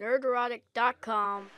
Nerdrotic.com.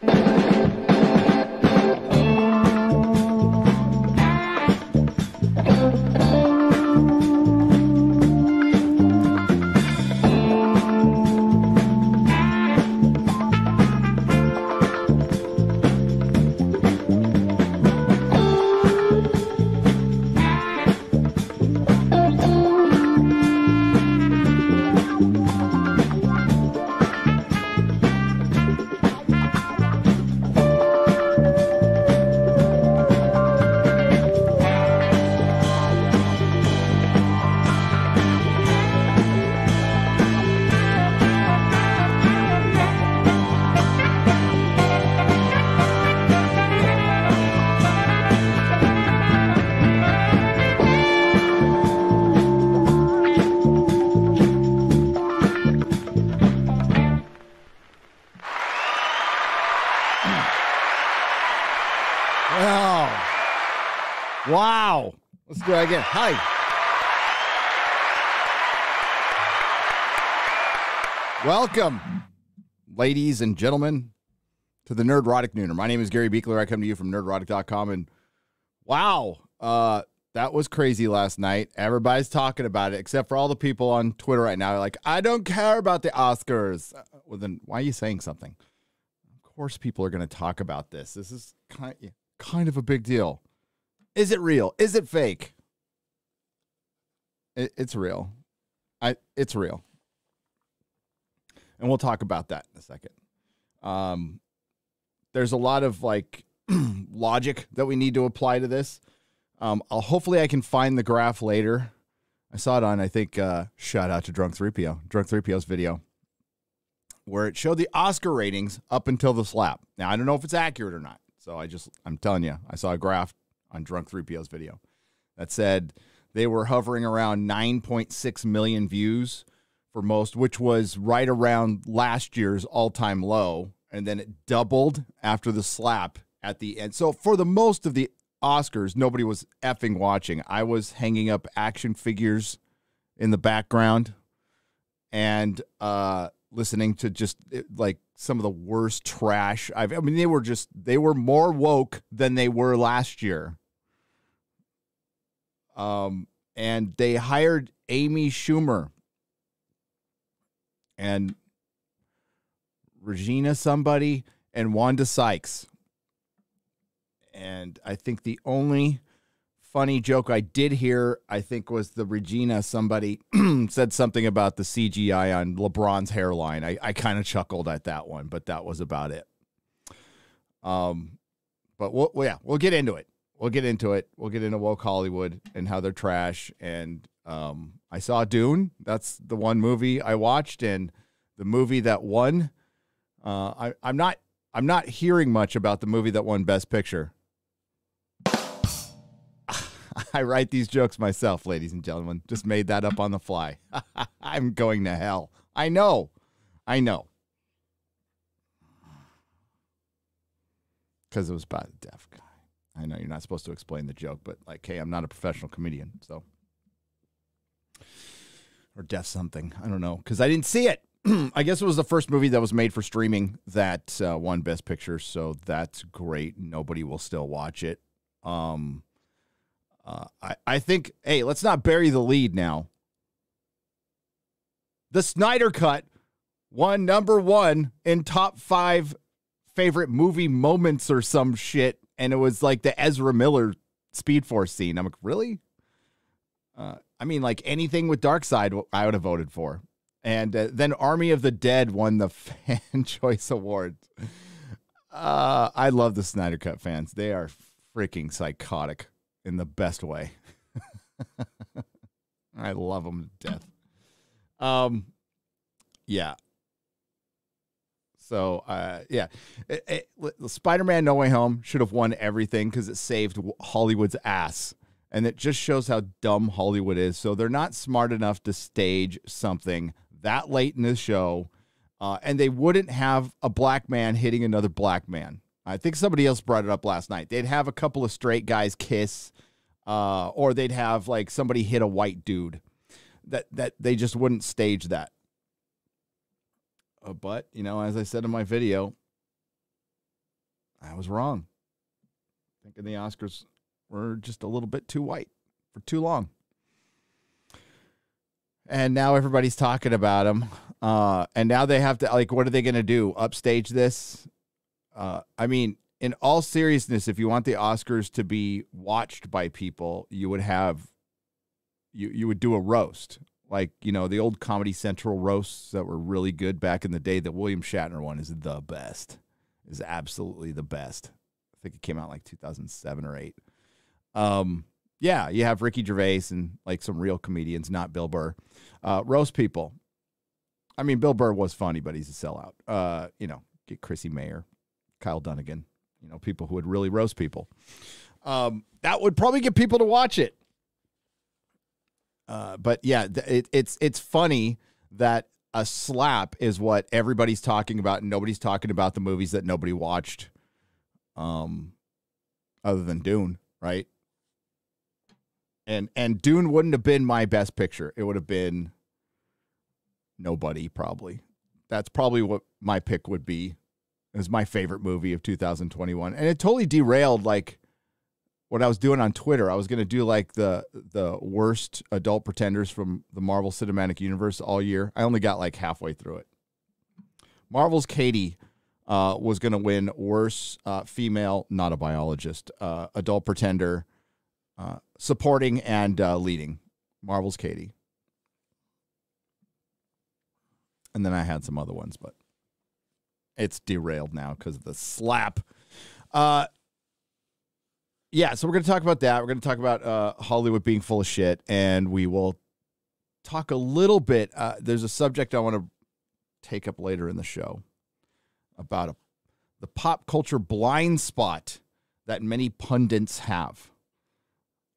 Wow. Let's do it again. Hi. Welcome, ladies and gentlemen, to the Nerdrotic Nooner. My name is Gary Beekler. I come to you from Nerdrotic.com. And wow, that was crazy last night. Everybody's talking about it, except for all the people on Twitter right now. Like, I don't care about the Oscars. Well, then why are you saying something? Of course people are going to talk about this. This is kind of a big deal. Is it real? Is it fake? It's real. It's real. And we'll talk about that in a second. There's a lot of logic that we need to apply to this. Hopefully I can find the graph later. I saw it on, I think, shout out to Drunk 3PO's video, where it showed the Oscar ratings up until the slap. Now, I don't know if it's accurate or not. So I'm telling you, I saw a graph on Drunk 3PO's video that said they were hovering around 9.6 million views for most, which was right around last year's all-time low, and then it doubled after the slap at the end. So for the most of the Oscars, nobody was effing watching. I was hanging up action figures in the background and listening to just some of the worst trash. They were more woke than they were last year. And they hired Amy Schumer and Regina somebody and Wanda Sykes. And I think the only funny joke I did hear, I think, was the Regina somebody said something about the CGI on LeBron's hairline. I kind of chuckled at that one, but that was about it. But we'll get into it. We'll get into it. We'll get into woke Hollywood and how they're trash. And I saw Dune. That's the one movie I watched, and the movie that won. I'm not hearing much about the movie that won Best Picture. I write these jokes myself, ladies and gentlemen. Just made that up on the fly. I'm going to hell. I know. Because it was about a deaf guy. I know you're not supposed to explain the joke, but hey, I'm not a professional comedian, so. Or deaf something. I don't know, because I didn't see it. I guess it was the first movie that was made for streaming that won Best Picture, so that's great. Nobody will still watch it. I think, hey, let's not bury the lead now. The Snyder Cut won #1 in top 5 favorite movie moments or some shit, and it was like the Ezra Miller Speed Force scene. I'm like, really? Anything with Darkseid, I would have voted for. And then Army of the Dead won the Fan Choice Award. I love the Snyder Cut fans. They are freaking psychotic in the best way. I love them to death. Yeah. So, Spider-Man No Way Home should have won everything because it saved Hollywood's ass. And it just shows how dumb Hollywood is. So they're not smart enough to stage something that late in the show. And they wouldn't have a black man hitting another black man. I think somebody else brought it up last night. They'd have a couple of straight guys kiss, or they'd have somebody hit a white dude. That they just wouldn't stage that. But, as I said in my video, I was wrong. Thinking the Oscars were just a little bit too white for too long. And now everybody's talking about them. And now they have to, what are they going to do? Upstage this? In all seriousness, if you want the Oscars to be watched by people, you would do a roast. The old Comedy Central roasts that were really good back in the day. The William Shatner one is the best. Is absolutely the best. I think it came out 2007 or 8. Yeah, you have Ricky Gervais and some real comedians, not Bill Burr. Roast people. Bill Burr was funny, but he's a sellout. Get Chrissy Mayer, Kyle Dunnigan, people who would really roast people. That would probably get people to watch it. But yeah, it's funny that a slap is what everybody's talking about, and nobody's talking about the movies that nobody watched, other than Dune, right? And Dune wouldn't have been my best picture. It would have been Nobody, probably. That's probably what my pick would be. It was my favorite movie of 2021. And it totally derailed what I was doing on Twitter. I was going to do the worst adult pretenders from the Marvel Cinematic Universe all year. I only got halfway through it. Marvel's Katie was going to win worst female, not a biologist, adult pretender, supporting and leading. Marvel's Katie. And then I had some other ones, but it's derailed now because of the slap. Yeah, so we're going to talk about that. We're going to talk about Hollywood being full of shit, and we will talk a little bit. There's a subject I want to take up later in the show about the pop culture blind spot that many pundits have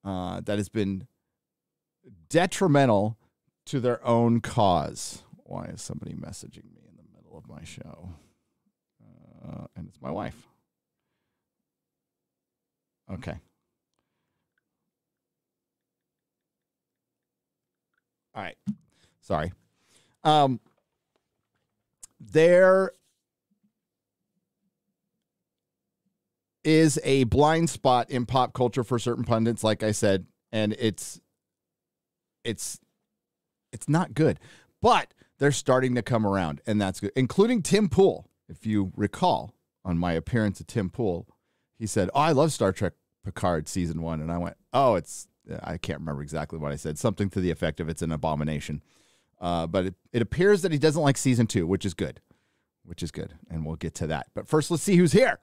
that has been detrimental to their own cause. Why is somebody messaging me in the middle of my show? And it's my wife. Okay. All right. Sorry. There is a blind spot in pop culture for certain pundits, like I said, and it's not good. But they're starting to come around, and that's good, including Tim Pool. If you recall, on my appearance at Tim Pool, he said, "Oh, I love Star Trek Picard season 1." And I went, "Oh, I can't remember exactly what I said. Something to the effect of it's an abomination." But it appears that he doesn't like season 2, which is good. And we'll get to that. But first, let's see who's here.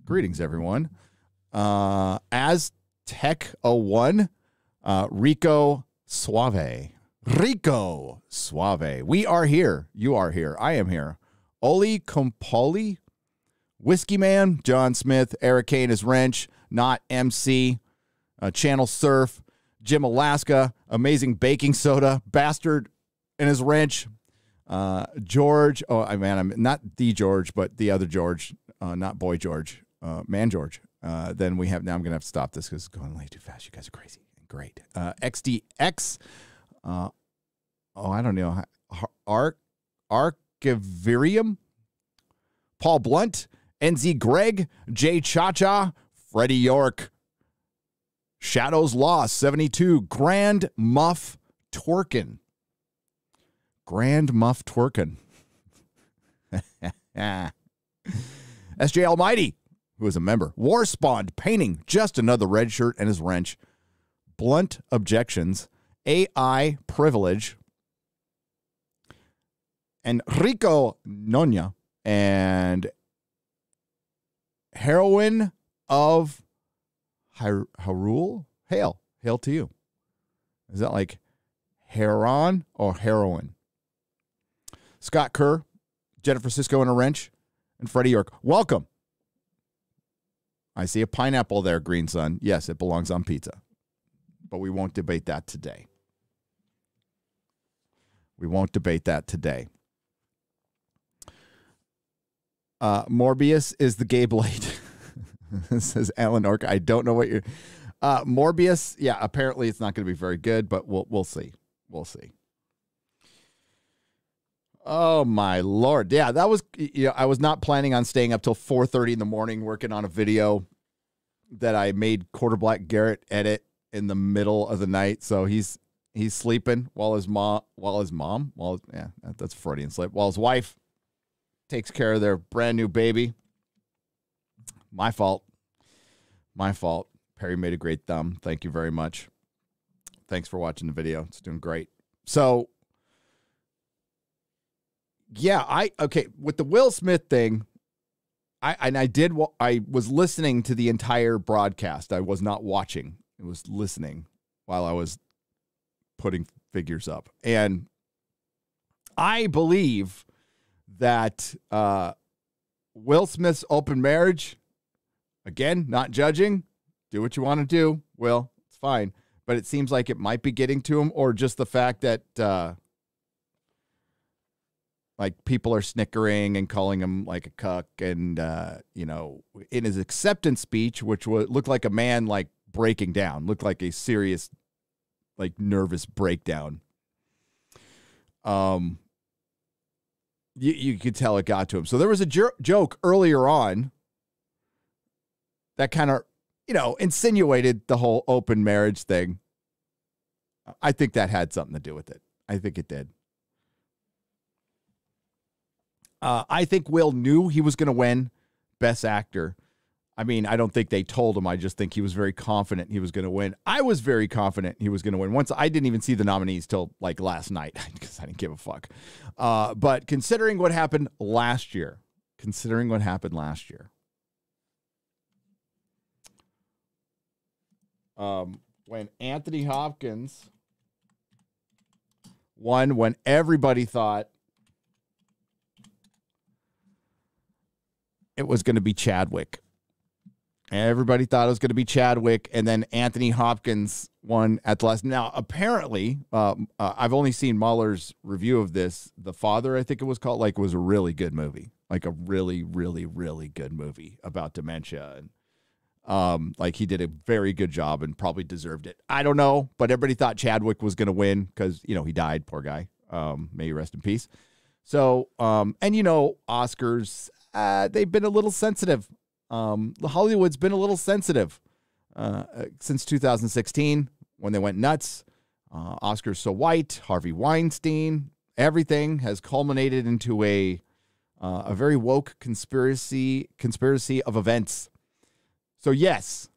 Greetings, everyone. Aztec01, Rico Suave. We are here. You are here. I am here. Oli Compoli, Whiskey Man, John Smith, Eric Kane is Wrench, not MC, Channel Surf, Jim Alaska, Amazing Baking Soda, Bastard and his Wrench, George. I'm not the George, but the other George, not Boy George, Man George. Then we have, now I'm going to have to stop this because it's going way too fast. You guys are crazy. Great. XDX. I don't know. Archivarium. Paul Blunt. NZ Greg. Jay Cha-Cha. Freddie York. Shadows Lost. 72. Grand Muff Twerkin. SJ Almighty, who is a member. War Spawned Painting, just another red shirt and his wrench. Blunt Objections, AI Privilege, Enrico Nonya, and Heroine of Hyrule. Hail to you. Is that like Heron or heroin? Scott Kerr, Jennifer Cisco and a wrench, and Freddie York. Welcome. I see a pineapple there, Green Sun. Yes, it belongs on pizza. But we won't debate that today. Morbius is the gay blade. Says Alan Orca. I don't know what you're... Morbius, yeah, apparently it's not going to be very good, but we'll see. We'll see. Oh my Lord. Yeah, that was, I was not planning on staying up till 4:30 in the morning working on a video that I made Quarter Black Garrett edit in the middle of the night. So he's sleeping while his that's Freudian slip, while his wife takes care of their brand new baby. My fault. Perry made a great thumb. Thank you very much. Thanks for watching the video. It's doing great. So, yeah, with the Will Smith thing, I was listening to the entire broadcast. I was not watching. I was listening while I was putting figures up. And I believe that Will Smith's open marriage, again, not judging, do what you want to do, Will, it's fine. But it seems like it might be getting to him, or just the fact that like people are snickering and calling him like a cuck, and in his acceptance speech, which looked like a man like breaking down, looked like a serious like nervous breakdown. You could tell it got to him. So there was a joke earlier on that kind of, insinuated the whole open marriage thing. I think that had something to do with it. I think it did. I think Will knew he was going to win Best Actor. I mean, I don't think they told him. I just think he was very confident he was going to win. I was very confident he was going to win. Once I didn't even see the nominees till like last night because I didn't give a fuck. But considering what happened last year, when Anthony Hopkins won, when everybody thought it was going to be Chadwick. Everybody thought it was going to be Chadwick, and then Anthony Hopkins won at the last. Now, apparently, I've only seen Mahler's review of this. The Father, I think it was called, was a really good movie, like a really, really, really good movie about dementia, and he did a very good job and probably deserved it. I don't know, but everybody thought Chadwick was going to win because he died, poor guy. May he rest in peace. So, Oscars, they've been a little sensitive. Hollywood's been a little sensitive since 2016 when they went nuts. Oscars So White, Harvey Weinstein, everything has culminated into a very woke conspiracy of events. So yes,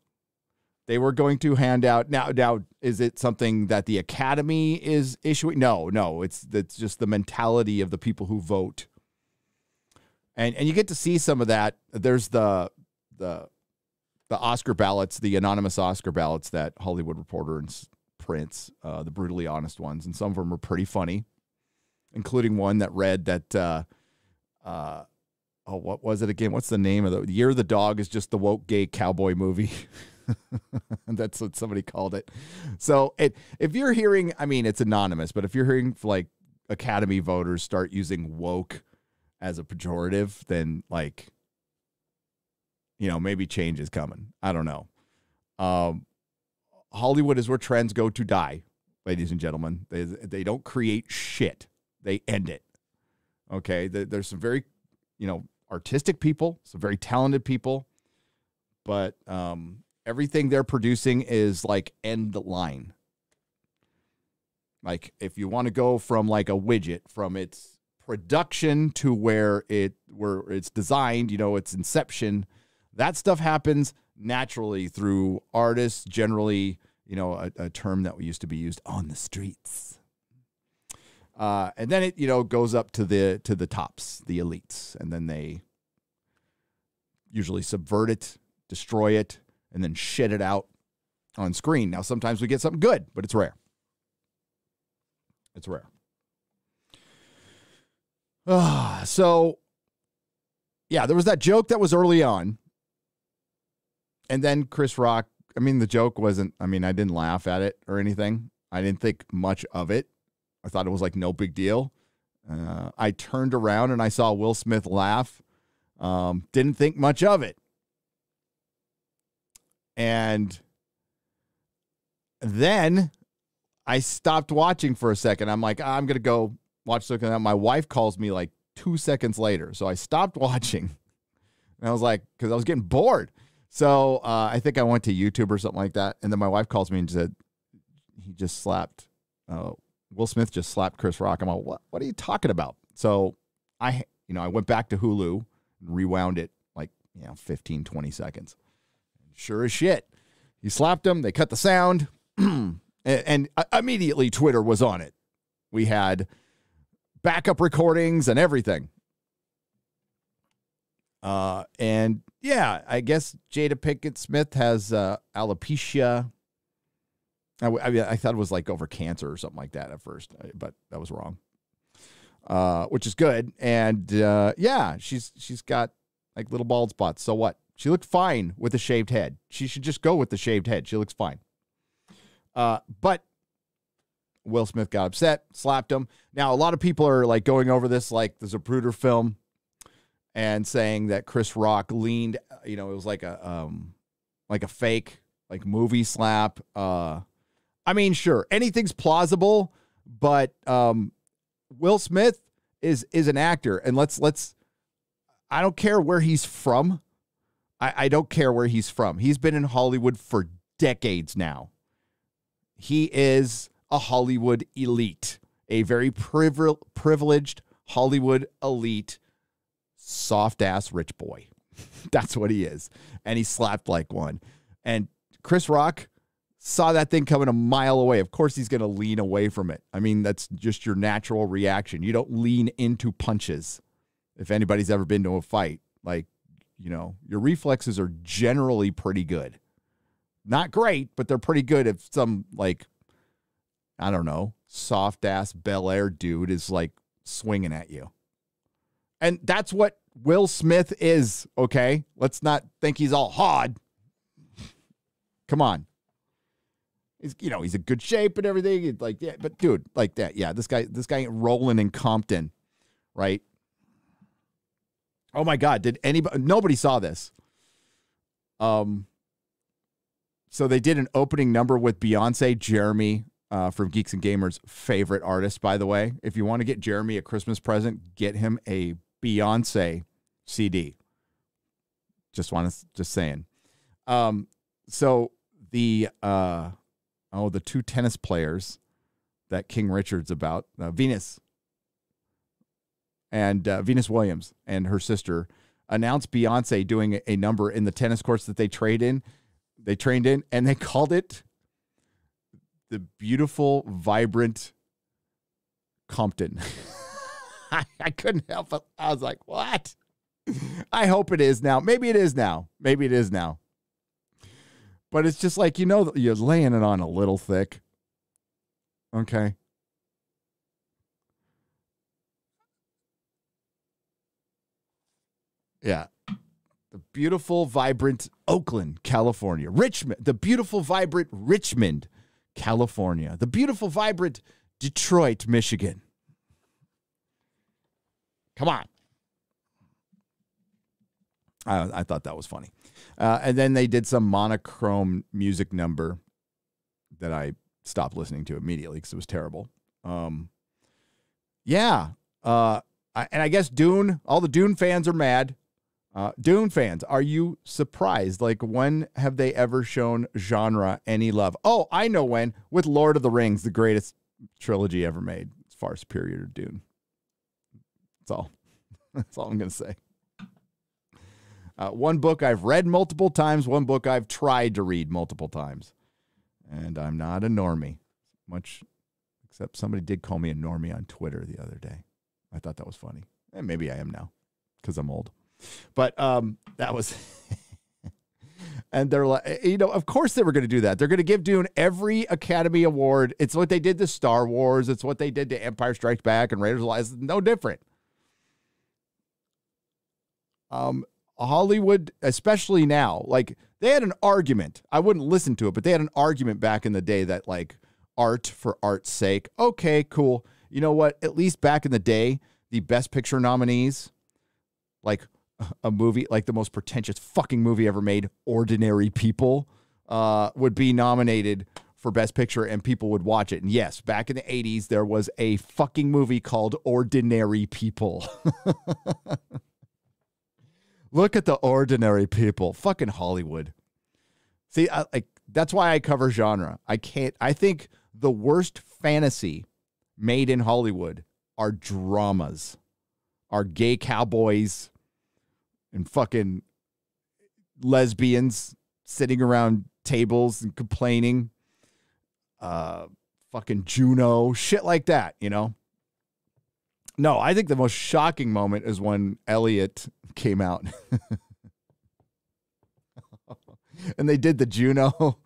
they were going to hand out. Now, is it something that the Academy is issuing? No, it's just the mentality of the people who vote. And you get to see some of that. There's the Oscar ballots, the anonymous Oscar ballots that Hollywood Reporter prints, the brutally honest ones, and some of them are pretty funny, including one that read that, what was it again? What's the name of the Year of the Dog is just the woke gay cowboy movie. That's what somebody called it. So if you're hearing, I mean, it's anonymous, but if you're hearing like Academy voters start using woke as a pejorative, then maybe change is coming. I don't know. Hollywood is where trends go to die, ladies and gentlemen. They don't create shit. They end it. Okay. There's some very, artistic people, some very talented people, but everything they're producing is like end line. Like if you want to go from like a widget, from its production to where it's designed, its inception, that stuff happens naturally through artists, generally, a term that used to be used on the streets. And then it, goes up to the tops, the elites, and then they usually subvert it, destroy it, and then shit it out on screen. Now, sometimes we get something good, but it's rare. It's rare. So, yeah, there was that joke that was early on. And then Chris Rock, the joke wasn't, I didn't laugh at it or anything. I didn't think much of it. I thought it was like no big deal. I turned around and I saw Will Smith laugh. Didn't think much of it. And Then I stopped watching for a second. I'm like, I'm going to go watch something else. My wife calls me like 2 seconds later. So I stopped watching. And I was like, because I was getting bored. So I think I went to YouTube or something like that. And then my wife calls me and said, he just slapped, Will Smith just slapped Chris Rock. I'm like, what are you talking about? So I went back to Hulu and rewound it like, 15, 20 seconds. Sure as shit. He slapped him. They cut the sound. and immediately Twitter was on it. We had backup recordings and everything. And yeah, I guess Jada Pinkett Smith has alopecia. I thought it was like over cancer or something like that at first, but that was wrong. Which is good. And yeah, she's got like little bald spots. So what? She looked fine with a shaved head. She should just go with the shaved head. She looks fine. But Will Smith got upset, slapped him. Now, a lot of people are like going over this, like the Zapruder film, and saying that Chris Rock leaned, it was like a fake, like movie slap. I mean, sure, anything's plausible, but Will Smith is an actor, and let's. I don't care where he's from. I don't care where he's from. He's been in Hollywood for decades now. He is a Hollywood elite, a very privileged Hollywood elite, soft-ass rich boy. That's what he is. And he slapped like one. And Chris Rock saw that thing coming a mile away. Of course he's going to lean away from it. I mean, that's just your natural reaction. You don't lean into punches. If anybody's ever been to a fight, like, your reflexes are generally pretty good. Not great, but they're pretty good if some, like, I don't know, soft-ass Bel Air dude is, like, swinging at you. And that's what Will Smith is, okay? Let's not think he's all hard. Come on. He's in good shape and everything. Like, yeah, but, dude, like that, yeah, this guy ain't rolling in Compton, right? Oh, my God, nobody saw this. So they did an opening number with Beyonce, Jeremy, from Geeks and Gamers' favorite artist, by the way. If you want to get Jeremy a Christmas present, get him a Beyonce CD. Just saying. So the two tennis players that King Richard's about, Venus Williams and her sister, announced Beyonce doing a number in the tennis courts that they trained in, and they called it the Beautiful, Vibrant Compton. I couldn't help it. I was like, what? I hope it is now. Maybe it is now. But it's just like, you're laying it on a little thick. Okay. Yeah. The beautiful, vibrant Oakland, California. Richmond. The beautiful, vibrant Richmond, California. The beautiful, vibrant Detroit, Michigan. Come on. I thought that was funny. And then they did some monochrome music number that I stopped listening to immediately because it was terrible. Yeah. And I guess Dune, all the Dune fans are mad. Dune fans, are you surprised? Like, when have they ever shown genre any love? Oh, I know when. With Lord of the Rings, the greatest trilogy ever made. It's far superior to Dune. That's all. That's all I'm going to say. One book I've read multiple times. One book I've tried to read multiple times. And I'm not a normie. Except somebody did call me a normie on Twitter the other day. I thought that was funny. And maybe I am now because I'm old. But that was, and they're like, of course they were going to do that. They're going to give Dune every Academy Award. It's what they did to Star Wars. It's what they did to Empire Strikes Back and Raiders of the Lost. It's no different. Hollywood, especially now, like, they had an argument. I wouldn't listen to it, but they had an argument back in the day that, like, art for art's sake. Okay, cool. You know what? At least back in the day, the Best Picture nominees, like a movie, like the most pretentious fucking movie ever made, Ordinary People, would be nominated for Best Picture and people would watch it. And yes, back in the 80s, there was a fucking movie called Ordinary People. Look at the ordinary people. Fucking Hollywood. See, that's why I cover genre. I think the worst fantasy made in Hollywood are dramas, are gay cowboys and fucking lesbians sitting around tables and complaining. Fucking Juno, shit like that, you know? No, I think the most shocking moment is when Elliot came out. And they did the Juno.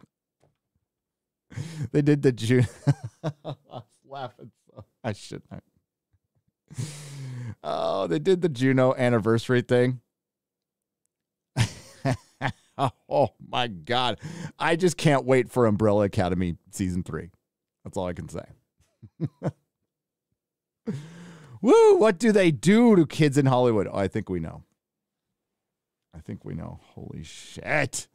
They did the Juno. I was laughing. I shouldn't. Oh, they did the Juno anniversary thing. Oh, my God. I just can't wait for Umbrella Academy Season 3. That's all I can say. Woo! What do they do to kids in Hollywood? Oh, I think we know. Holy shit.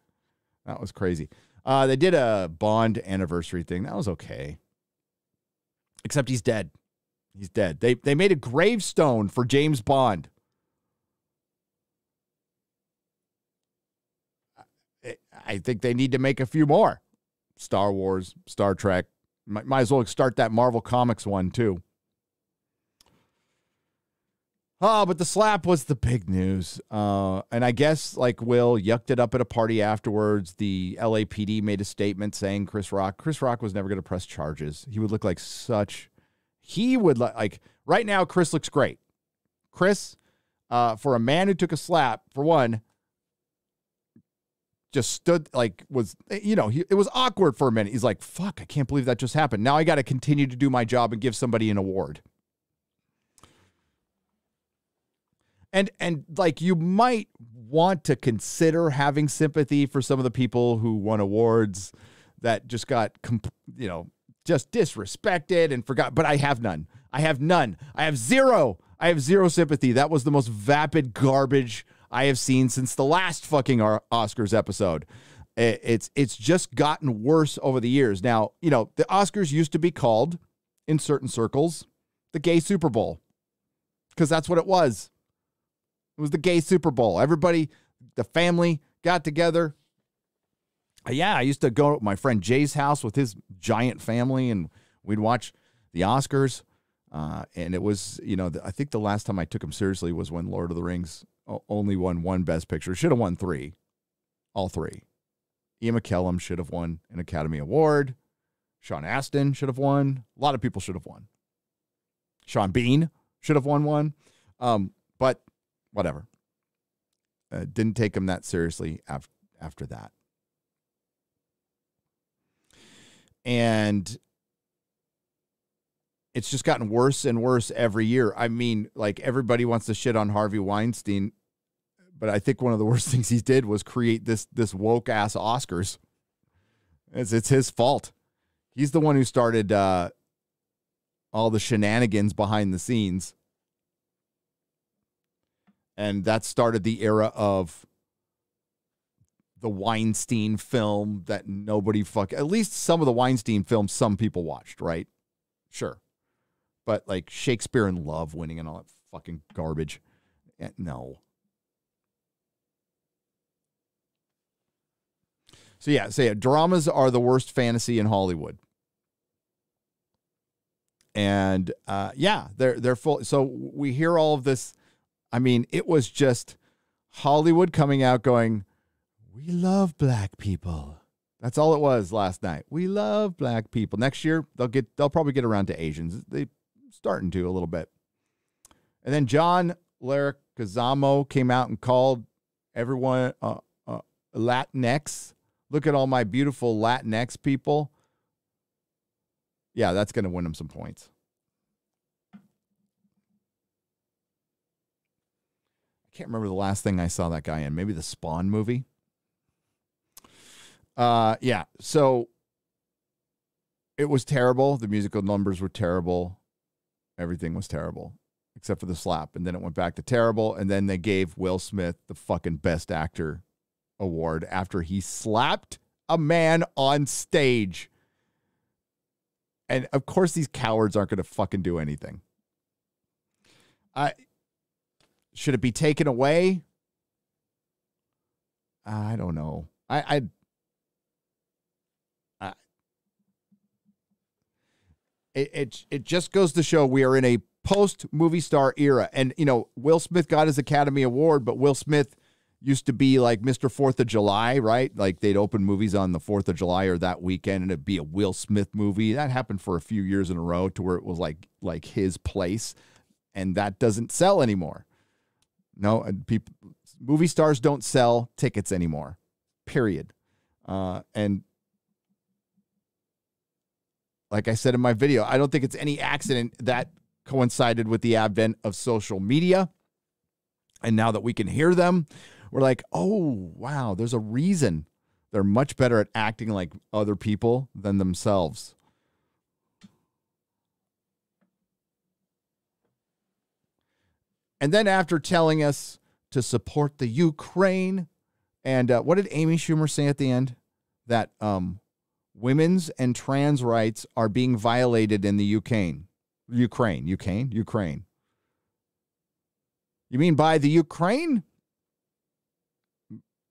That was crazy. They did a Bond anniversary thing. That was okay. Except he's dead. He's dead. They made a gravestone for James Bond. I think they need to make a few more. Star Wars, Star Trek. Might as well start that Marvel Comics one, too. Oh, but the slap was the big news. And I guess, like Will yucked it up at a party afterwards. The LAPD made a statement saying Chris Rock was never going to press charges. He would look like right now, Chris looks great. Chris, for a man who took a slap, for one, just stood it was awkward for a minute. He's like, fuck, I can't believe that just happened. Now I got to continue to do my job and give somebody an award. And like, you might want to consider having sympathy for some of the people who won awards that just got, just disrespected and forgot. But I have none. I have zero sympathy. That was the most vapid garbage I have seen since the last fucking Oscars episode. It's just gotten worse over the years. Now, the Oscars used to be called, in certain circles, the gay Super Bowl. Because that's what it was. It was the gay Super Bowl. Everybody, the family got together. Yeah, I used to go to my friend Jay's house with his giant family, and we'd watch the Oscars. And it was, I think the last time I took him seriously was when Lord of the Rings only won one Best Picture. Should have won 3. All 3. Ian McKellen should have won an Academy Award. Sean Astin should have won. A lot of people should have won. Sean Bean should have won one. But whatever. Didn't take him that seriously after that. And it's just gotten worse and worse every year. I mean, like, everybody wants to shit on Harvey Weinstein, but I think one of the worst things he did was create this woke ass Oscars. It's his fault. He's the one who started all the shenanigans behind the scenes. And that started the era of the Weinstein film that nobody at least some of the Weinstein films some people watched, right? Sure. But like Shakespeare in Love winning and all that fucking garbage. No. So yeah, dramas are the worst fantasy in Hollywood. And they're full. So we hear all of this. I mean, it was just Hollywood coming out going, we love black people. That's all it was last night. We love black people. Next year, they'll probably get around to Asians. They starting to a little bit. And then John Leguizamo came out and called everyone Latinx. Look at all my beautiful Latinx people. Yeah, that's going to win him some points. I can't remember the last thing I saw that guy in. Maybe the Spawn movie. Yeah, so it was terrible. The musical numbers were terrible. Everything was terrible, except for the slap. And then it went back to terrible. And then they gave Will Smith the fucking Best Actor award after he slapped a man on stage. And of course, these cowards aren't going to fucking do anything. Should it be taken away? I don't know. It just goes to show we are in a post-movie star era. And, you know, Will Smith got his Academy Award, but Will Smith used to be like Mr. 4th of July, right? Like they'd open movies on the 4th of July or that weekend, and it'd be a Will Smith movie. That happened for a few years in a row to where it was like his place, and that doesn't sell anymore. No, movie stars don't sell tickets anymore, period. And like I said in my video, I don't think it's any accident that coincided with the advent of social media. And now that we can hear them, we're like, oh, wow, there's a reason they're much better at acting like other people than themselves. And then after telling us to support the Ukraine, and what did Amy Schumer say at the end? That women's and trans rights are being violated in the Ukraine. Ukraine. You mean by the Ukraine?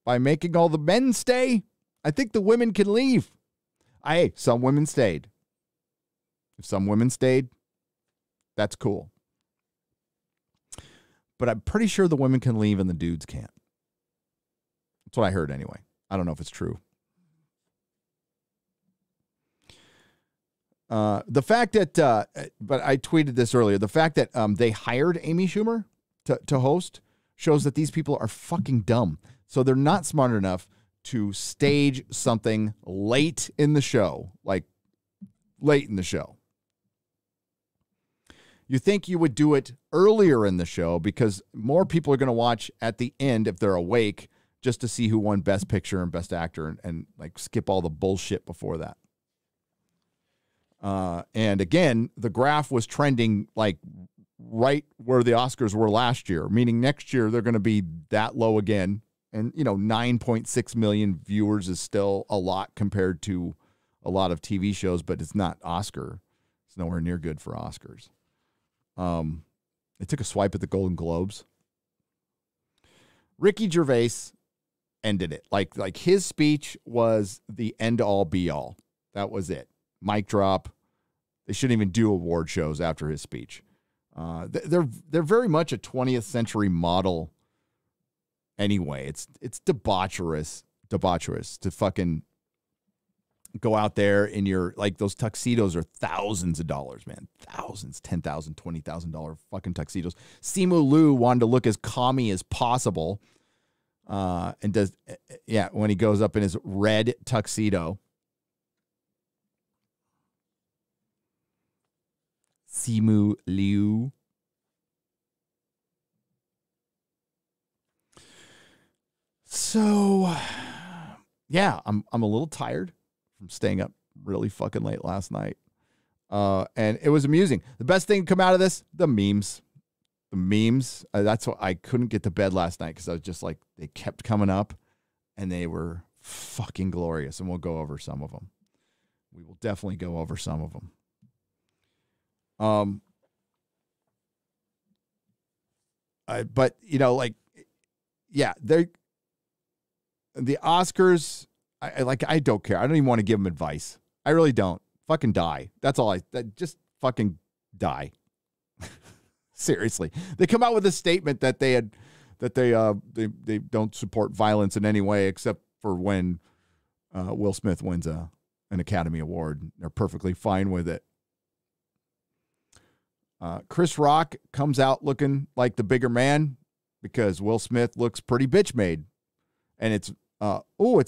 By making all the men stay? I think the women can leave. Some women stayed. If some women stayed, that's cool. But I'm pretty sure the women can leave and the dudes can't. That's what I heard anyway. I don't know if it's true. The fact that, but I tweeted this earlier, the fact that they hired Amy Schumer to host shows that these people are fucking dumb. So they're not smart enough to stage something late in the show, like late in the show. You think you would do it earlier in the show because more people are going to watch at the end if they're awake just to see who won Best Picture and Best Actor and like skip all the bullshit before that. And again, the graph was trending like right where the Oscars were last year, meaning next year they're going to be that low again. And, you know, 9.6 million viewers is still a lot compared to a lot of TV shows, but it's not Oscar. It's nowhere near good for Oscars. They took a swipe at the Golden Globes. Ricky Gervais ended it. Like his speech was the end-all be-all. That was it. Mic drop. They shouldn't even do award shows after his speech. They're very much a 20th century model anyway. It's debaucherous to fucking go out there in your, like, those tuxedos are thousands of dollars, man. Thousands, $10,000, $20,000 fucking tuxedos. Simu Liu wanted to look as commie as possible. And does, yeah, when he goes up in his red tuxedo. Simu Liu. So, yeah, I'm a little tired from staying up really fucking late last night. And it was amusing. The best thing to come out of this, the memes. The memes. That's what I couldn't get to bed last night because I was just like, they kept coming up and they were fucking glorious. And we'll go over some of them. We will definitely go over some of them. But, you know, like, yeah, the Oscars, I don't care. I don't even want to give them advice. I really don't. Fucking die. That's all just fucking die. Seriously. They come out with a statement that they don't support violence in any way except for when Will Smith wins an Academy Award. They're perfectly fine with it. Chris Rock comes out looking like the bigger man because Will Smith looks pretty bitch made. And it's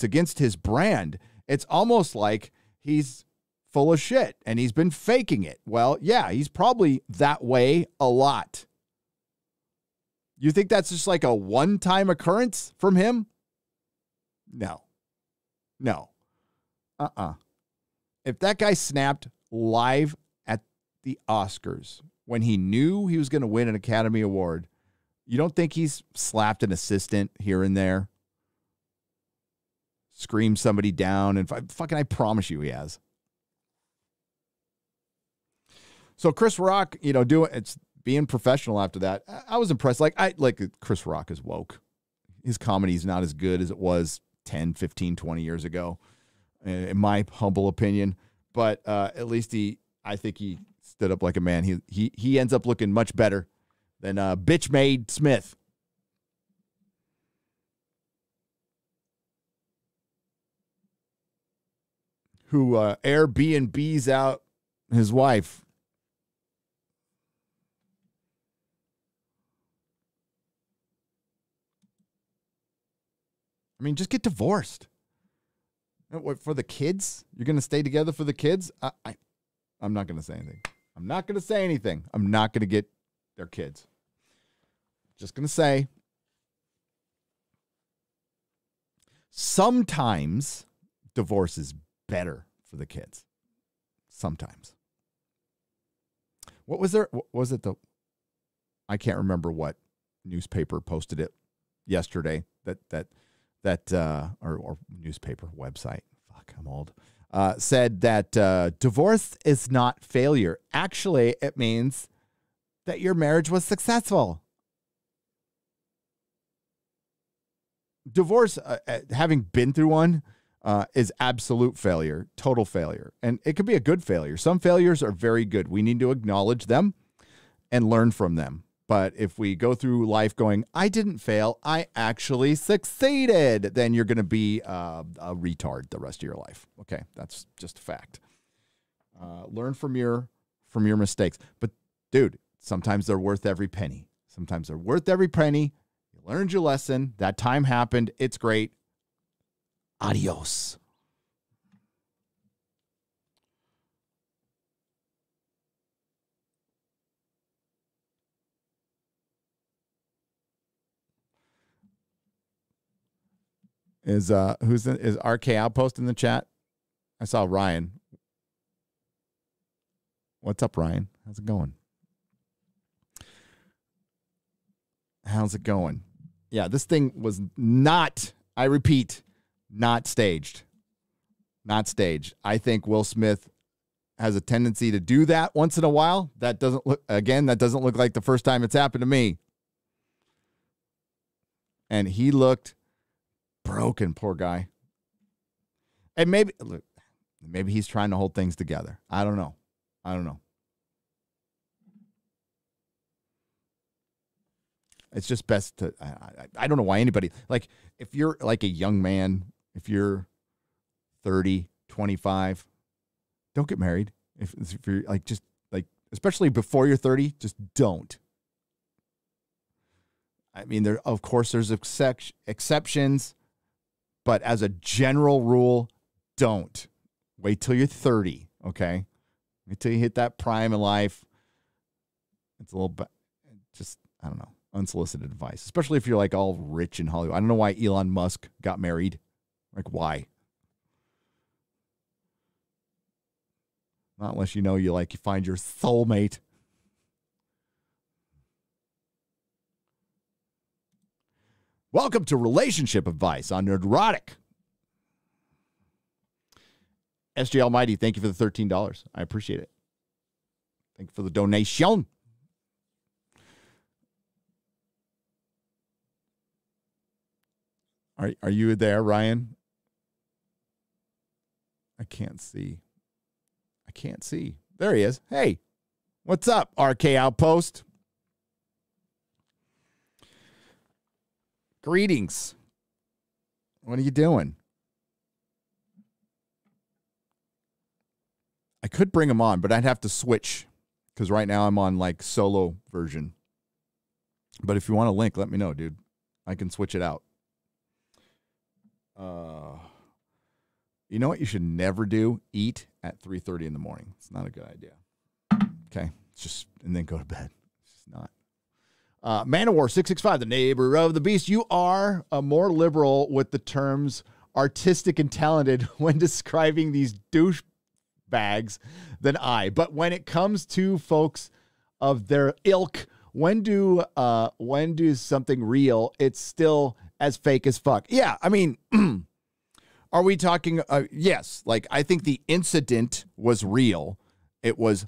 against his brand. It's almost like he's full of shit and he's been faking it. Well, yeah, he's probably that way a lot. You think that's just like a one-time occurrence from him? No. If that guy snapped live at the Oscars when he knew he was going to win an Academy Award, you don't think he's slapped an assistant here and there? Screamed somebody down, and fucking, I promise you he has. So Chris Rock, it's being professional after that. I was impressed. Like Chris Rock is woke. His comedy is not as good as it was 10, 15, 20 years ago, in my humble opinion. But at least I think he stood up like a man. He ends up looking much better than bitch made Smith. Who Airbnbs out his wife. I mean, just get divorced. What, for the kids? You're going to stay together for the kids? I'm not going to say anything. I'm not going to say anything. I'm not going to get their kids. Just going to say, sometimes divorce is better for the kids. Sometimes. What was there? What was it? I can't remember what newspaper posted it yesterday. Or newspaper website. Fuck, I'm old. Said that divorce is not failure. Actually, it means that your marriage was successful. Divorce, having been through one, is absolute failure, total failure. And it could be a good failure. Some failures are very good. We need to acknowledge them and learn from them. But if we go through life going, I didn't fail, I actually succeeded, then you're going to be a retard the rest of your life. Okay, that's just a fact. Learn from your mistakes. But, dude, sometimes they're worth every penny. Sometimes they're worth every penny. You learned your lesson. That time happened. It's great. Adios. Is RK Outpost in the chat? I saw Ryan. What's up, Ryan? How's it going? How's it going? Yeah, this thing was not, I repeat, not staged. Not staged. I think Will Smith has a tendency to do that once in a while. That doesn't look like the first time it's happened to me. And he looked broken, poor guy. And maybe he's trying to hold things together. I don't know. It's just best to, I don't know why anybody, like, if you're like a young man, if you're 30, 25, don't get married. If you're like, just like, especially before you're 30, just don't. I mean, of course there's exceptions, but as a general rule, don't. Wait till you're 30, okay? Wait till you hit that prime in life. It's a little bit, just, I don't know, unsolicited advice, especially if you're like all rich in Hollywood. I don't know why Elon Musk got married. Like, why? Not unless you find your soulmate. Welcome to Relationship Advice on Nerdrotic. SJ Almighty, thank you for the $13. I appreciate it. Thank you for the donation. Are you there, Ryan? I can't see. There he is. Hey, what's up, RK Outpost? Greetings. What are you doing? I could bring him on, but I'd have to switch because right now I'm on like solo version. But if you want a link, let me know, dude. I can switch it out. You know what you should never do? Eat at 3:30 in the morning. It's not a good idea. Okay? It's just, and then go to bed. It's just not. Manowar 665, the neighbor of the beast. You are more liberal with the terms artistic and talented when describing these douchebags than I. But when it comes to folks of their ilk, when do something real, it's still as fake as fuck. Yeah, I mean, are we talking? Yes, like I think the incident was real. It was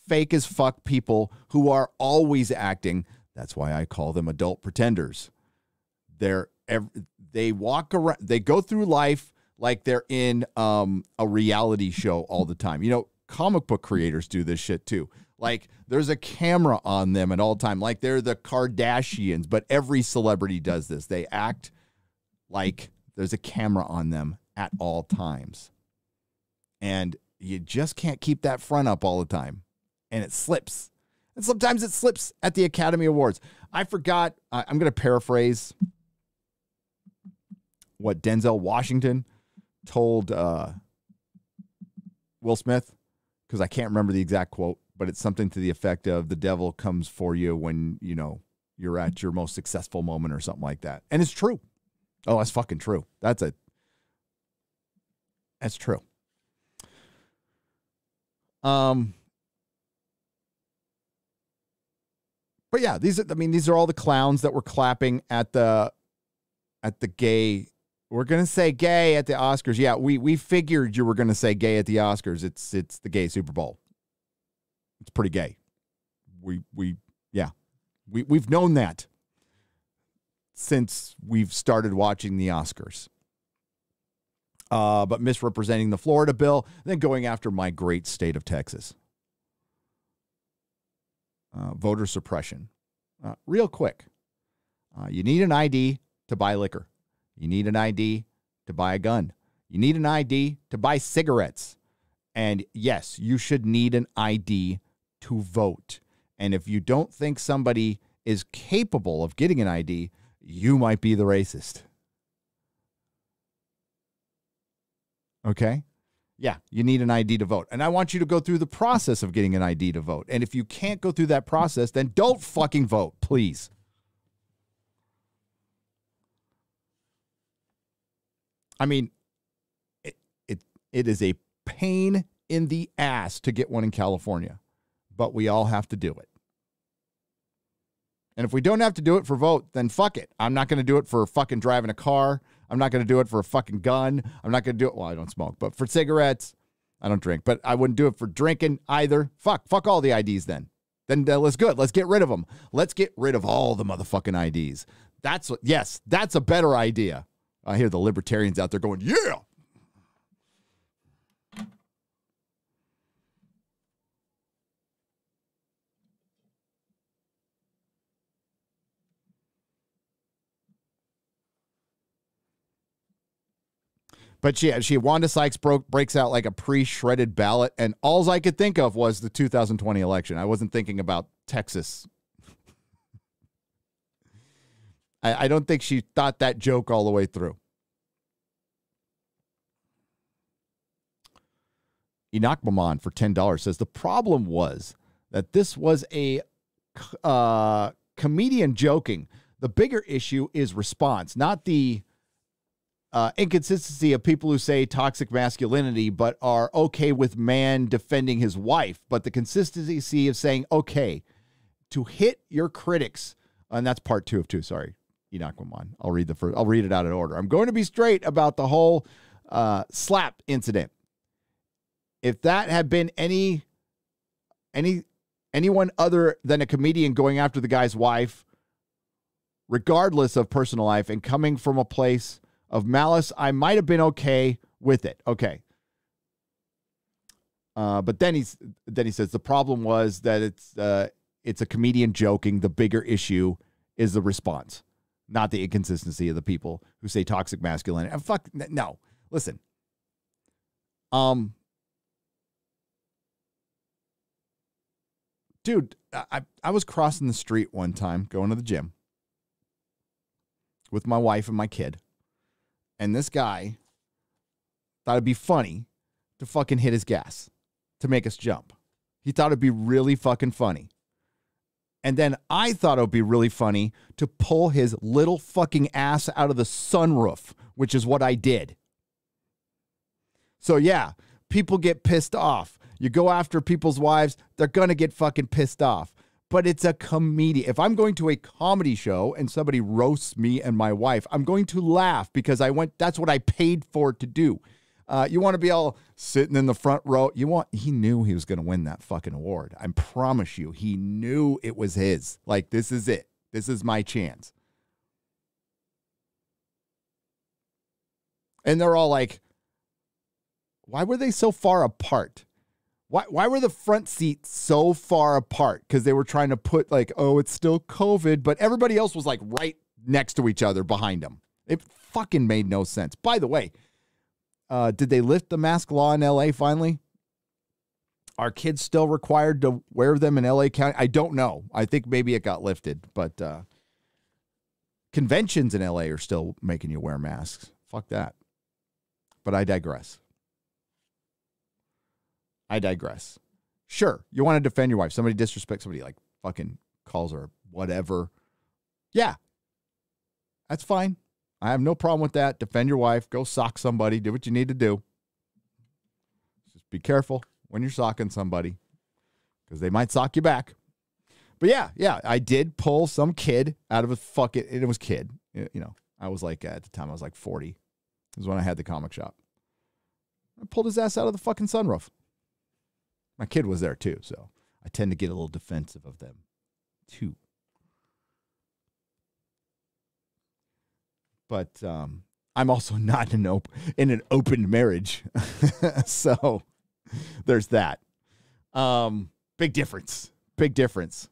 fake as fuck people who are always acting. That's why I call them adult pretenders. They walk around, they go through life like they're in a reality show all the time. You know, comic book creators do this shit too. Like there's a camera on them at all time. Like they're the Kardashians, but every celebrity does this. They act like there's a camera on them at all times. And you just can't keep that front up all the time. And it slips. And sometimes it slips at the Academy Awards. I forgot, I'm going to paraphrase what Denzel Washington told Will Smith, because I can't remember the exact quote, but it's something to the effect of the devil comes for you when, you know, you're at your most successful moment or something like that. And it's true. Oh, that's fucking true. That's true. But yeah, these are all the clowns that were clapping at the gay. We're going to say gay at the Oscars. Yeah, we figured you were going to say gay at the Oscars. It's the gay Super Bowl. It's pretty gay. We've known that since we've started watching the Oscars. But misrepresenting the Florida bill, then going after my great state of Texas. Voter suppression. Real quick. You need an ID to buy liquor. You need an ID to buy a gun. You need an ID to buy cigarettes. And yes, you should need an ID to vote. And if you don't think somebody is capable of getting an ID, you might be the racist. Okay? Yeah, you need an ID to vote. And I want you to go through the process of getting an ID to vote. And if you can't go through that process, then don't fucking vote, please. I mean, it is a pain in the ass to get one in California, but we all have to do it. And if we don't have to do it for vote, then fuck it. I'm not going to do it for fucking driving a car. I'm not going to do it for a fucking gun. I'm not going to do it. Well, I don't smoke, but for cigarettes, I don't drink, but I wouldn't do it for drinking either. Fuck all the IDs then. Then let's good. Let's get rid of them. Let's get rid of all the motherfucking IDs. That's a better idea. I hear the libertarians out there going, yeah. But Wanda Sykes breaks out like a pre-shredded ballot, and all I could think of was the 2020 election. I wasn't thinking about Texas. I don't think she thought that joke all the way through. Enoch Maman for $10 says the problem was that this was a comedian joking. The bigger issue is response, not the inconsistency of people who say toxic masculinity but are okay with man defending his wife, but the consistency of saying, okay, to hit your critics. And that's part 2 of 2. Sorry, Enoch Maman. I'll read it out in order. I'm going to be straight about the whole slap incident. If that had been anyone other than a comedian going after the guy's wife, regardless of personal life and coming from a place of malice, I might have been okay with it. Okay. But then he says the problem was that it's a comedian joking. The bigger issue is the response, not the inconsistency of the people who say toxic masculinity. And fuck no. Listen. Dude, I was crossing the street one time going to the gym with my wife and my kid. And this guy thought it'd be funny to fucking hit his gas to make us jump. He thought it'd be really fucking funny. And then I thought it would be really funny to pull his little fucking ass out of the sunroof, which is what I did. So yeah, people get pissed off. You go after people's wives, they're going to get fucking pissed off. But it's a comedian. If I'm going to a comedy show and somebody roasts me and my wife, I'm going to laugh because that's what I paid for to do. You want to be all sitting in the front row. He knew he was going to win that fucking award. I promise you, he knew it was his. Like, this is it. This is my chance. And they're all like, why were they so far apart? Why were the front seats so far apart? Because they were trying to put like, oh, it's still COVID, but everybody else was like right next to each other behind them. It fucking made no sense. By the way, did they lift the mask law in LA finally? Are kids still required to wear them in LA County? I don't know. I think maybe it got lifted, but conventions in LA are still making you wear masks. Fuck that. But I digress. Sure, you want to defend your wife. Somebody disrespects somebody, like fucking calls her whatever. Yeah, that's fine. I have no problem with that. Defend your wife. Go sock somebody. Do what you need to do. Just be careful when you're socking somebody because they might sock you back. But yeah, I did pull some kid out of a fucking, it was kid. You know, I was like, at the time I was like 40. It was when I had the comic shop. I pulled his ass out of the fucking sunroof. My kid was there too, so I tend to get a little defensive of them too. But I'm also not in an open marriage. So there's that. Big difference. Big difference.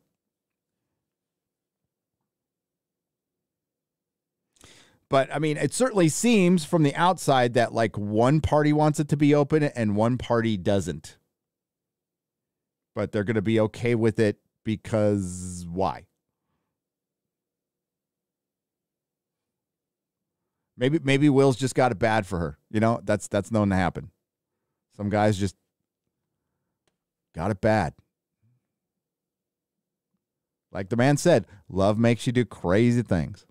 But, I mean, it certainly seems from the outside that, like, one party wants it to be open and one party doesn't. But they're going to be okay with it because why? Maybe Will's just got it bad for her. You know, that's known to happen. Some guys just got it bad. Like the man said, love makes you do crazy things.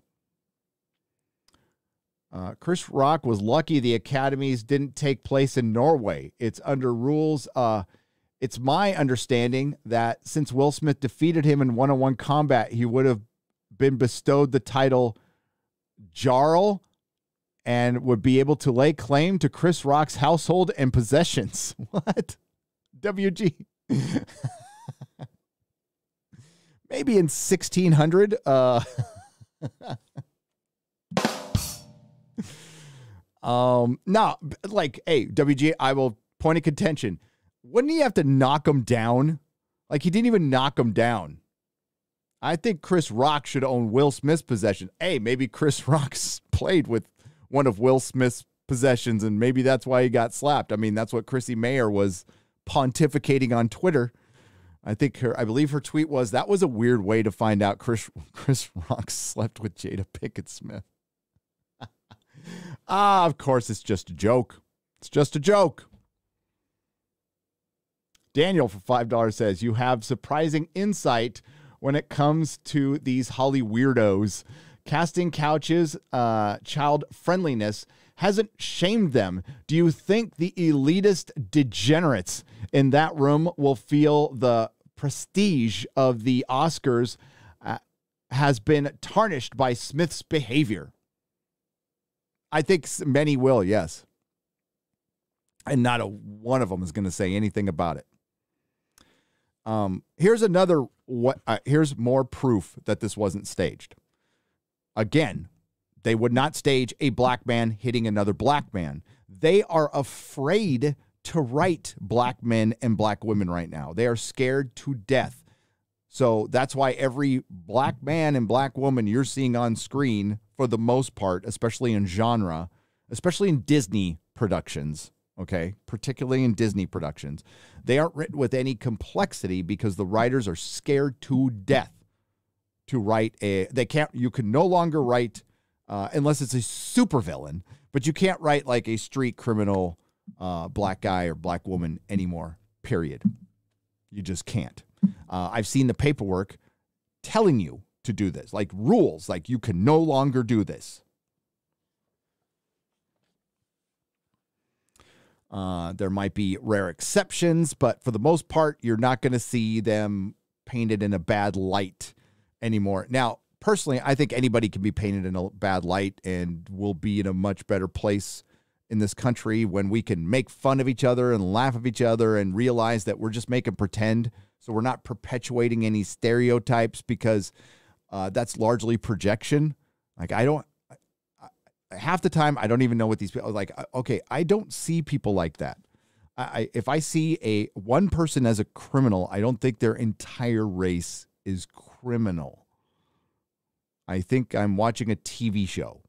Chris Rock was lucky the academies didn't take place in Norway. It's under rules. It's my understanding that since Will Smith defeated him in one-on-one combat, he would have been bestowed the title Jarl and would be able to lay claim to Chris Rock's household and possessions. What? WG. Maybe in 1600. No, like, hey, WG, I will point of contention. Wouldn't he have to knock him down? Like, he didn't even knock him down. I think Chris Rock should own Will Smith's possession. Hey, maybe Chris Rock's played with one of Will Smith's possessions, and maybe that's why he got slapped. I mean, that's what Chrissy Mayer was pontificating on Twitter. I believe her tweet was, that was a weird way to find out Chris Rock slept with Jada Pinkett Smith. Of course, it's just a joke. It's just a joke. Daniel for $5 says, you have surprising insight when it comes to these Holly weirdos. Casting couches, child friendliness hasn't shamed them. Do you think the elitist degenerates in that room will feel the prestige of the Oscars has been tarnished by Smith's behavior? I think many will, yes. And not one of them is going to say anything about it. Here's more proof that this wasn't staged. Again, they would not stage a black man hitting another black man. They are afraid to write black men and black women right now. They are scared to death. So that's why every black man and black woman you're seeing on screen, for the most part, especially in genre, especially in Disney productions, okay, particularly in Disney productions, they aren't written with any complexity because the writers are scared to death to write you can no longer write, unless it's a supervillain, but you can't write like a street criminal black guy or black woman anymore, period. You just can't. I've seen the paperwork telling you to do this, like rules, like you can no longer do this. There might be rare exceptions, but for the most part, you're not going to see them painted in a bad light anymore. Now, personally, I think anybody can be painted in a bad light and will be in a much better place in this country when we can make fun of each other and laugh at each other and realize that we're just making pretend. So we're not perpetuating any stereotypes because that's largely projection. Like half the time, I don't even know what these people like. Okay, I don't see people like that. If I see one person as a criminal, I don't think their entire race is criminal. I think I'm watching a TV show. I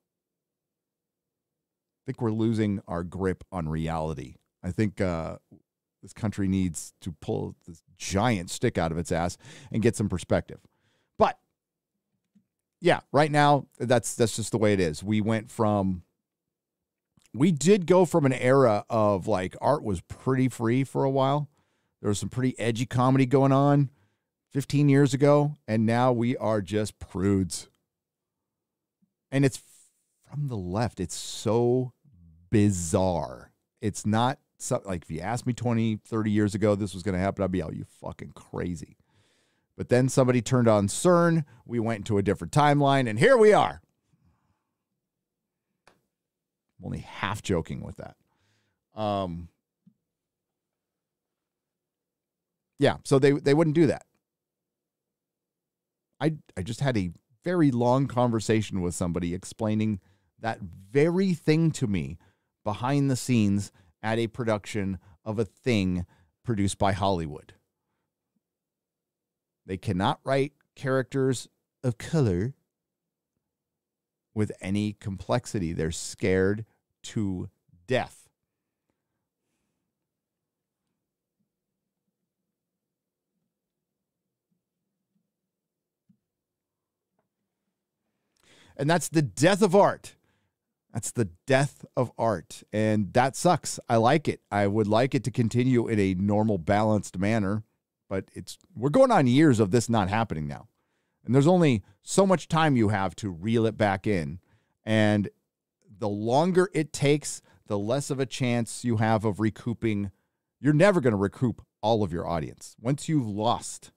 think we're losing our grip on reality. I think this country needs to pull this giant stick out of its ass and get some perspective. But yeah, right now, that's just the way it is. We did go from an era of like art was pretty free for a while. There was some pretty edgy comedy going on 15 years ago, and now we are just prudes. And it's from the left. It's so bizarre. It's not like if you asked me 20, 30 years ago this was going to happen, I'd be, oh, you fucking crazy. But then somebody turned on CERN. We went into a different timeline, and here we are. I'm only half joking with that. Yeah, so they wouldn't do that. I just had a very long conversation with somebody explaining that very thing to me behind the scenes at a production of a thing produced by Hollywood. They cannot write characters of color with any complexity. They're scared to death. And that's the death of art. That's the death of art. And that sucks. I like it. I would like it to continue in a normal, balanced manner. But we're going on years of this not happening now. And there's only so much time you have to reel it back in. And the longer it takes, the less of a chance you have of recouping. You're never going to recoup all of your audience. Once you've lost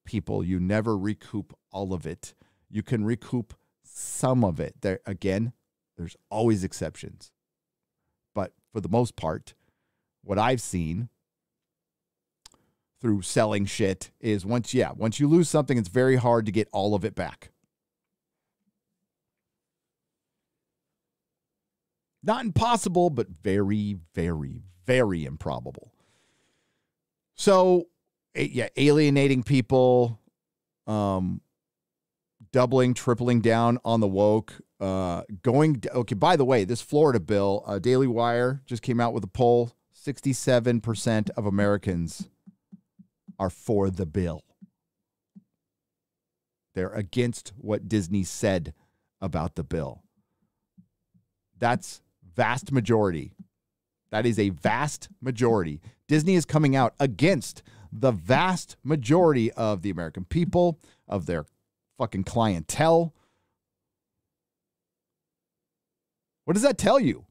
people, you never recoup all of it. You can recoup some of it. There's always exceptions. But for the most part, what I've seen through selling shit is once you lose something, it's very hard to get all of it back. Not impossible, but very, very, very improbable. So, alienating people, doubling, tripling down on the woke, okay, by the way, this Florida bill, Daily Wire just came out with a poll, 67% of Americans are for the bill. They're against what Disney said about the bill. That's vast majority. That is a vast majority. Disney is coming out against the vast majority of the American people, of their fucking clientele. What does that tell you?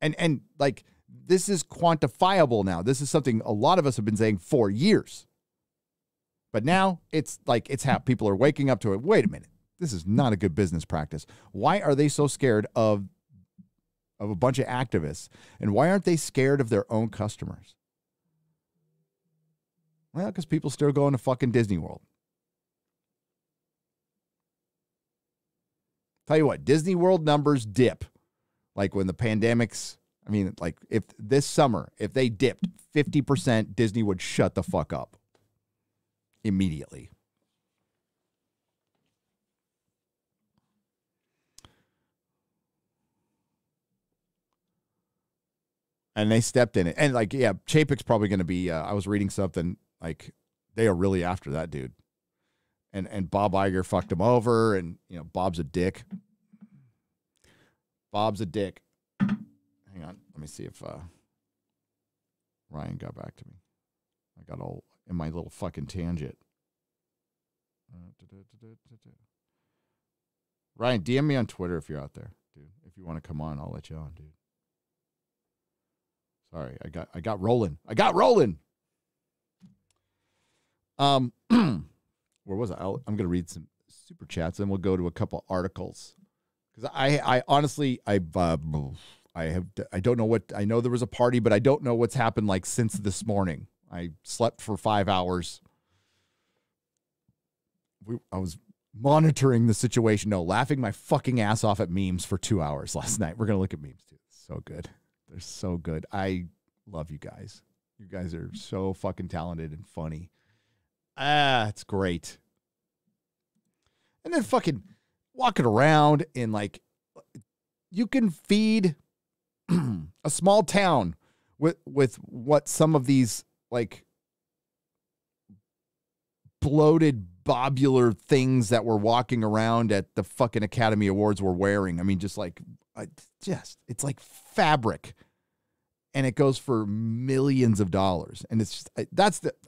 And like, this is quantifiable now. This is something a lot of us have been saying for years. But now it's how people are waking up to it. Wait a minute. This is not a good business practice. Why are they so scared of a bunch of activists? And why aren't they scared of their own customers? Well, because people still going to fucking Disney World. Tell you what, Disney World numbers dip. Like when the pandemics, like if this summer, if they dipped 50%, Disney would shut the fuck up immediately. And they stepped in it. And Chapek's probably going to be, I was reading something, like they are really after that dude. And Bob Iger fucked him over, and Bob's a dick. Bob's a dick. Hang on, let me see if Ryan got back to me. I got all in my little fucking tangent. Ryan, DM me on Twitter if you're out there, dude. If you want to come on, I'll let you on, dude. Sorry, I got rolling. Where was I? I'm going to read some super chats, and we'll go to a couple articles. Because I honestly, I don't know what, I know there was a party, but I don't know what's happened like since this morning. I slept for 5 hours. I was monitoring the situation. No, laughing my fucking ass off at memes for 2 hours last night. We're going to look at memes too. So good. They're so good. I love you guys. You guys are so fucking talented and funny. It's great. And then fucking walking around in like, you can feed a small town with what some of these like bloated bobular things that were walking around at the fucking Academy Awards were wearing. I mean, just like, it's like fabric, and it goes for millions of dollars. And it's just,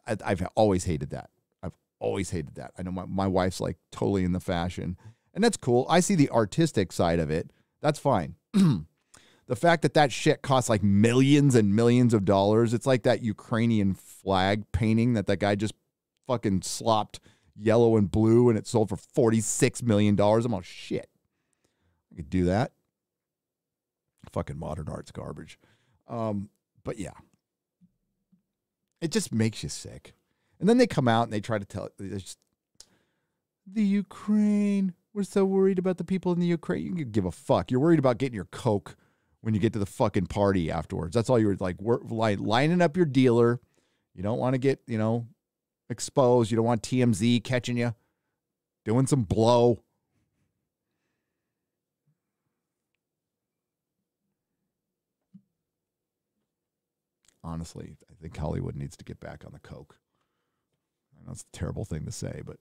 I've always hated that. I've always hated that. I know my wife's like totally in the fashion, and that's cool. I see the artistic side of it. That's fine. The fact that shit costs like millions and millions of dollars. It's like that Ukrainian flag painting that guy just fucking slopped yellow and blue, and it sold for $46 million. I'm all shit. I could do that. Fucking modern art's garbage. But yeah, it just makes you sick. And then they come out and they try to tell it. The Ukraine. We're so worried about the people in the Ukraine. You can give a fuck. You're worried about getting your Coke when you get to the fucking party afterwards. That's all you were like, lining up your dealer. You don't want to get, exposed. You don't want TMZ catching you doing some blow. Honestly, I think Hollywood needs to get back on the Coke. I know it's a terrible thing to say, but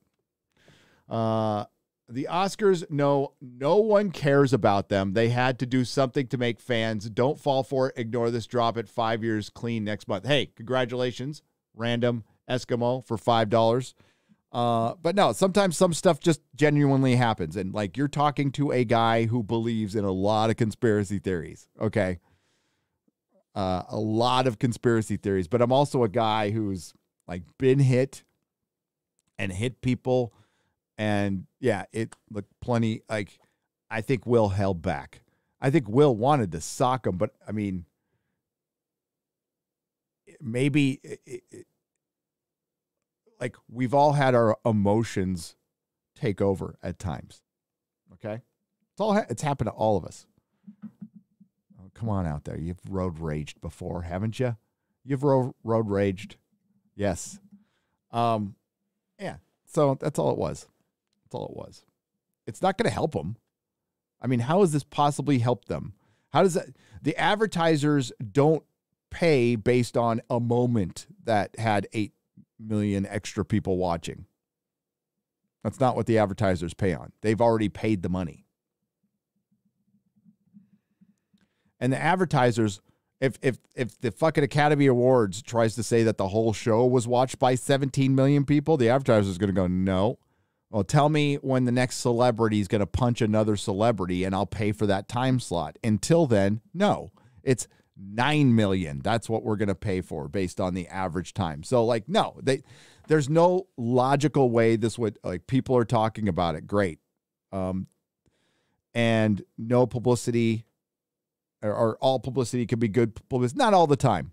the Oscars, no one cares about them. They had to do something to make fans. Don't fall for it. Ignore this. Drop it. 5 years clean next month. Hey, congratulations, random Eskimo for $5. But no, sometimes some stuff just genuinely happens. And like, you're talking to a guy who believes in a lot of conspiracy theories. Okay. A lot of conspiracy theories, but I'm also a guy who's like been hit and hit people. And yeah, it looked plenty like, I think Will held back. I think Will wanted to sock him, but I mean, maybe like we've all had our emotions take over at times. Okay. It's happened to all of us. Oh, come on out there. You've road raged before, haven't you? You've road raged. Yes. Yeah. So that's all it was. That's all it was. It's not going to help them. I mean, how does this possibly help them? How does that? The advertisers don't pay based on a moment that had 8 million extra people watching. That's not what the advertisers pay on. They've already paid the money. And the advertisers, if the fucking Academy Awards tries to say that the whole show was watched by 17 million people, the advertiser's going to go, no. Well, tell me when the next celebrity is going to punch another celebrity and I'll pay for that time slot. Until then, no. It's 9 million. That's what we're going to pay for based on the average time. So like, no, there's no logical way this would, like, people are talking about it. Great. And no publicity or all publicity can be good publicity. Not all the time.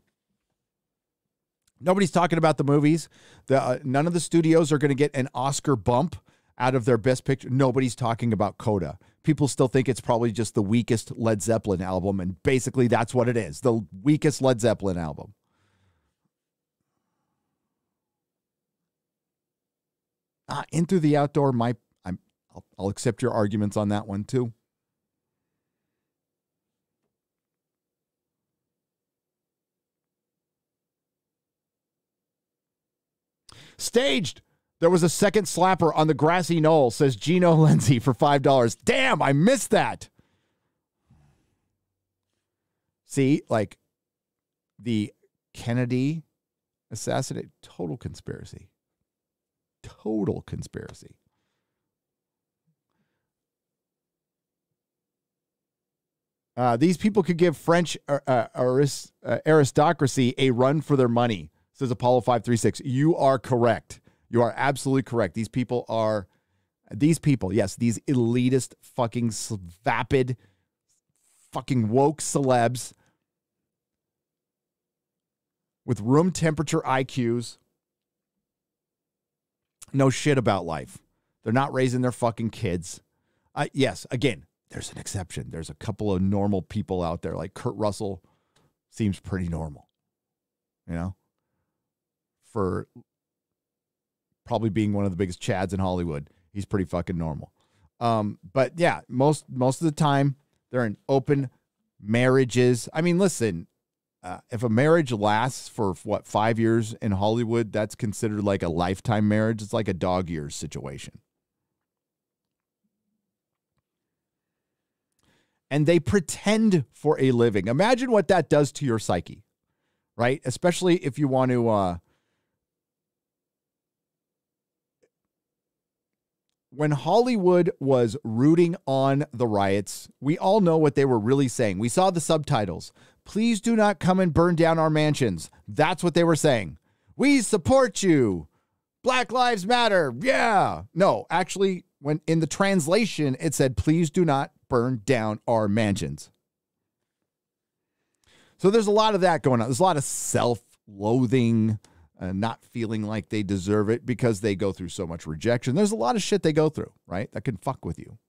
Nobody's talking about the movies. None of the studios are going to get an Oscar bump out of their best picture. Nobody's talking about Coda. People still think it's probably just the weakest Led Zeppelin album, and basically that's what it is. The weakest Led Zeppelin album. In Through the Outdoor, I'll accept your arguments on that one too. Staged. There was a second slapper on the grassy knoll, says Gino Lenzi for $5. Damn, I missed that. See, like the Kennedy assassination, total conspiracy. Total conspiracy. These people could give French aristocracy a run for their money, says Apollo 536. You are correct. You are absolutely correct. These people, yes, these elitist, fucking vapid, fucking woke celebs with room temperature IQs. No shit about life. They're not raising their fucking kids. Yes, again, there's an exception. There's a couple of normal people out there, like Kurt Russell seems pretty normal, you know, for probably being one of the biggest chads in Hollywood. He's pretty fucking normal. But yeah, most of the time they're in open marriages. I mean, listen, if a marriage lasts for 5 years in Hollywood, that's considered like a lifetime marriage. It's like a dog years situation. And they pretend for a living. Imagine what that does to your psyche, right? Especially if you want to, when Hollywood was rooting on the riots, we all know what they were really saying. We saw the subtitles. Please do not come and burn down our mansions. That's what they were saying. We support you. Black Lives Matter. Yeah. No, actually, when in the translation, it said, please do not burn down our mansions. So there's a lot of that going on. There's a lot of self-loathing, not feeling like they deserve it because they go through so much rejection. There's a lot of shit they go through, right? That can fuck with you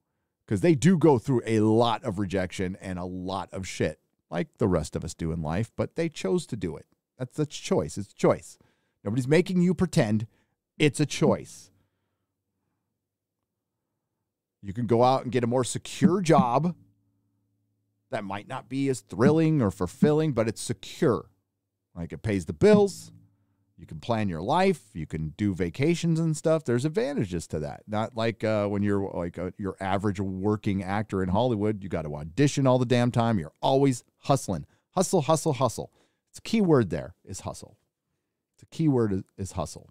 because they do go through a lot of rejection and a lot of shit like the rest of us do in life, but they chose to do it. That's choice. It's choice. Nobody's making you pretend. It's a choice. You can go out and get a more secure job that might not be as thrilling or fulfilling, but it's secure. Like it pays the bills. You can plan your life. You can do vacations and stuff. There's advantages to that. Not like when you're like your average working actor in Hollywood. You got to audition all the damn time. You're always hustling. Hustle, hustle, hustle. It's a key word there is hustle. It's a key word is hustle.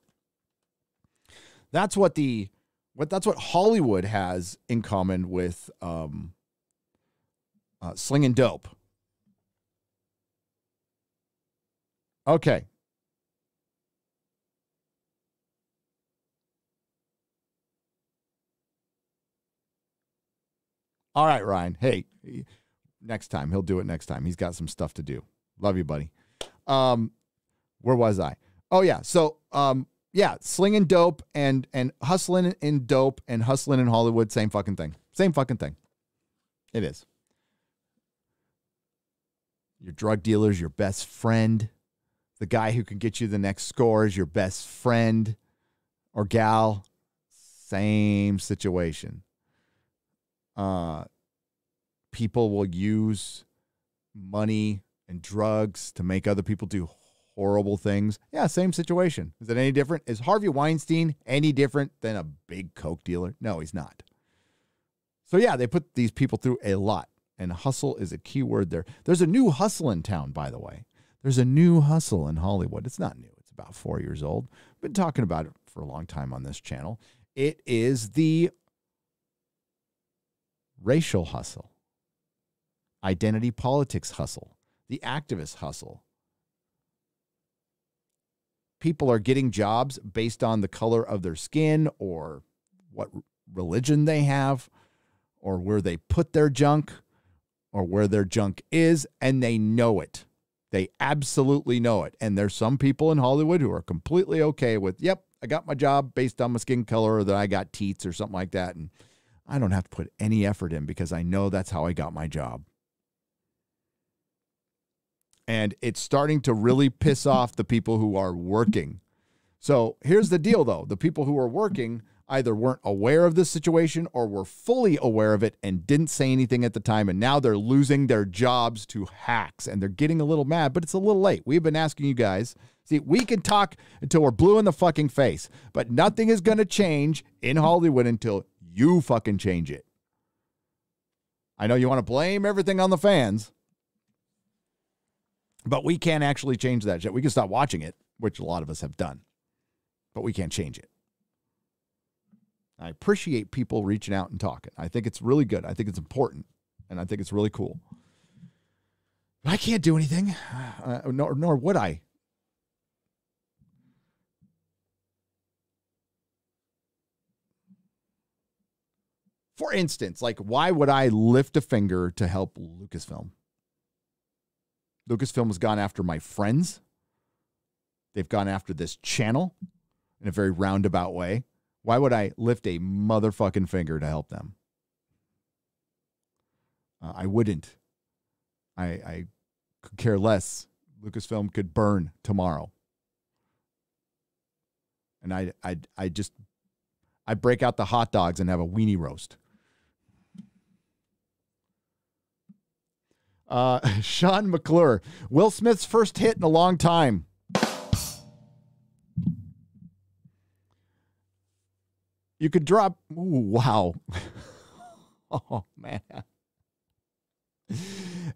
That's what Hollywood has in common with slinging dope. Okay. All right, Ryan. Hey, next time. He'll do it next time. He's got some stuff to do. Love you, buddy. Where was I? Oh, yeah. So, yeah, slinging dope and hustling in dope and hustling in Hollywood, same fucking thing. Same fucking thing. It is. Your drug dealer's your best friend. The guy who can get you the next score is your best friend or gal. Same situation. People will use money and drugs to make other people do horrible things. Yeah, same situation. Is it any different? Is Harvey Weinstein any different than a big coke dealer? No, he's not. So yeah, they put these people through a lot, and hustle is a key word there. There's a new hustle in town, by the way. There's a new hustle in Hollywood. It's not new. It's about 4 years old. Been talking about it for a long time on this channel. It is the racial hustle, identity politics hustle, the activist hustle. People are getting jobs based on the color of their skin or what religion they have or where they put their junk or where their junk is, and they know it. They absolutely know it. And there's some people in Hollywood who are completely okay with, yep, I got my job based on my skin color or that I got teats or something like that. And I don't have to put any effort in because I know that's how I got my job. And it's starting to really piss off the people who are working. So here's the deal, though. The people who are working either weren't aware of this situation or were fully aware of it and didn't say anything at the time. And now they're losing their jobs to hacks and they're getting a little mad, but it's a little late. We've been asking you guys. See, we can talk until we're blue in the fucking face, but nothing is going to change in Hollywood until you fucking change it. I know you want to blame everything on the fans, but we can't actually change that shit. We can stop watching it, which a lot of us have done, but we can't change it. I appreciate people reaching out and talking. I think it's really good. I think it's important, and I think it's really cool. But I can't do anything, nor would I. For instance, like, why would I lift a finger to help Lucasfilm? Lucasfilm has gone after my friends. They've gone after this channel in a very roundabout way. Why would I lift a motherfucking finger to help them? I wouldn't. I could care less. Lucasfilm could burn tomorrow. And I break out the hot dogs and have a weenie roast. Sean McClure, Will Smith's first hit in a long time. You could drop. Ooh, wow. Oh, man.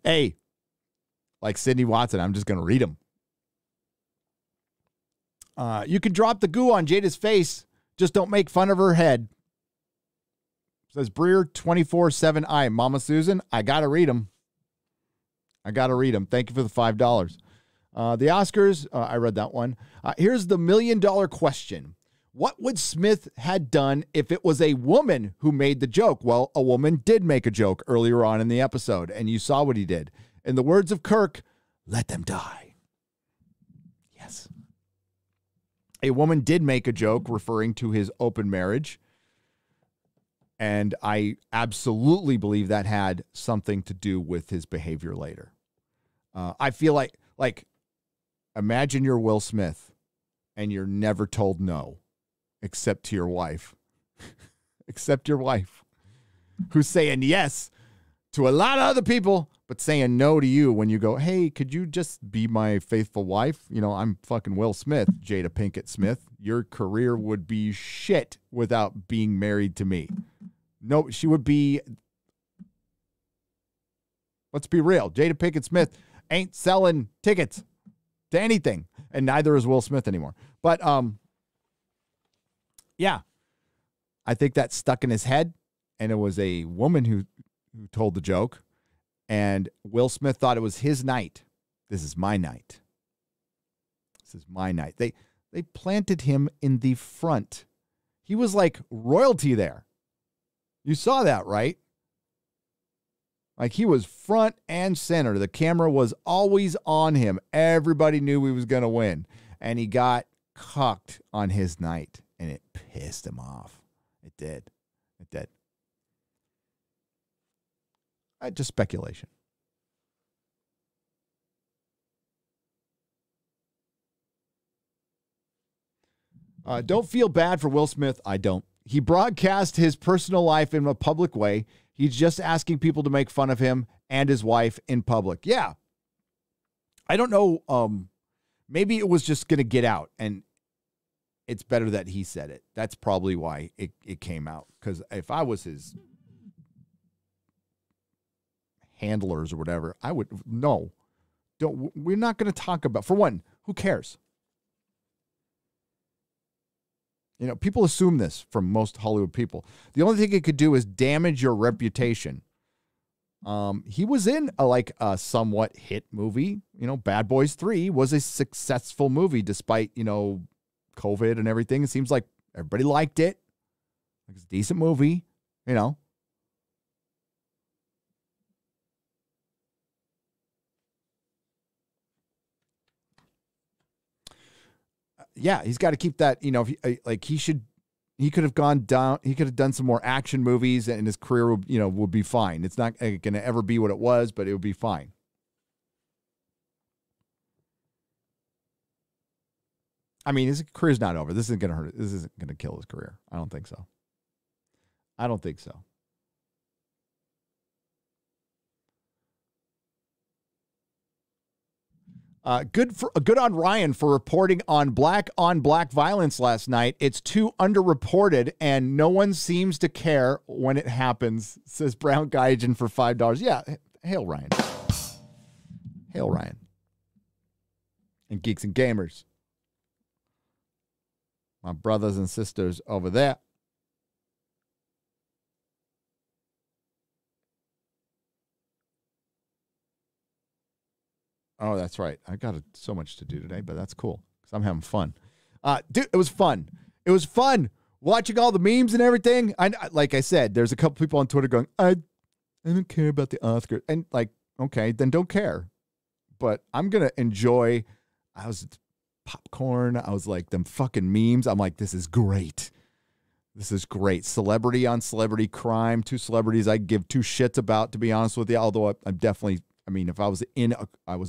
Hey, like Sydney Watson, I'm just going to read them. You could drop the goo on Jada's face. Just don't make fun of her head. Says Breer 24/7I. Mama Susan, I got to read them. Thank you for the $5. The Oscars, I read that one. Here's the $1 million question. What would Smith had done if it was a woman who made the joke? Well, a woman did make a joke earlier on in the episode, and you saw what he did. In the words of Kirk, let them die. Yes. A woman did make a joke referring to his open marriage, and I absolutely believe that had something to do with his behavior later. I feel like imagine you're Will Smith and you're never told no. Except to your wife. Except your wife. Who's saying yes to a lot of other people, but saying no to you when you go, hey, could you just be my faithful wife? You know, I'm fucking Will Smith, Jada Pinkett Smith. Your career would be shit without being married to me. No, she would be. Let's be real. Jada Pinkett Smith ain't selling tickets to anything, and neither is Will Smith anymore. But, yeah, I think that stuck in his head, and it was a woman who told the joke, and Will Smith thought it was his night. This is my night. This is my night. They planted him in the front. He was like royalty there. You saw that, right? Like, he was front and center. The camera was always on him. Everybody knew he was going to win, and he got cucked on his night. And it pissed him off. It did. Just speculation. Don't feel bad for Will Smith. I don't. He broadcast his personal life in a public way. He's just asking people to make fun of him and his wife in public. Yeah. I don't know. Maybe it was just going to get out, and it's better that he said it. That's probably why it came out. Because if I was his handlers or whatever, I would, no. We're not going to talk about, for one, who cares? You know, people assume this from most Hollywood people. The only thing it could do is damage your reputation. He was in a somewhat hit movie. You know, Bad Boys 3 was a successful movie despite, you know, COVID and everything. It seems like everybody liked it. It's a decent movie, you know. Yeah, he's got to keep that, you know, he could have gone down, he could have done some more action movies and his career would, you know, would be fine. It's not going to ever be what it was, but it would be fine. I mean, his career's not over. This isn't going to hurt it. This isn't going to kill his career. I don't think so. Good on Ryan for reporting on black violence last night. It's too underreported, and no one seems to care when it happens, says Brown Gaijin for $5. Yeah, hail Ryan. Hail Ryan. And Geeks and Gamers. My brothers and sisters over there. Oh, that's right. I got so much to do today, but that's cool because I'm having fun. Dude, it was fun. It was fun watching all the memes and everything. Like I said, there's a couple people on Twitter going, I don't care about the Oscars. And like, okay, then don't care. But I'm going to enjoy. I was popcorn. I was like, them fucking memes. I'm like, this is great. This is great. Celebrity on celebrity crime. Two celebrities I give two shits about, to be honest with you. Although I'm definitely, I mean, if I was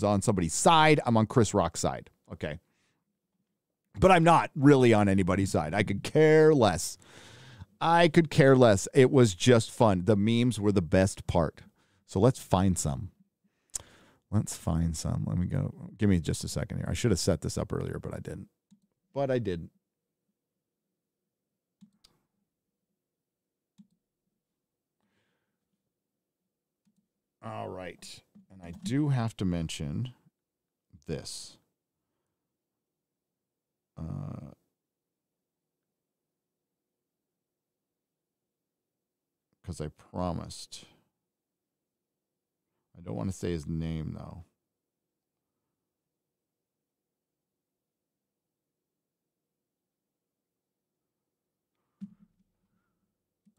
on somebody's side, I'm on Chris Rock's side. Okay. But I'm not really on anybody's side. I could care less. It was just fun. The memes were the best part. So let's find some. Let me go. Give me just a second here. I should have set this up earlier, but I didn't. All right. And I do have to mention this. Because I promised. I don't want to say his name, though.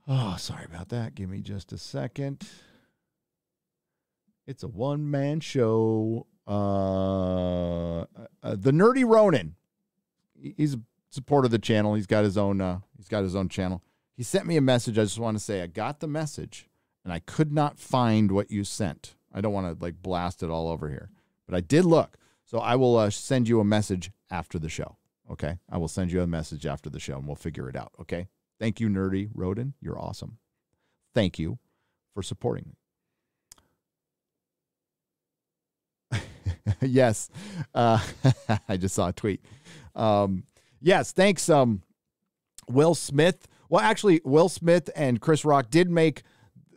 Oh, sorry about that. Give me just a second. It's a one-man show. The Nerdy Ronin. He's a supporter of the channel. He's got his own channel. He sent me a message. I just want to say I got the message, and I could not find what you sent. I don't want to like blast it all over here, but I did look. So I will send you a message after the show. Okay, I will send you a message after the show, and we'll figure it out. Okay. Thank you, Nerdy Rodin. You're awesome. Thank you for supporting me. Yes. I just saw a tweet. Yes, thanks, Will Smith. Well, actually, Will Smith and Chris Rock did make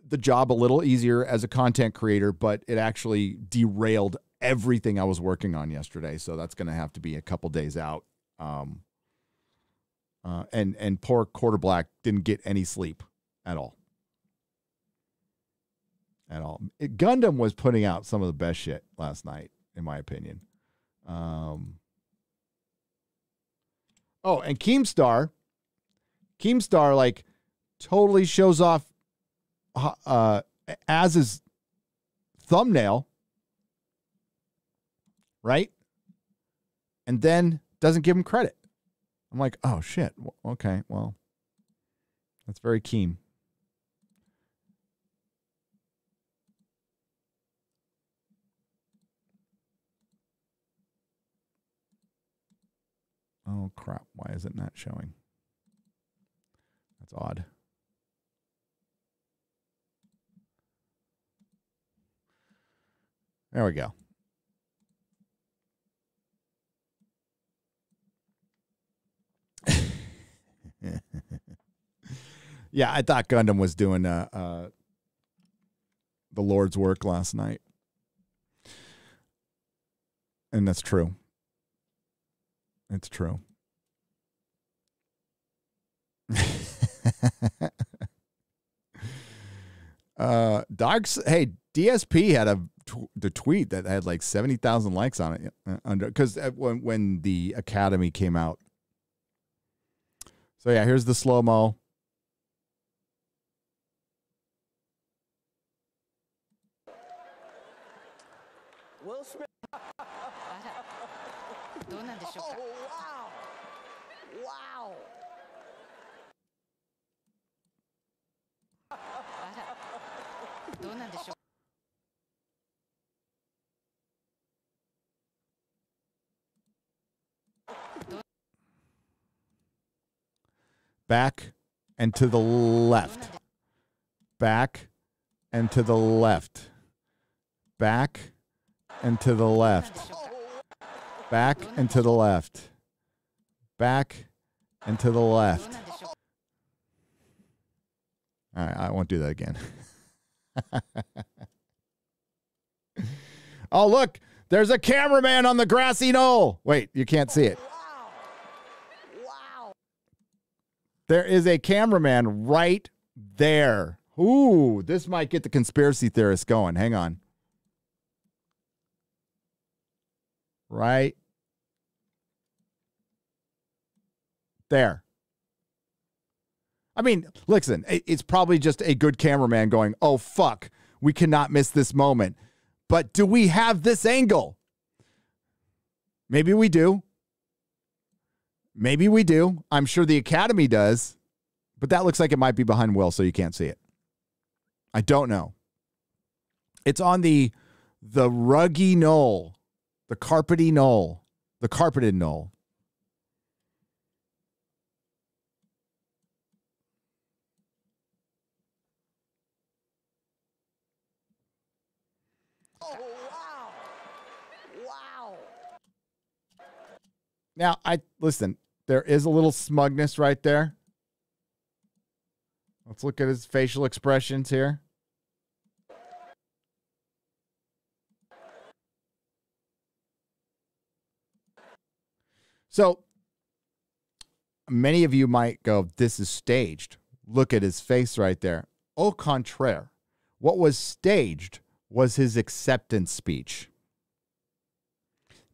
the job a little easier as a content creator, but it actually derailed everything I was working on yesterday. So that's going to have to be a couple days out. And poor Quarter Black didn't get any sleep at all. Gundam was putting out some of the best shit last night, in my opinion. Oh, and Keemstar like totally shows off Az's thumbnail, right? And then doesn't give him credit. I'm like, oh shit. Okay, well, that's very keen. Oh crap! Why is it not showing? That's odd. There we go. Yeah, I thought Gundam was doing the Lord's work last night. And that's true. It's true. Dogs, hey, DSP had the tweet that had like 70,000 likes on it because when the Academy came out. So yeah, here's the slow-mo. Will Smith. Oh, wow. Wow. Back and to the left. Back and to the left. Back and to the left. Back and to the left. Back and to the left. All right, I won't do that again. Oh, look, there's a cameraman on the grassy knoll. Wait, you can't see it. Wow. There is a cameraman right there. Ooh, this might get the conspiracy theorists going. Hang on. Right there. I mean, listen, it's probably just a good cameraman going, oh, fuck, we cannot miss this moment. But do we have this angle? Maybe we do. Maybe we do. I'm sure the Academy does. But that looks like it might be behind Will, so you can't see it. I don't know. It's on the ruggy knoll, the carpeted knoll. Oh, wow. Wow. Now, listen, there is a little smugness right there. Let's look at his facial expressions here. So, many of you might go, this is staged. Look at his face right there. Au contraire. What was staged was his acceptance speech.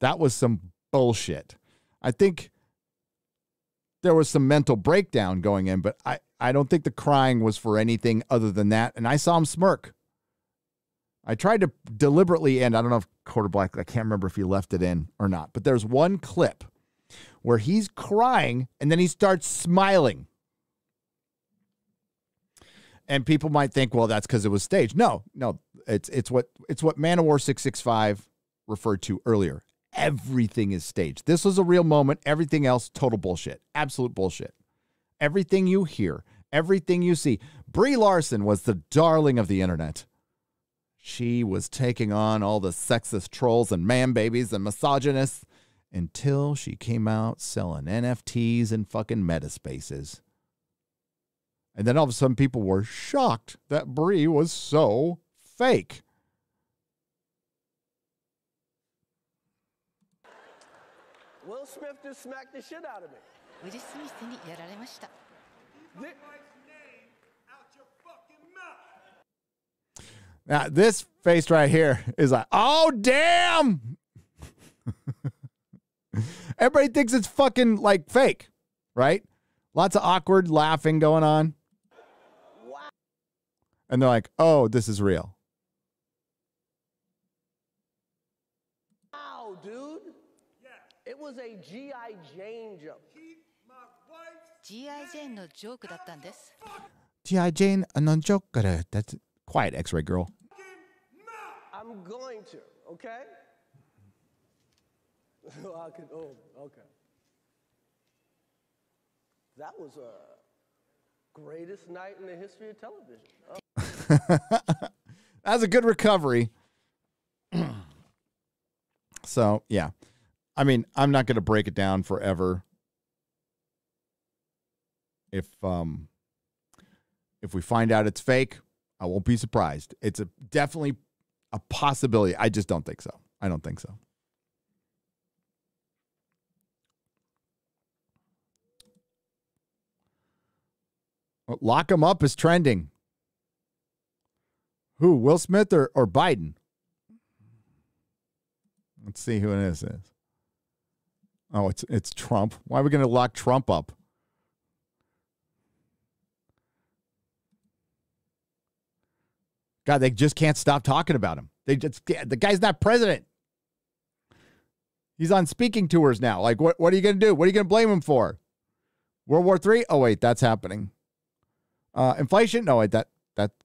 That was some bullshit. I think there was some mental breakdown going in, but I don't think the crying was for anything other than that. And I saw him smirk. I tried to deliberately end. I don't know if Quarter Black, I can't remember if he left it in or not, but there's one clip where he's crying and then he starts smiling. And people might think, well, that's because it was staged. No, it's what Manowar 665 referred to earlier. Everything is staged. This was a real moment. Everything else, total bullshit. Absolute bullshit. Everything you hear, everything you see. Brie Larson was the darling of the internet. She was taking on all the sexist trolls and man babies and misogynists until she came out selling NFTs and fucking metaspaces. And then all of a sudden people were shocked that Brie was so fake. Will Smith just smacked the shit out of me. Now, this face right here is like, oh, damn. Everybody thinks it's fucking like fake, right? Lots of awkward laughing going on. Wow. And they're like, oh, this is real. Wow, dude. Yeah. It was a G.I. Jane joke. G.I. Jane のジョークだったんです。G.I. Jane, no joke. That's quiet, X-ray girl. I'm going to, okay? Okay. That was a greatest night in the history of television. Oh. That's a good recovery. So, yeah. I mean, I'm not going to break it down forever. If we find out it's fake, I won't be surprised. It's definitely a possibility. I just don't think so. I don't think so. Lock him up is trending. Who? Will Smith or Biden? Let's see who it is. Oh, it's Trump. Why are we going to lock Trump up? God, they just can't stop talking about him. The guy's not president. He's on speaking tours now. Like, what are you going to do? What are you going to blame him for? World War III? Oh, wait, that's happening. Inflation? No, wait, that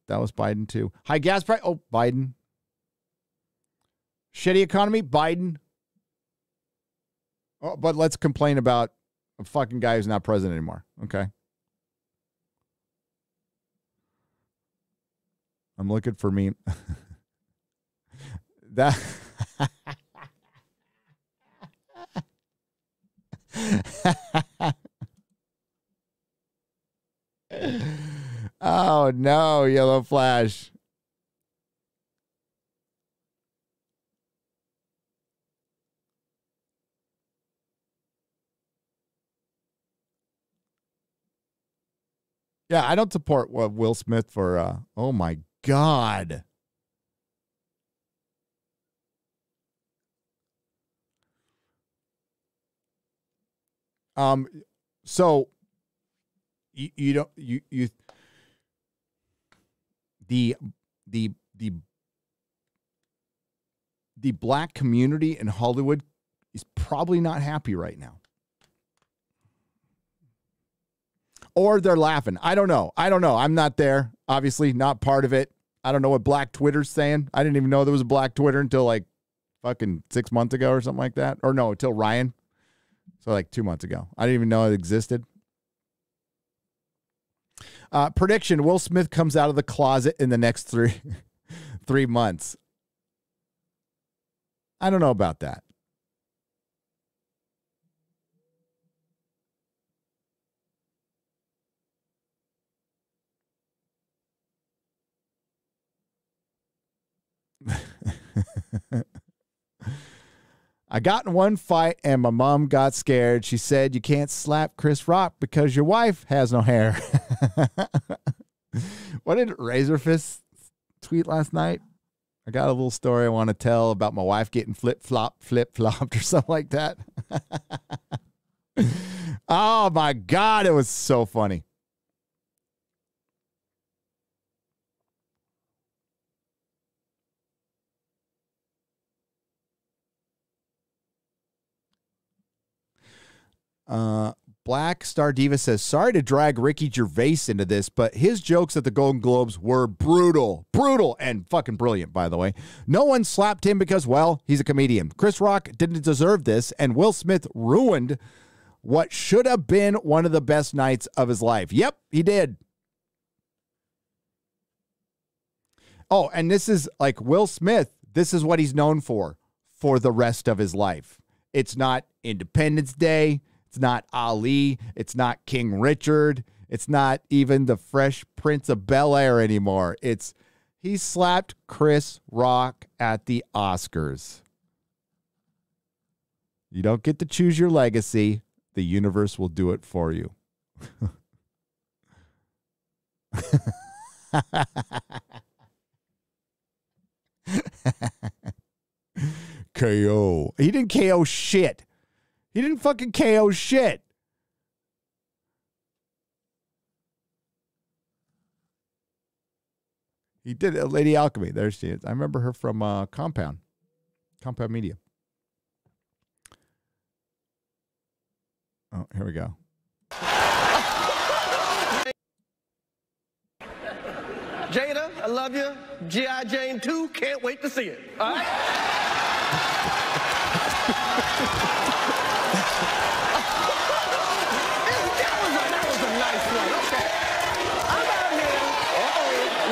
was Biden too. High gas price? Oh, Biden. Shitty economy? Biden. Oh, but let's complain about a fucking guy who's not president anymore. Okay. I'm looking for me. That. Oh no, Yellow Flash. Yeah, I don't support Will Smith for oh my God. So you don't the black community in Hollywood is probably not happy right now. Or they're laughing. I don't know. I'm not there. Obviously, not part of it. I don't know what Black Twitter's saying. I didn't even know there was a Black Twitter until like fucking 6 months ago or something like that. Or no, until Ryan. So like 2 months ago. I didn't even know it existed. Prediction: Will Smith comes out of the closet in the next three months. I don't know about that. I got in one fight and my mom got scared. She said, you can't slap Chris Rock because your wife has no hair. What did Razorfist tweet last night? I got a little story I want to tell about my wife getting flip-flopped or something like that. Oh my God, it was so funny. Black Star Diva says, sorry to drag Ricky Gervais into this, but his jokes at the Golden Globes were brutal, and fucking brilliant, by the way. No one slapped him because, well, he's a comedian. Chris Rock didn't deserve this, and Will Smith ruined what should have been one of the best nights of his life. Yep, he did. Oh, and this is like Will Smith. This is what he's known for the rest of his life. It's not Independence Day. It's not Ali. It's not King Richard. It's not even the Fresh Prince of Bel-Air anymore. It's he slapped Chris Rock at the Oscars. You don't get to choose your legacy. The universe will do it for you. KO. He didn't KO shit. He didn't fucking KO shit. He did Lady Alchemy. There she is. I remember her from Compound Media. Oh, here we go. Jada, I love you. G.I. Jane 2, can't wait to see it. All right? that was a nice one. Okay. I'm out here.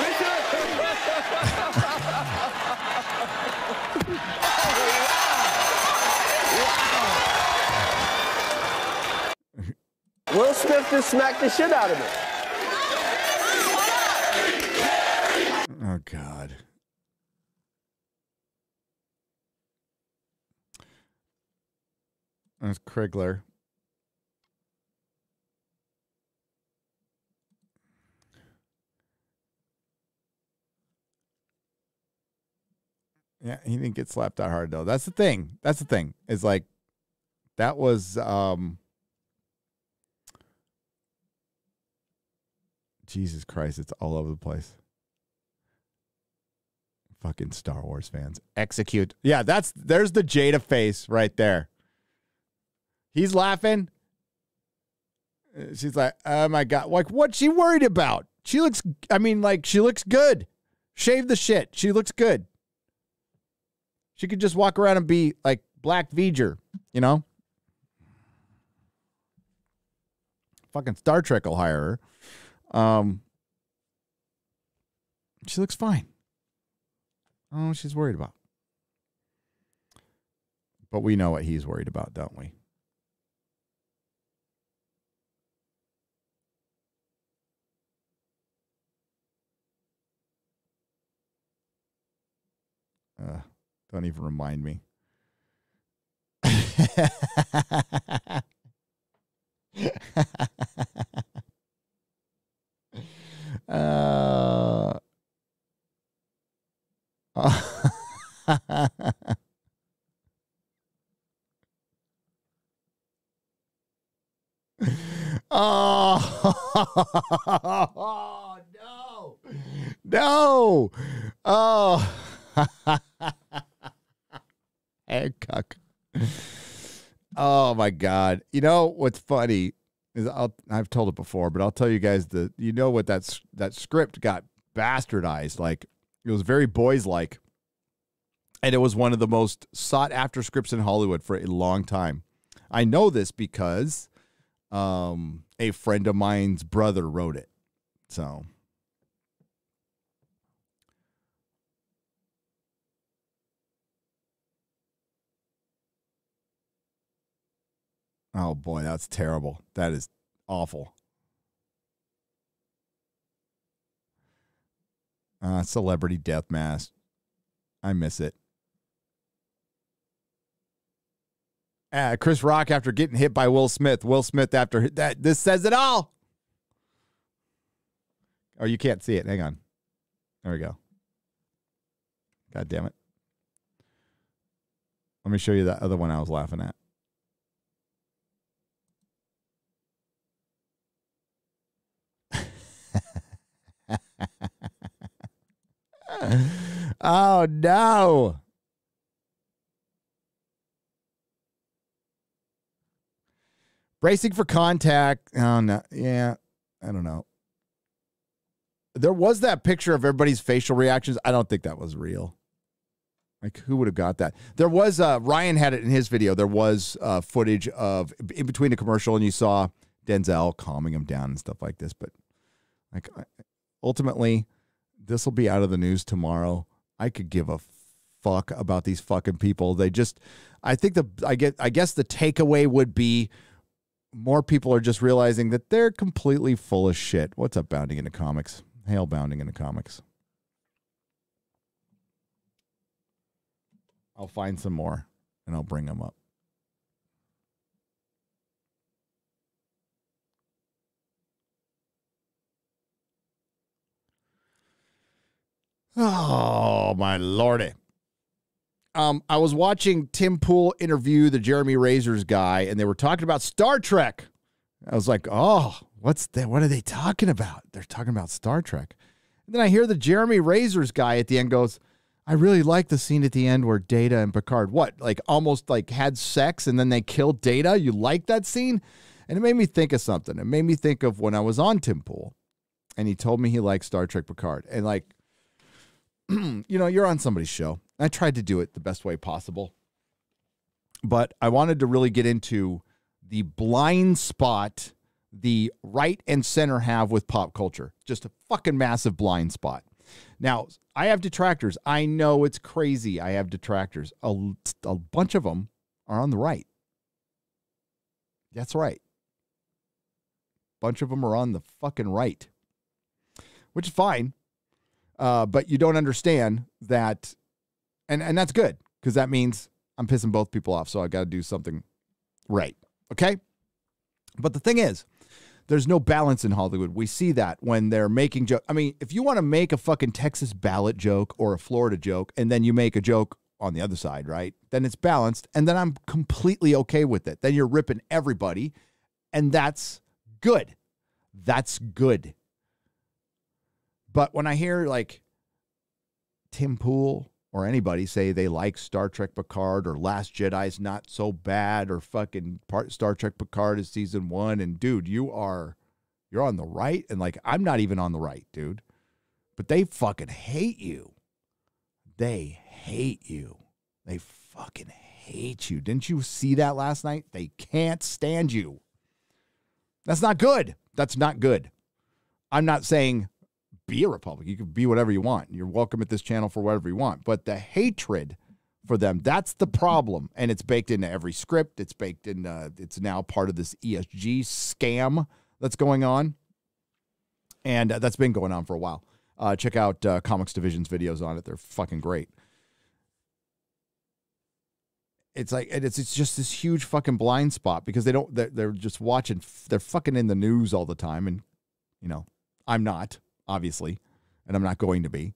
Richard. Wow. Will Smith just smacked the shit out of me. Oh, God. That's Krigler. Yeah, he didn't get slapped that hard, though. That's the thing. Is like, that was, Jesus Christ, it's all over the place. Fucking Star Wars fans. Execute. Yeah, there's the Jada face right there. He's laughing. She's like, oh my God. Like, what's she worried about? She looks good. Shave the shit. She looks good. She could just walk around and be like Black V'ger, you know? Fucking Star Trek will hire her. She looks fine. I don't know what she's worried about. But we know what he's worried about, don't we? Don't even remind me. Oh. Oh, no. No. Oh. Hancock. Oh, my God. You know what's funny is I've told it before, but I'll tell you guys what that script got bastardized. Like, it was very boys-like. And it was one of the most sought-after scripts in Hollywood for a long time. I know this because a friend of mine's brother wrote it. So, oh boy, that's terrible. That is awful. Celebrity Death Mask. I miss it. Chris Rock after getting hit by Will Smith. Will Smith after that. This says it all. Oh, you can't see it. Hang on. There we go. God damn it. Let me show you that other one I was laughing at. Oh, no. Bracing for contact. Oh, no. Yeah. I don't know. There was that picture of everybody's facial reactions. I don't think that was real. Like, who would have got that? There was, Ryan had it in his video. There was footage of, in between a commercial, and you saw Denzel calming him down and stuff like this. But, like, ultimately, this will be out of the news tomorrow. I could give a fuck about these fucking people. They just, I guess the takeaway would be more people are just realizing that they're completely full of shit. What's up, Bounding into Comics? Hail Bounding into Comics. I'll find some more and I'll bring them up. Oh, my lordy. I was watching Tim Pool interview the Jeremy Razors guy, and they were talking about Star Trek. I was like, oh, what are they talking about? They're talking about Star Trek. And then I hear the Jeremy Razors guy at the end goes, I really like the scene at the end where Data and Picard, almost like had sex and then they killed Data? You like that scene? And it made me think of something. It made me think of when I was on Tim Pool, and he told me he liked Star Trek Picard. And like, you're on somebody's show. I tried to do it the best way possible. But I wanted to really get into the blind spot the right and center have with pop culture. Just a fucking massive blind spot. Now, I have detractors. I know it's crazy. I have detractors. A bunch of them are on the right. That's right. A bunch of them are on the fucking right, which is fine. But you don't understand that. And that's good, because that means I'm pissing both people off, so I got to do something right. Okay? But the thing is, there's no balance in Hollywood. We see that when they're making jokes. I mean, if you want to make a fucking Texas ballot joke or a Florida joke, and then you make a joke on the other side, right? Then it's balanced, and then I'm completely okay with it. Then you're ripping everybody, and that's good. That's good. But when I hear, like, Tim Pool or anybody say they like Star Trek Picard or Last Jedi's not so bad or fucking Star Trek Picard is season 1, and dude, you're on the right, and like, I'm not even on the right, dude. But they fucking hate you. They hate you. They fucking hate you. Didn't you see that last night? They can't stand you. That's not good. That's not good. I'm not saying be a Republican. You can be whatever you want. You're welcome at this channel for whatever you want. But the hatred for them, that's the problem. And it's baked into every script. It's baked in, it's now part of this ESG scam that's going on. And that's been going on for a while. Check out Comics Division's videos on it. They're fucking great. It's like, it's just this huge fucking blind spot because they're just watching, they're fucking in the news all the time. And, I'm not, obviously, and I'm not going to be,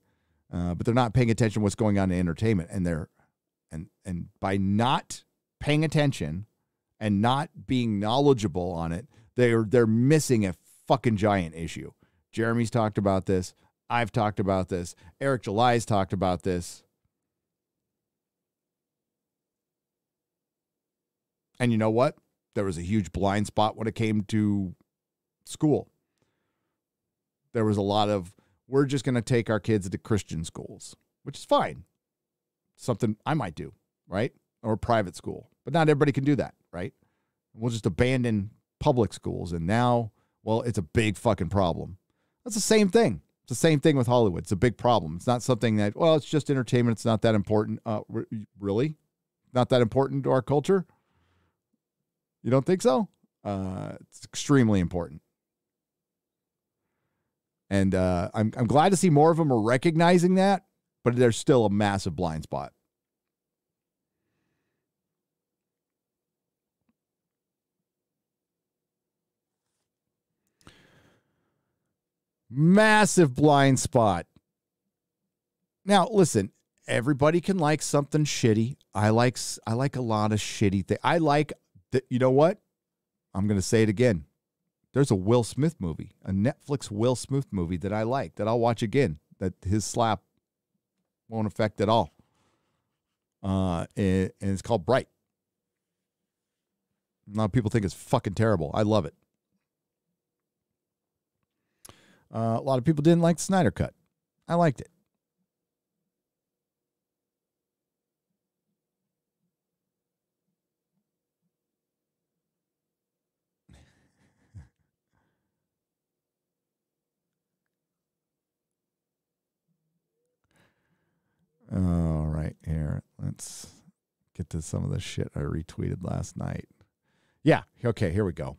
but they're not paying attention to what's going on in entertainment. And by not paying attention and not being knowledgeable on it, they're missing a fucking giant issue. Jeremy's talked about this. I've talked about this. Eric July's talked about this. And you know what? There was a huge blind spot when it came to school. There was a lot of, we're just going to take our kids to Christian schools, which is fine. Something I might do, right? Or private school. But not everybody can do that, right? We'll just abandon public schools. And now, well, it's a big fucking problem. That's the same thing. It's the same thing with Hollywood. It's a big problem. It's not something that, well, it's just entertainment. It's not that important. Really? Not that important to our culture? You don't think so? It's extremely important. And I'm glad to see more of them are recognizing that, but there's still a massive blind spot. Massive blind spot. Now, listen, everybody can like something shitty. I like a lot of shitty things. I like that. You know what? I'm going to say it again. There's a Will Smith movie, a Netflix Will Smith movie that I like, that I'll watch again, that his slap won't affect at all. And it's called Bright. A lot of people think it's fucking terrible. I love it. A lot of people didn't like the Snyder Cut. I liked it. All right, here. Let's get to some of the shit I retweeted last night. Yeah, okay, here we go.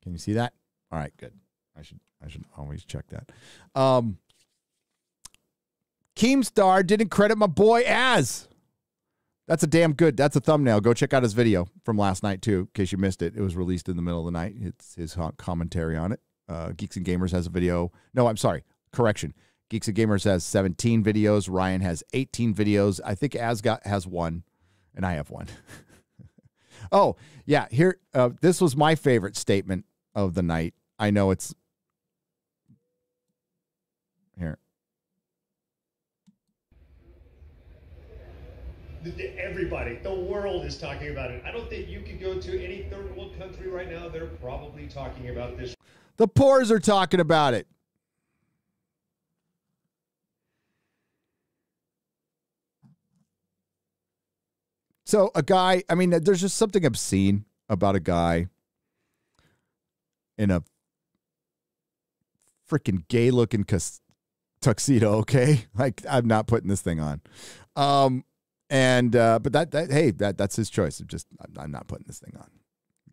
Can you see that? All right, good. I should always check that. Keemstar didn't credit my boy Az. That's a damn good. That's a thumbnail. Go check out his video from last night too, in case you missed it. It was released in the middle of the night. It's his commentary on it. Geeks and Gamers has a video. No, I'm sorry. Correction. Geeks and Gamers has 17 videos. Ryan has 18 videos. I think Az has one, and I have one. Oh, yeah. Here, this was my favorite statement of the night. I know it's here. Everybody, the world is talking about it. I don't think you could go to any third world country right now. They're probably talking about this. The poors are talking about it. So a guy, I mean, there's just something obscene about a guy in a freaking gay-looking tuxedo, okay? Like, I'm not putting this thing on. But that's his choice. I'm not putting this thing on.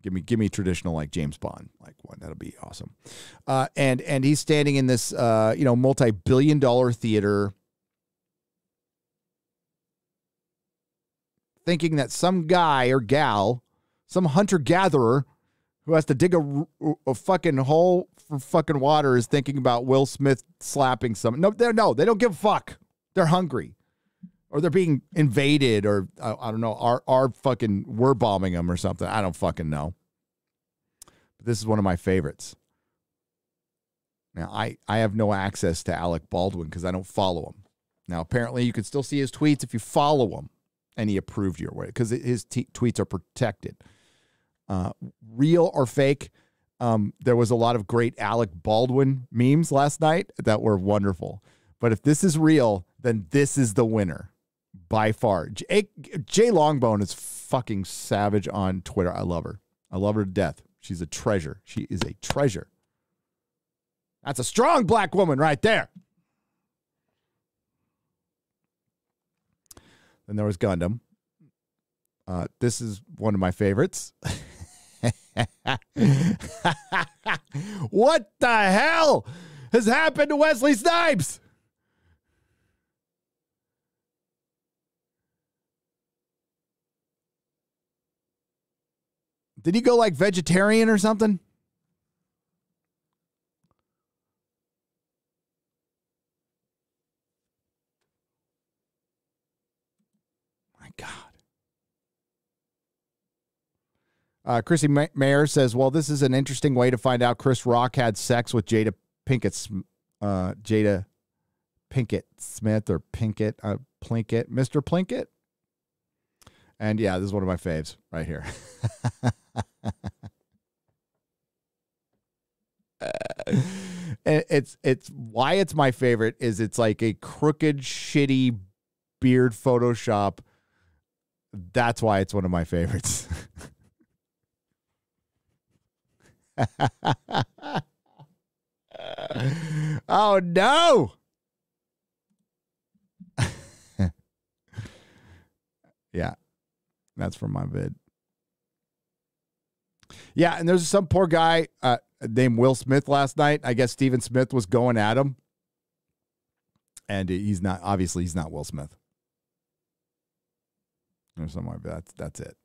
Give me traditional, like James Bond, like one. That'll be awesome. And he's standing in this multi-billion-dollar theater, thinking that some guy or gal, some hunter-gatherer who has to dig a fucking hole for fucking water is thinking about Will Smith slapping someone. No, they don't give a fuck. They're hungry. Or they're being invaded, or I don't know, we're bombing them or something. I don't fucking know. But this is one of my favorites. Now, I have no access to Alec Baldwin because I don't follow him. Now, apparently you can still see his tweets if you follow him, and he approved your way because his tweets are protected. Real or fake, there was a lot of great Alec Baldwin memes last night that were wonderful. But if this is real, then this is the winner. By far. Jay Longbone is fucking savage on Twitter. I love her. I love her to death. She's a treasure. She is a treasure. That's a strong black woman right there. Then there was Gundam. This is one of my favorites. What the hell has happened to Wesley Snipes? Did he go like vegetarian or something? My God. Chrissy Mayer says, well, this is an interesting way to find out Chris Rock had sex with Jada Pinkett Smith or Pinkett, Plinkett, Mr. Plinkett. And yeah, this is one of my faves right here. It's why it's my favorite is it's like a crooked, shitty beard Photoshop. That's why it's one of my favorites. Oh no. Yeah. That's from my vid. Yeah, and there's some poor guy named Will Smith last night. I guess Steven Smith was going at him. And he's not Will Smith. Or somewhere, but that's it.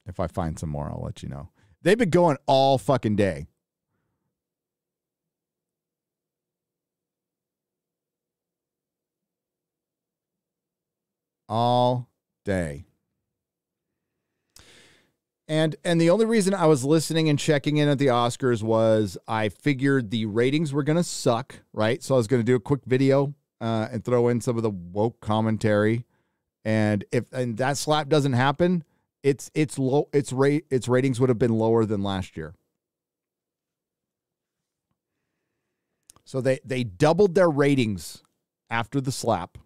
If I find some more, I'll let you know. They've been going all fucking day. All day. And the only reason I was listening and checking in at the Oscars was I figured the ratings were going to suck, right? So I was going to do a quick video and throw in some of the woke commentary. And if that slap doesn't happen, its ratings would have been lower than last year. So they doubled their ratings after the slap,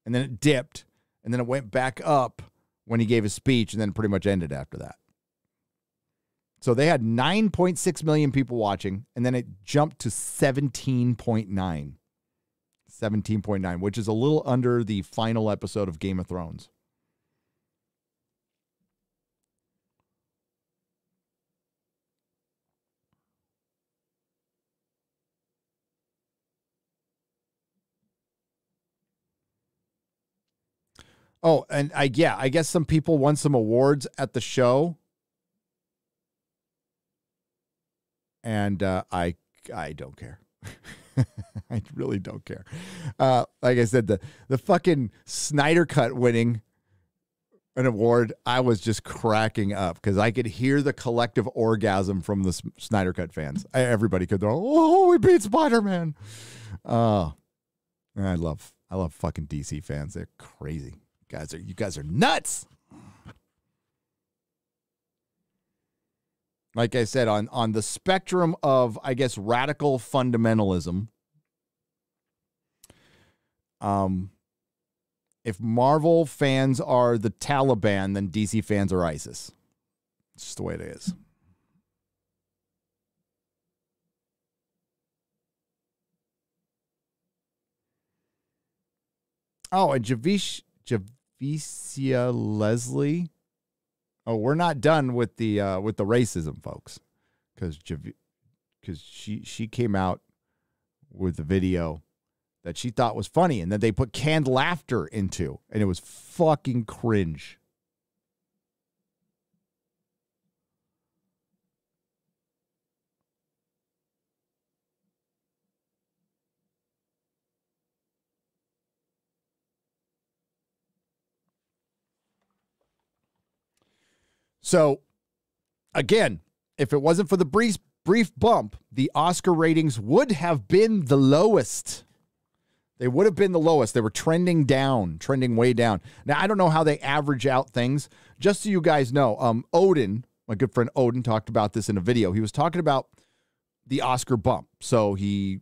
and then it dipped, and then it went back up when he gave his speech, and then pretty much ended after that. So they had 9.6 million people watching, and then it jumped to 17.9. 17.9, which is a little under the final episode of Game of Thrones. Oh, and I guess some people won some awards at the show. And I don't care. I really don't care. Like I said, the fucking Snyder Cut winning an award, I was just cracking up because I could hear the collective orgasm from the Snyder Cut fans. Everybody could go, "Oh, we beat Spider-Man!" I love fucking DC fans. They're crazy. You guys are nuts. Like I said, on the spectrum of, I guess, radical fundamentalism, if Marvel fans are the Taliban, then DC fans are ISIS. It's just the way it is. Oh, and Javicia Leslie. Oh, we're not done with the racism, folks, because she came out with a video that she thought was funny, and that they put canned laughter into, and it was fucking cringe. So, again, if it wasn't for the brief bump, the Oscar ratings would have been the lowest. They would have been the lowest. They were trending way down. Now, I don't know how they average out things. Just so you guys know, Odin, my good friend Odin, talked about this in a video. He was talking about the Oscar bump. So he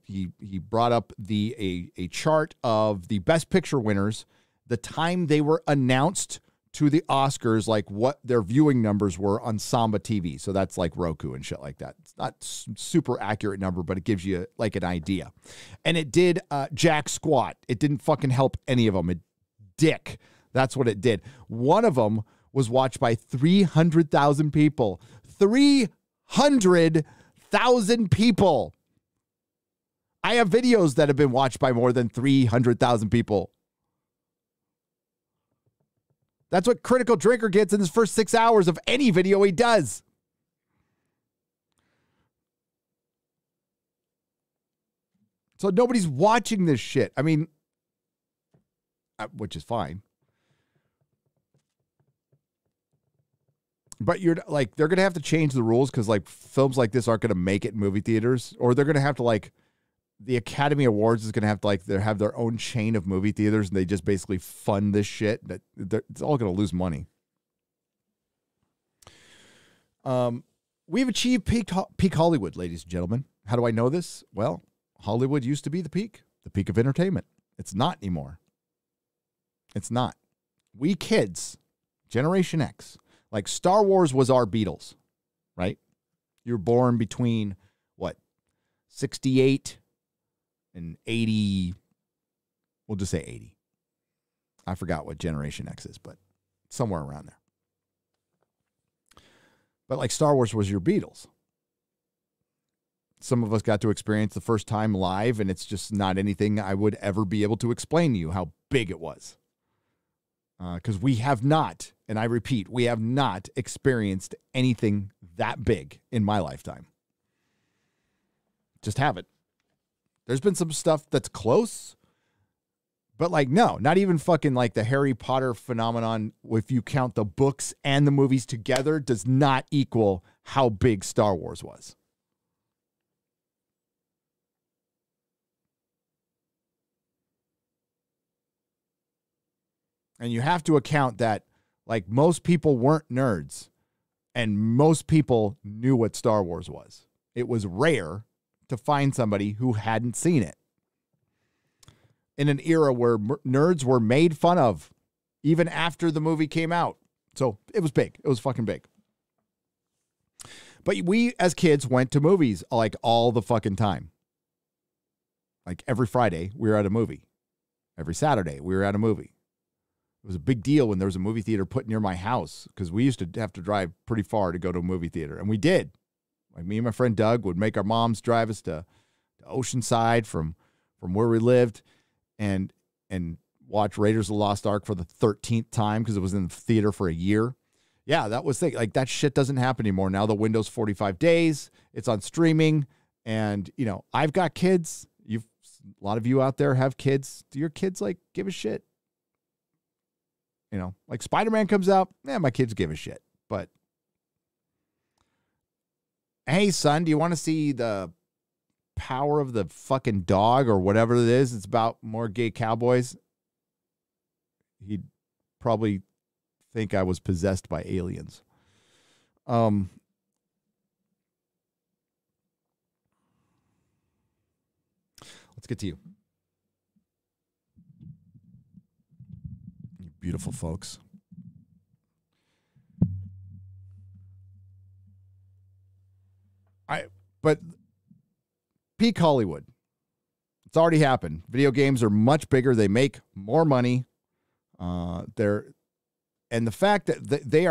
brought up a chart of the Best Picture winners, the time they were announced to the Oscars, like what their viewing numbers were on Samba TV. So that's like Roku and shit like that. It's not super accurate number, but it gives you like an idea. And it did jack squat. It didn't fucking help any of them. It dick. That's what it did. One of them was watched by 300,000 people. 300,000 people. I have videos that have been watched by more than 300,000 people. That's what Critical Drinker gets in his first 6 hours of any video he does. So nobody's watching this shit. I mean, which is fine. But you're like, they're going to have to change the rules because like films like this aren't going to make it in movie theaters, or they're going to have to like, the Academy Awards is going to have to like, they have their own chain of movie theaters and they just basically fund this shit. That it's all going to lose money. We've achieved peak Hollywood, ladies and gentlemen. How do I know this? Well, Hollywood used to be the peak of entertainment. It's not anymore. It's not. We kids, Generation X, like Star Wars was our Beatles, right? You were born between what, 68 and 80. We'll just say 80. I forgot what Generation X is, but somewhere around there. But like Star Wars was your Beatles. Some of us got to experience the first time live, and it's just not anything I would ever be able to explain to you how big it was. Because we have not, and I repeat, we have not experienced anything that big in my lifetime. Just haven't. There's been some stuff that's close, but like, no, not even fucking like the Harry Potter phenomenon, if you count the books and the movies together, does not equal how big Star Wars was. And you have to account that like most people weren't nerds and most people knew what Star Wars was. It was rare to find somebody who hadn't seen it. In an era where nerds were made fun of even after the movie came out. So it was big. It was fucking big. But we as kids went to movies like all the fucking time. Like every Friday we were at a movie. Every Saturday we were at a movie. It was a big deal when there was a movie theater put near my house because we used to have to drive pretty far to go to a movie theater. And we did. Like me and my friend Doug would make our moms drive us to Oceanside from where we lived and watch Raiders of the Lost Ark for the 13th time because it was in the theater for a year. Yeah, that was the, like that shit doesn't happen anymore. Now the window's 45 days. It's on streaming. And, you know, I've got kids. A lot of you out there have kids. Do your kids like give a shit? You know, like Spider-Man comes out, my kids give a shit. But, hey, son, do you want to see the Power of the fucking Dog or whatever it is? It's about more gay cowboys. He'd probably think I was possessed by aliens. Let's get to you. Beautiful folks. But peak Hollywood. It's already happened. Video games are much bigger. They make more money. And the fact that they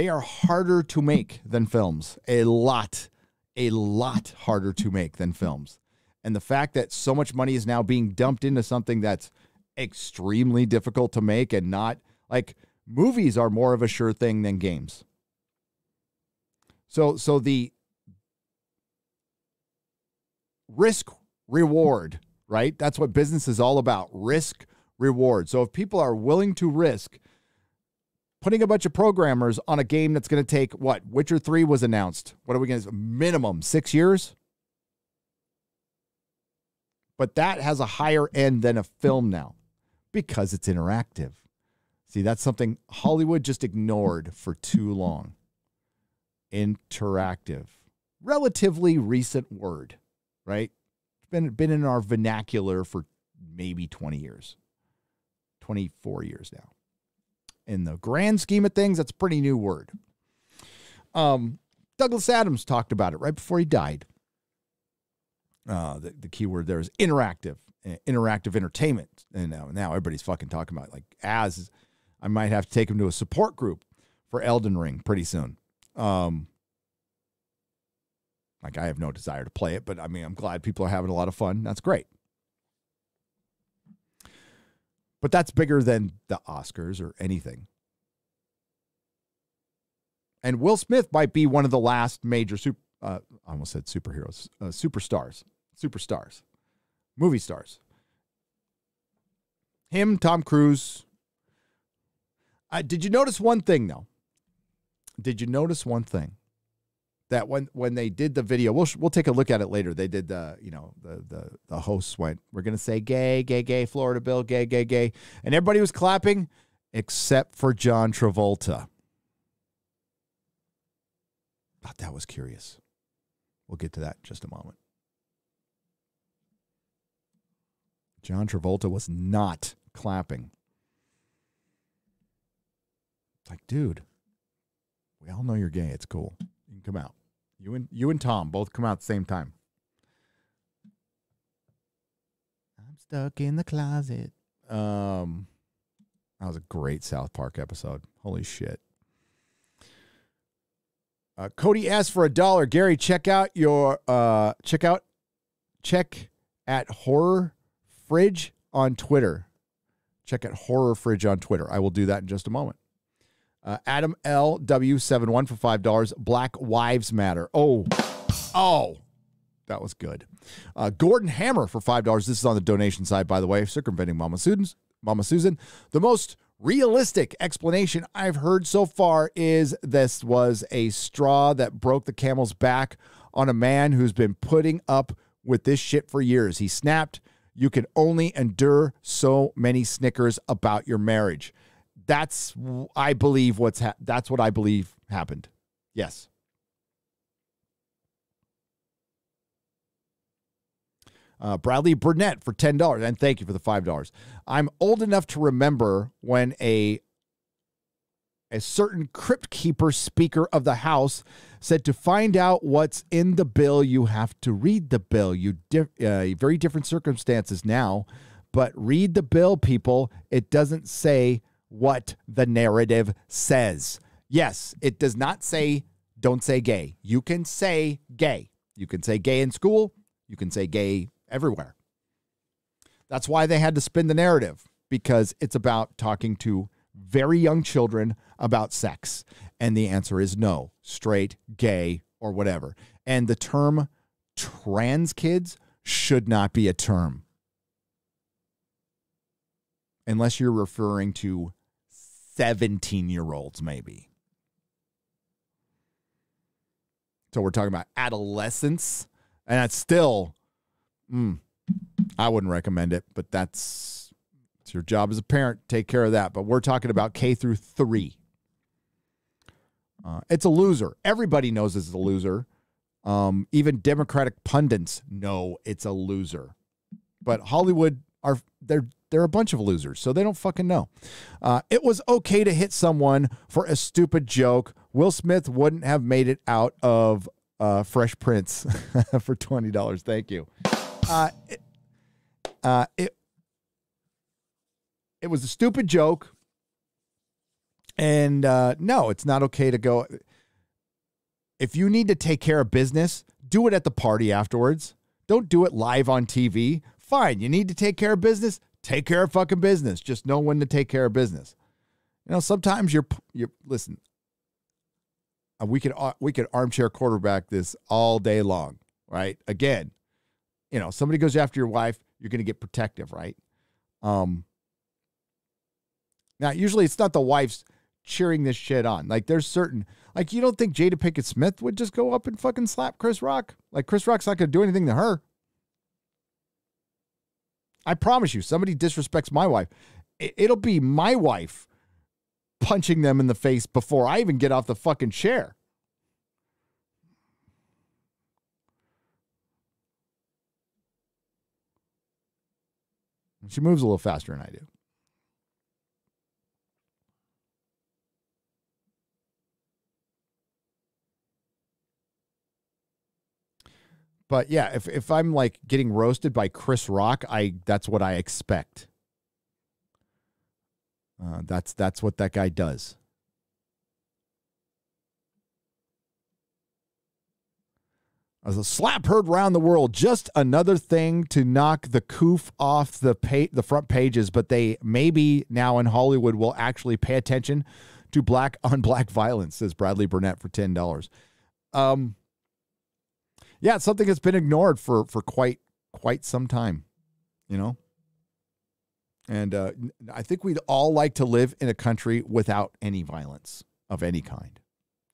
are harder to make than films. A lot harder to make than films. And the fact that so much money is now being dumped into something that's extremely difficult to make and not like movies are more of a sure thing than games. So the risk reward, right? That's what business is all about. Risk reward. So if people are willing to risk putting a bunch of programmers on a game that's going to take what? Witcher 3 was announced. What are we going to minimum 6 years? But that has a higher end than a film now because it's interactive. See, that's something Hollywood just ignored for too long. Interactive. Relatively recent word, right? It's been in our vernacular for maybe 20 years. 24 years now. In the grand scheme of things, that's a pretty new word. Douglas Adams talked about it right before he died. The key word there is interactive entertainment. And now everybody's fucking talking about it. Like, as I might have to take him to a support group for Elden Ring pretty soon. Like, I have no desire to play it, but I mean, I'm glad people are having a lot of fun. That's great. But that's bigger than the Oscars or anything. And Will Smith might be one of the last major I almost said superheroes, superstars, movie stars. Him, Tom Cruise. Did you notice one thing, though? did you notice one thing? That when they did the video, we'll take a look at it later. They did the hosts went, we're gonna say gay, gay, gay, Florida Bill, gay, gay, gay, and everybody was clapping except for John Travolta. Thought that was curious. We'll get to that in just a moment. John Travolta was not clapping. It's like, dude, we all know you're gay. It's cool. You can come out. You and Tom both come out at the same time. I'm stuck in the closet. That was a great South Park episode. Holy shit. Cody asked for $1. Gary, check at Horror Fridge on Twitter. Check at Horror Fridge on Twitter. I will do that in just a moment. Adam LW71 for $5. Black Wives Matter. Oh, that was good. Gordon Hammer for $5. This is on the donation side, by the way. Circumventing Mama Susan. The most realistic explanation I've heard so far is this was a straw that broke the camel's back on a man who's been putting up with this shit for years. He snapped. You can only endure so many snickers about your marriage. That's I believe that's what I believe happened. Yes. Bradley Burnett for $10, and thank you for the $5. I'm old enough to remember when a certain crypt keeper speaker of the House said to find out what's in the bill, you have to read the bill. Very different circumstances now, but read the bill, people. It doesn't say what the narrative says. Yes, it does not say don't say gay. You can say gay. You can say gay in school. You can say gay everywhere. That's why they had to spin the narrative, because it's about talking to very young children about sex. And the answer is no, straight, gay, or whatever. And the term trans kids should not be a term. Unless you're referring to 17-year-olds, maybe. So we're talking about adolescence, and that's still, I wouldn't recommend it, but it's your job as a parent. Take care of that. But we're talking about K through 3. It's a loser. Everybody knows it's a loser. Even Democratic pundits know it's a loser. But Hollywood they're a bunch of losers, so they don't fucking know. It was okay to hit someone for a stupid joke. Will Smith wouldn't have made it out of Fresh Prince for $20. Thank you. It was a stupid joke, and no, it's not okay to go. If you need to take care of business, do it at the party afterwards. Don't do it live on TV. Fine, you need to take care of business. Take care of fucking business. Just know when to take care of business. You know, sometimes you're listen. We could armchair quarterback this all day long, right? Again, you know, somebody goes after your wife, you're going to get protective, right? Now, usually it's not the wife's cheering this shit on. Like, there's certain, like, you don't think Jada Pinkett Smith would just go up and fucking slap Chris Rock? Like, Chris Rock's not going to do anything to her. I promise you, somebody disrespects my wife, it'll be my wife punching them in the face before I even get off the fucking chair. She moves a little faster than I do. But yeah, if I'm like getting roasted by Chris Rock, that's what I expect. That's what that guy does. As a slap heard around the world, just another thing to knock the coof off the front pages, but they maybe now in Hollywood will actually pay attention to black on black violence, says Bradley Burnett for $10. Yeah, it's something that's been ignored for quite some time, you know? And I think we'd all like to live in a country without any violence of any kind.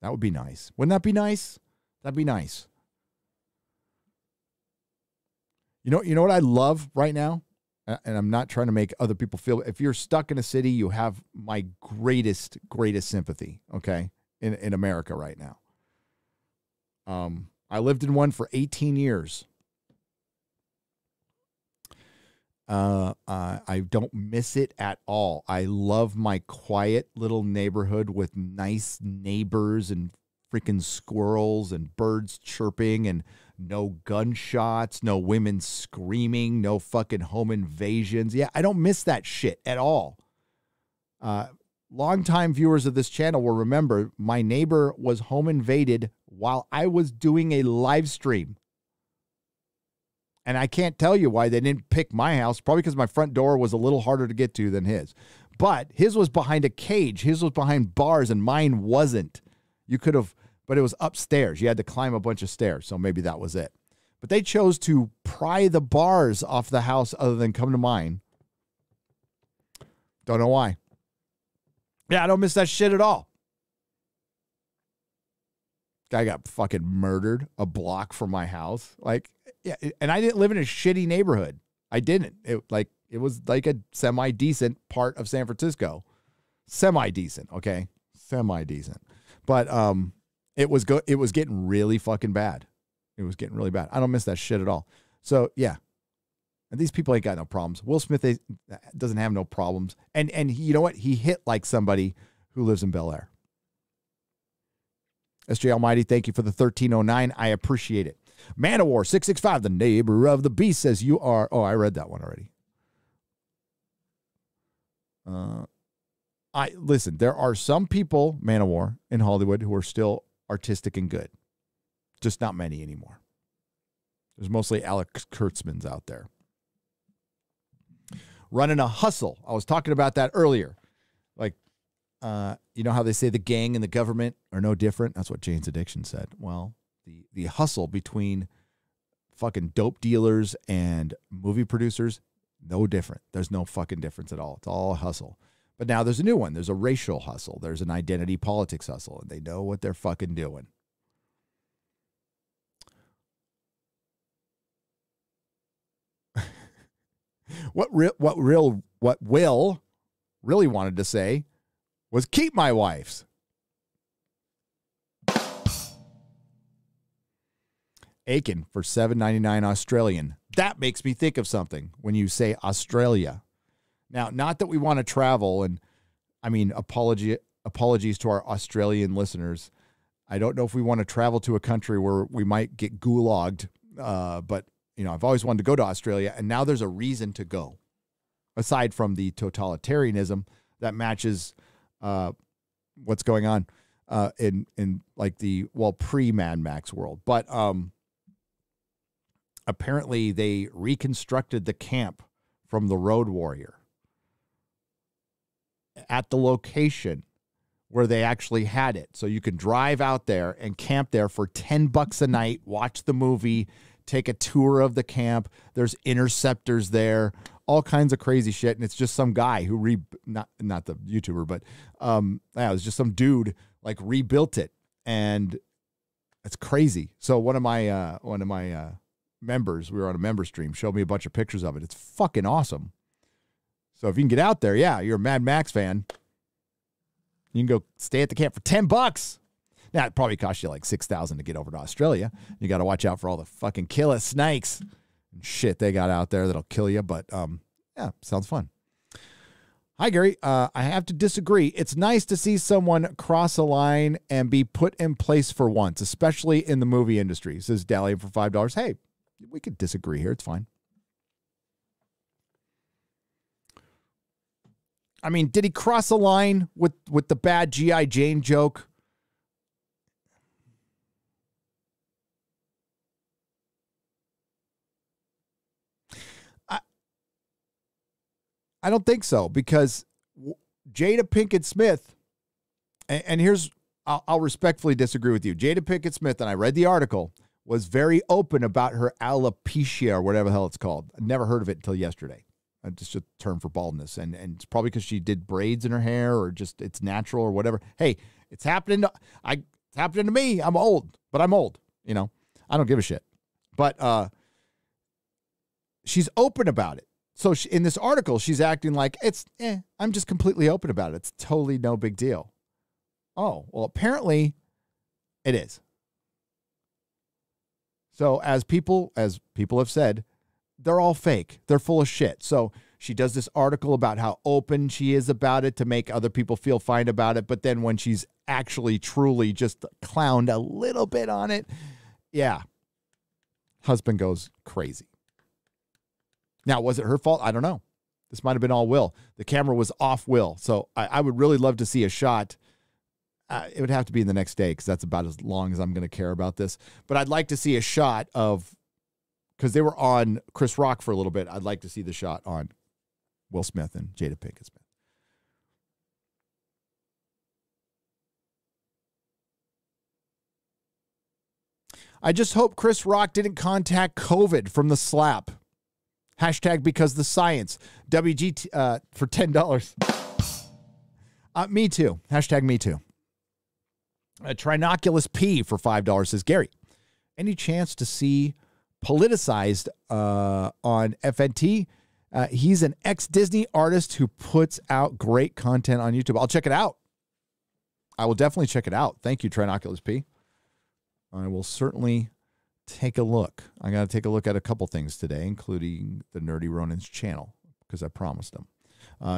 That would be nice. Wouldn't that be nice? That'd be nice. You know what I love right now? And I'm not trying to make other people feel, if you're stuck in a city, you have my greatest sympathy, okay, in America right now. I lived in one for 18 years. I don't miss it at all. I love my quiet little neighborhood with nice neighbors and freaking squirrels and birds chirping and no gunshots, no women screaming, no fucking home invasions. Yeah, I don't miss that shit at all. Longtime viewers of this channel will remember my neighbor was home invaded while I was doing a live stream. And I can't tell you why they didn't pick my house, probably because my front door was a little harder to get to than his. But his was behind a cage. His was behind bars, and mine wasn't. You could have, but it was upstairs. You had to climb a bunch of stairs, so maybe that was it. But they chose to pry the bars off the house other than come to mine. Don't know why. Yeah, I don't miss that shit at all. Guy got fucking murdered a block from my house. Like, yeah, and I didn't live in a shitty neighborhood. I didn't. It was like a semi-decent part of San Francisco. Semi-decent, okay? Semi-decent. But it was getting really fucking bad. It was getting really bad. I don't miss that shit at all. So, yeah. And these people ain't got no problems. Will Smith doesn't have no problems. And he, you know what? He hit like somebody who lives in Bel Air. SJ Almighty, thank you for the 1309. I appreciate it. Man of War 665, the neighbor of the beast, says you are. Oh, I read that one already. Listen, there are some people, Man of War, in Hollywood who are still artistic and good. Just not many anymore. There's mostly Alex Kurtzmans out there. Running a hustle. I was talking about that earlier. Like, you know how they say the gang and the government are no different? That's what Jane's Addiction said. Well, the hustle between fucking dope dealers and movie producers, no different. There's no fucking difference at all. It's all hustle. But now there's a new one. There's a racial hustle. There's an identity politics hustle, and they know what they're fucking doing. What Will really wanted to say was keep my wives. Aiken for $7.99 Australian. That makes me think of something when you say Australia. Now, not that we want to travel, and I mean, apologies to our Australian listeners. I don't know if we want to travel to a country where we might get gulagged, but you know, I've always wanted to go to Australia, and now there's a reason to go. Aside from the totalitarianism that matches what's going on in like the pre-Mad Max world. But apparently they reconstructed the camp from the Road Warrior at the location where they actually had it. So you can drive out there and camp there for $10 a night, watch the movie, take a tour of the camp. There's interceptors there, all kinds of crazy shit. And it's just some guy who not the YouTuber, but it was just some dude like rebuilt it. And it's crazy. So one of my members, we were on a member stream, showed me a bunch of pictures of it. It's fucking awesome. So if you can get out there, yeah, you're a Mad Max fan, you can go stay at the camp for $10. Now, it probably costs you like $6,000 to get over to Australia. You got to watch out for all the fucking killer snakes and shit they got out there that'll kill you. But, yeah, sounds fun. Hi, Gary. I have to disagree. It's nice to see someone cross a line and be put in place for once, especially in the movie industry. Says Dahlia for $5. Hey, we could disagree here. It's fine. I mean, did he cross a line with the bad G.I. Jane joke? I don't think so, because Jada Pinkett Smith, and here's, I'll respectfully disagree with you. Jada Pinkett Smith, and I read the article, was very open about her alopecia or whatever the hell it's called. I never heard of it until yesterday. Just a term for baldness. And it's probably because she did braids in her hair or just it's natural or whatever. Hey, it's happening. It's happening to me. I'm old, but I'm old. You know, I don't give a shit. But she's open about it. So in this article, she's acting like I'm just completely open about it. It's totally no big deal. Oh, well, apparently it is. So as people have said, they're all fake. They're full of shit. So she does this article about how open she is about it to make other people feel fine about it. But then when she's actually truly just clowned a little bit on it, yeah, husband goes crazy. Now, was it her fault? I don't know. This might have been all Will. The camera was off Will. So I would really love to see a shot. It would have to be in the next day because that's about as long as I'm going to care about this. But I'd like to see a shot of, because they were on Chris Rock for a little bit, I'd like to see the shot on Will Smith and Jada Pinkett Smith. I just hope Chris Rock didn't contact COVID from the slap. Hashtag because the science. WG for $10. Me too. Hashtag me too. Trinoculus P for $5 says, Gary, any chance to see Politicized on FNT? He's an ex-Disney artist who puts out great content on YouTube. I'll check it out. I will definitely check it out. Thank you, Trinoculus P. I will certainly take a look. I got to take a look at a couple things today, including the Nerdy Ronin's channel, because I promised them.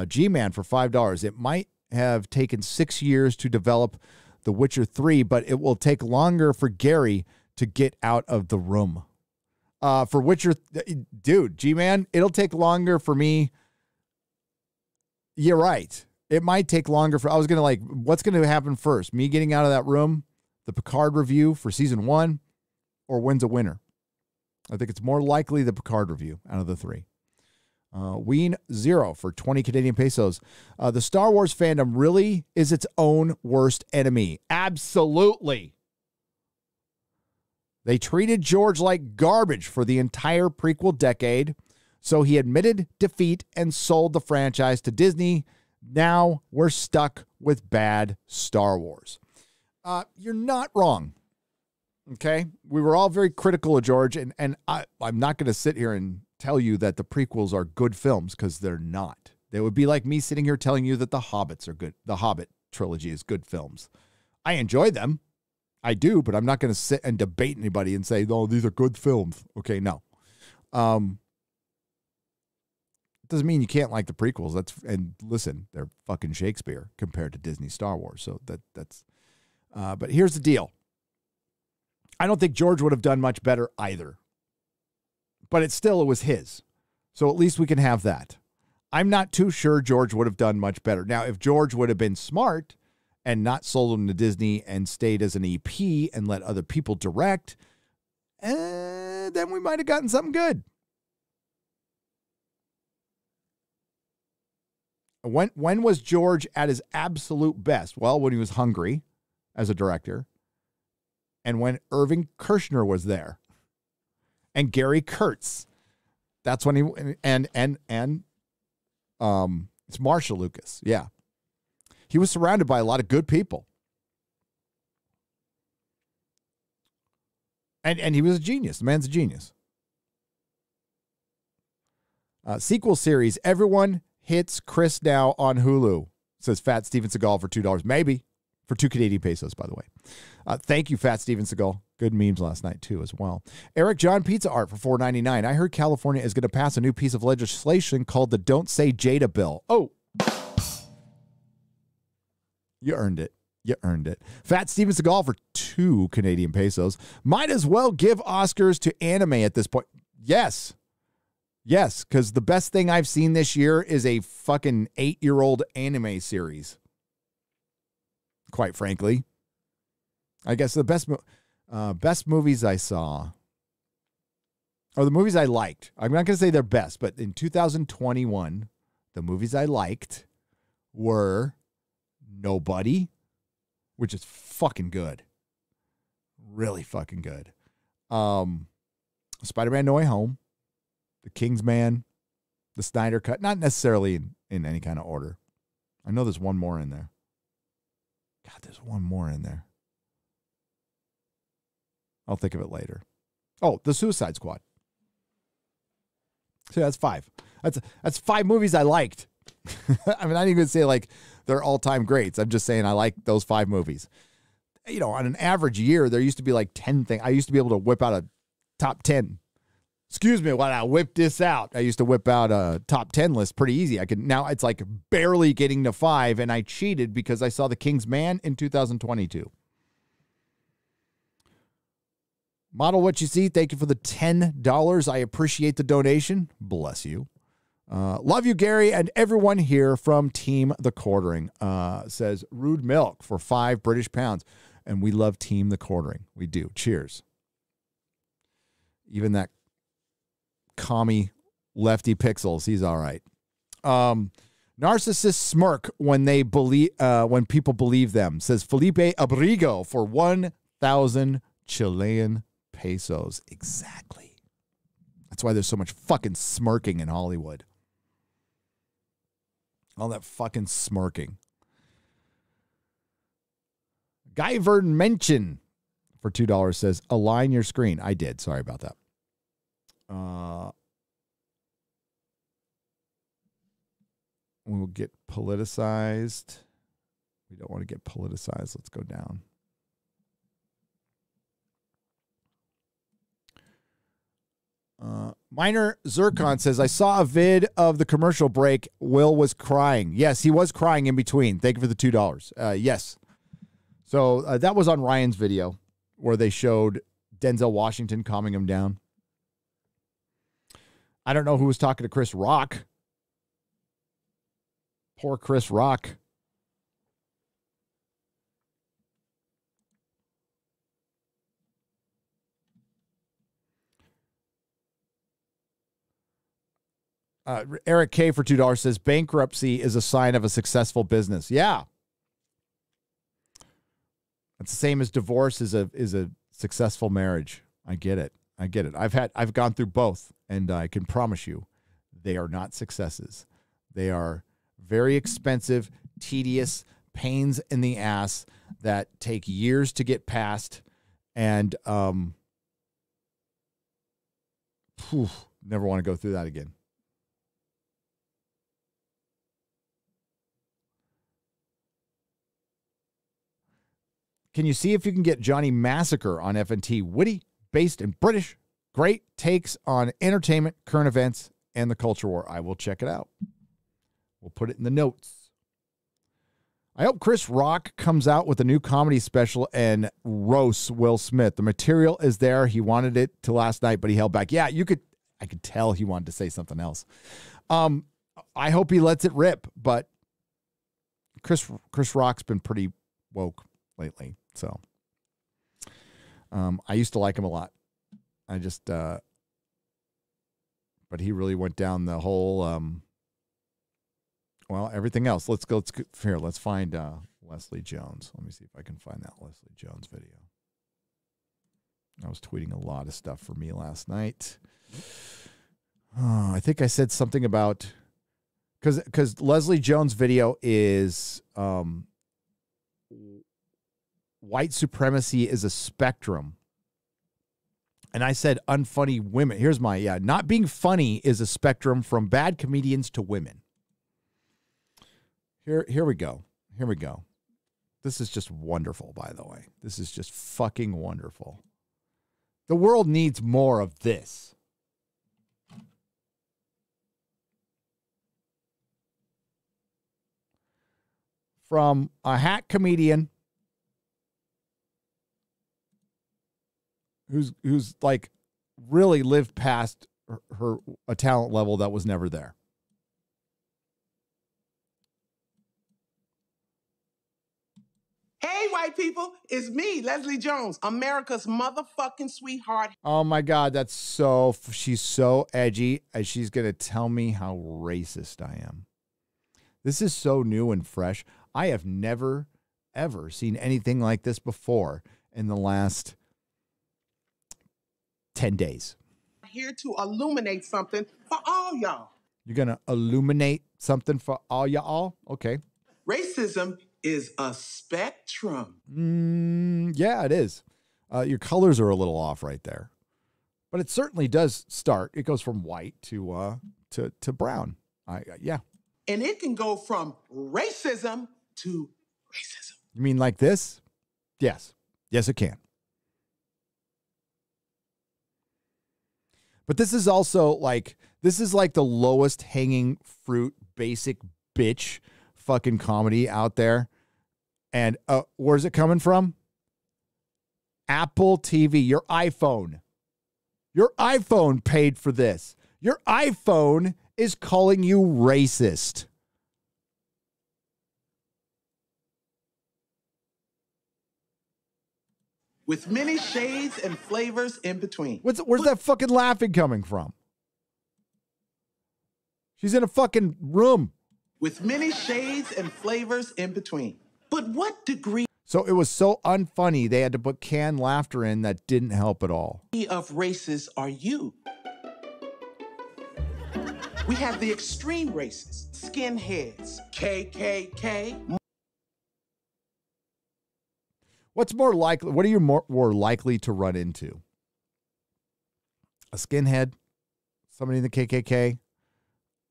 G-Man for $5. It might have taken 6 years to develop The Witcher 3, but it will take longer for Gary to get out of the room. For Witcher, dude, G-Man, it'll take longer for me. You're right. It might take longer for, I was going to what's going to happen first? Me getting out of that room, the Picard review for season 1, or when's a winner? I think it's more likely the Picard review out of the 3. Ween Zero for 20 Canadian pesos. The Star Wars fandom really is its own worst enemy. Absolutely. They treated George like garbage for the entire prequel decade, so he admitted defeat and sold the franchise to Disney. Now we're stuck with bad Star Wars. You're not wrong. Okay? We were all very critical of George, and I'm not going to sit here and tell you that the prequels are good films, because they're not. They would be like me sitting here telling you that the Hobbits are good. The Hobbit trilogy is good films. I enjoy them. I do, but I'm not going to sit and debate anybody and say, "Oh, these are good films." Okay, no. It doesn't mean you can't like the prequels. And listen, they're fucking Shakespeare compared to Disney Star Wars. So that's. But here's the deal. I don't think George would have done much better either. But it was his. So at least we can have that. I'm not too sure George would have done much better. Now, if George would have been smart and not sold them to Disney and stayed as an EP and let other people direct, then we might have gotten something good. When was George at his absolute best? Well, when he was hungry as a director, and when Irving Kershner was there, and Gary Kurtz. That's when he and it's Marshall Lucas. Yeah. He was surrounded by a lot of good people. And he was a genius. The man's a genius. Sequel series. Everyone hits Chris now on Hulu, says Fat Steven Seagal for $2. Maybe. For 2 Canadian pesos, by the way. Thank you, Fat Steven Seagal. Good memes last night, too, as well. Eric John Pizza Art for $4.99. I heard California is going to pass a new piece of legislation called the Don't Say Jada Bill. Oh. You earned it. You earned it. Fat Steven Seagal for 2 Canadian pesos. Might as well give Oscars to anime at this point. Yes. Yes, because the best thing I've seen this year is a fucking 8-year-old anime series. Quite frankly. I guess the best movies I saw, or the movies I liked. I'm not going to say they're best, but in 2021, the movies I liked were Nobody, which is fucking good. Really fucking good. Spider-Man No Way Home, The Kingsman, The Snyder Cut. Not necessarily in any kind of order. I know there's one more in there. God, there's one more in there. I'll think of it later. Oh, The Suicide Squad. So that's 5. That's 5 movies I liked. I mean, I didn't even say like they're all-time greats. I'm just saying I like those 5 movies. You know, on an average year, there used to be like 10 things. I used to be able to whip out a top 10. Excuse me, while I whip this out, I used to whip out a top 10 list pretty easy. Now it's like barely getting to 5, and I cheated because I saw The King's Man in 2022. Model What You See, thank you for the $10. I appreciate the donation. Bless you. Love you, Gary, and everyone here from Team The Quartering. Says Rude Milk for 5 British pounds. And we love Team The Quartering. We do. Cheers. Even that lefty Pixels, he's all right. Narcissists smirk when when people believe them, says Felipe Abrigo for 1,000 Chilean pesos. Exactly. That's why there's so much fucking smirking in Hollywood. All that fucking smirking. Guy Verdon Mention for $2 says, align your screen. I did. Sorry about that. We'll get politicized. We don't want to get politicized. Let's go down. Minor Zircon says, I saw a vid of the commercial break. Will was crying. Yes, he was crying in between. Thank you for the $2. Yes. So that was on Ryan's video where they showed Denzel Washington calming him down. I don't know who was talking to Chris Rock. Poor Chris Rock. Eric K for $2 says bankruptcy is a sign of a successful business. Yeah. It's the same as divorce is a successful marriage. I get it. I've gone through both, and I can promise you they are not successes. They are very expensive, tedious pains in the ass that take years to get past, and never want to go through that again. Can you see if you can get Johnny Massacre on FNT? Witty, based and British. Great takes on entertainment, current events, and the culture war. I will check it out. We'll put it in the notes. I hope Chris Rock comes out with a new comedy special and roasts Will Smith. The material is there. He wanted it to last night, but he held back. Yeah, I could tell he wanted to say something else. I hope he lets it rip, but Chris Rock's been pretty woke lately. So I used to like him a lot. I just but he really went down the whole everything else. Let's find Leslie Jones. Let me see if I can find that Leslie Jones video. I was tweeting a lot of stuff for me last night. I think I said something about because Leslie Jones' video is white supremacy is a spectrum. And I said unfunny women. Here's not being funny is a spectrum from bad comedians to women. Here we go. This is just wonderful, by the way. This is just fucking wonderful. The world needs more of this. From a hack comedian who's like really lived past a talent level that was never there. Hey, white people, it's me, Leslie Jones, America's motherfucking sweetheart. Oh my God, she's so edgy, and she's going to tell me how racist I am. This is so new and fresh. I have never, ever seen anything like this before in the last 10 days. Here to illuminate something for all y'all. You're going to illuminate something for all y'all? Okay. Racism is a spectrum. Yeah, it is. Your colors are a little off right there. But it certainly does start. It goes from white to brown. Yeah. And it can go from racism to racism. You mean like this? Yes. Yes, it can. But this is also like, this is like the lowest hanging fruit, basic bitch fucking comedy out there. And where's it coming from? Apple TV, your iPhone. Your iPhone paid for this. Your iPhone is calling you racist. With many shades and flavors in between. Where's that fucking laughing coming from? She's in a fucking room. With many shades and flavors in between. But what degree So it was so unfunny, they had to put canned laughter in that didn't help at all. of races are you? We have the extreme races, skinheads, KKK. What's more likely? What are you more likely to run into? A skinhead, somebody in the KKK,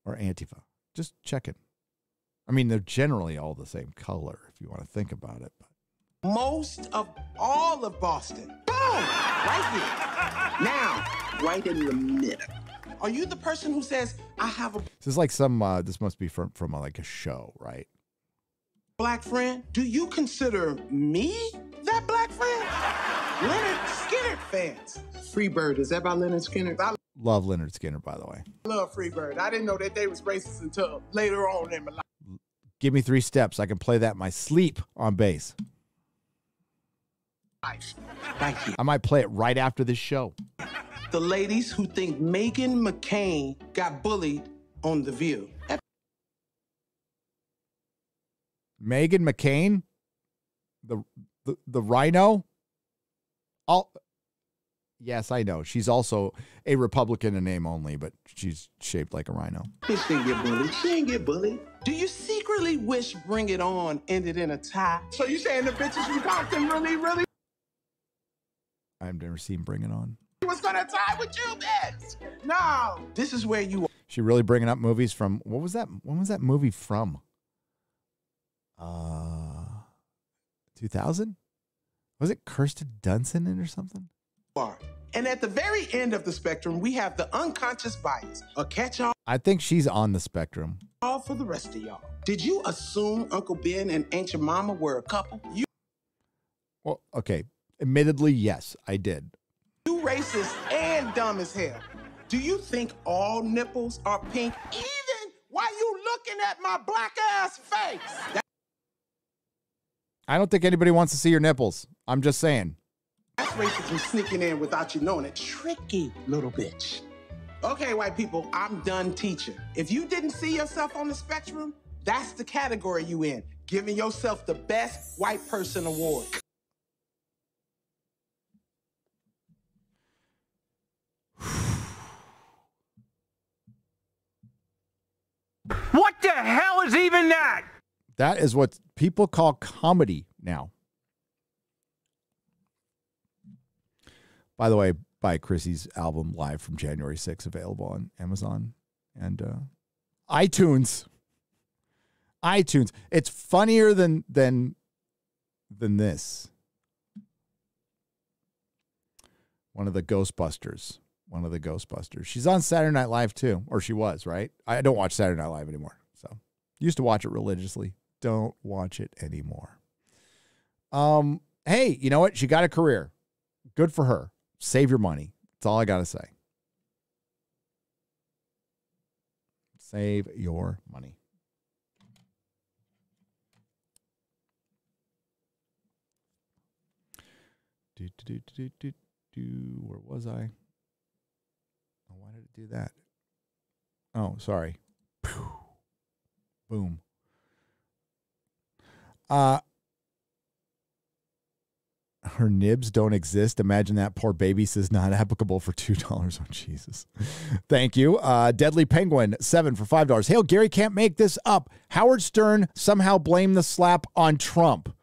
or Antifa? Just check it. I mean, they're generally all the same color if you want to think about it. But Most of all of Boston. Boom! Right here. Now, right in the middle. Are you the person who says, I have a this is like some. This must be from like a show, right? black friend? Do you consider me that black friend? Leonard Skinner fans. Freebird, is that by Leonard Skinner? I Love Leonard Skinner, by the way. love Freebird. I didn't know that they was racist until later on in my life. Give me 3 steps. I can play that in my sleep on bass. Right here. I might play it right after this show. The ladies who think Meghan McCain got bullied on The View. Meghan McCain, the rhino. Yes, I know. She's also a Republican in name only, but she's shaped like a rhino. Bitch didn't get bullied. She ain't get bullied. Do you secretly wish Bring It On ended in a tie? So you saying the bitches from Compton really I've never seen Bring It On. was gonna tie with you, bitch? No. This is where you are. She really bringing up movies from, what was that? When was that movie from? 2000? Was it Kirsten Dunst in it or something? And at the very end of the spectrum, we have the unconscious bias, a catch-all I think she's on the spectrum. for the rest of y'all. Did you assume Uncle Ben and Aunt Jemima were a couple? You Well, okay. Admittedly, yes, I did. racist and dumb as hell. Do you think all nipples are pink even while you looking at my black ass face? I don't think anybody wants to see your nipples. I'm just saying. That's racism sneaking in without you knowing it. Tricky little bitch. Okay, white people, I'm done teaching. If you didn't see yourself on the spectrum, that's the category you in. Giving yourself the best white person award. What the hell is even that? That is what people call comedy now. By the way, buy Chrissy's album live from January 6th, available on Amazon and iTunes. iTunes. It's funnier than this. One of the Ghostbusters. She's on Saturday Night Live too, or she was, right? I don't watch Saturday Night Live anymore. So used to watch it religiously. Don't watch it anymore. Hey, you know what? She got a career. Good for her. Save your money. That's all I got to say. Save your money. Where was I? Oh, why did it do that? Oh, sorry. Boom. Her nibs don't exist. Imagine that. Poor baby says not applicable for $2. Oh, Jesus. Thank you. Deadly Penguin, 7 for $5. Hail, Gary, can't make this up. Howard Stern somehow blamed the slap on Trump.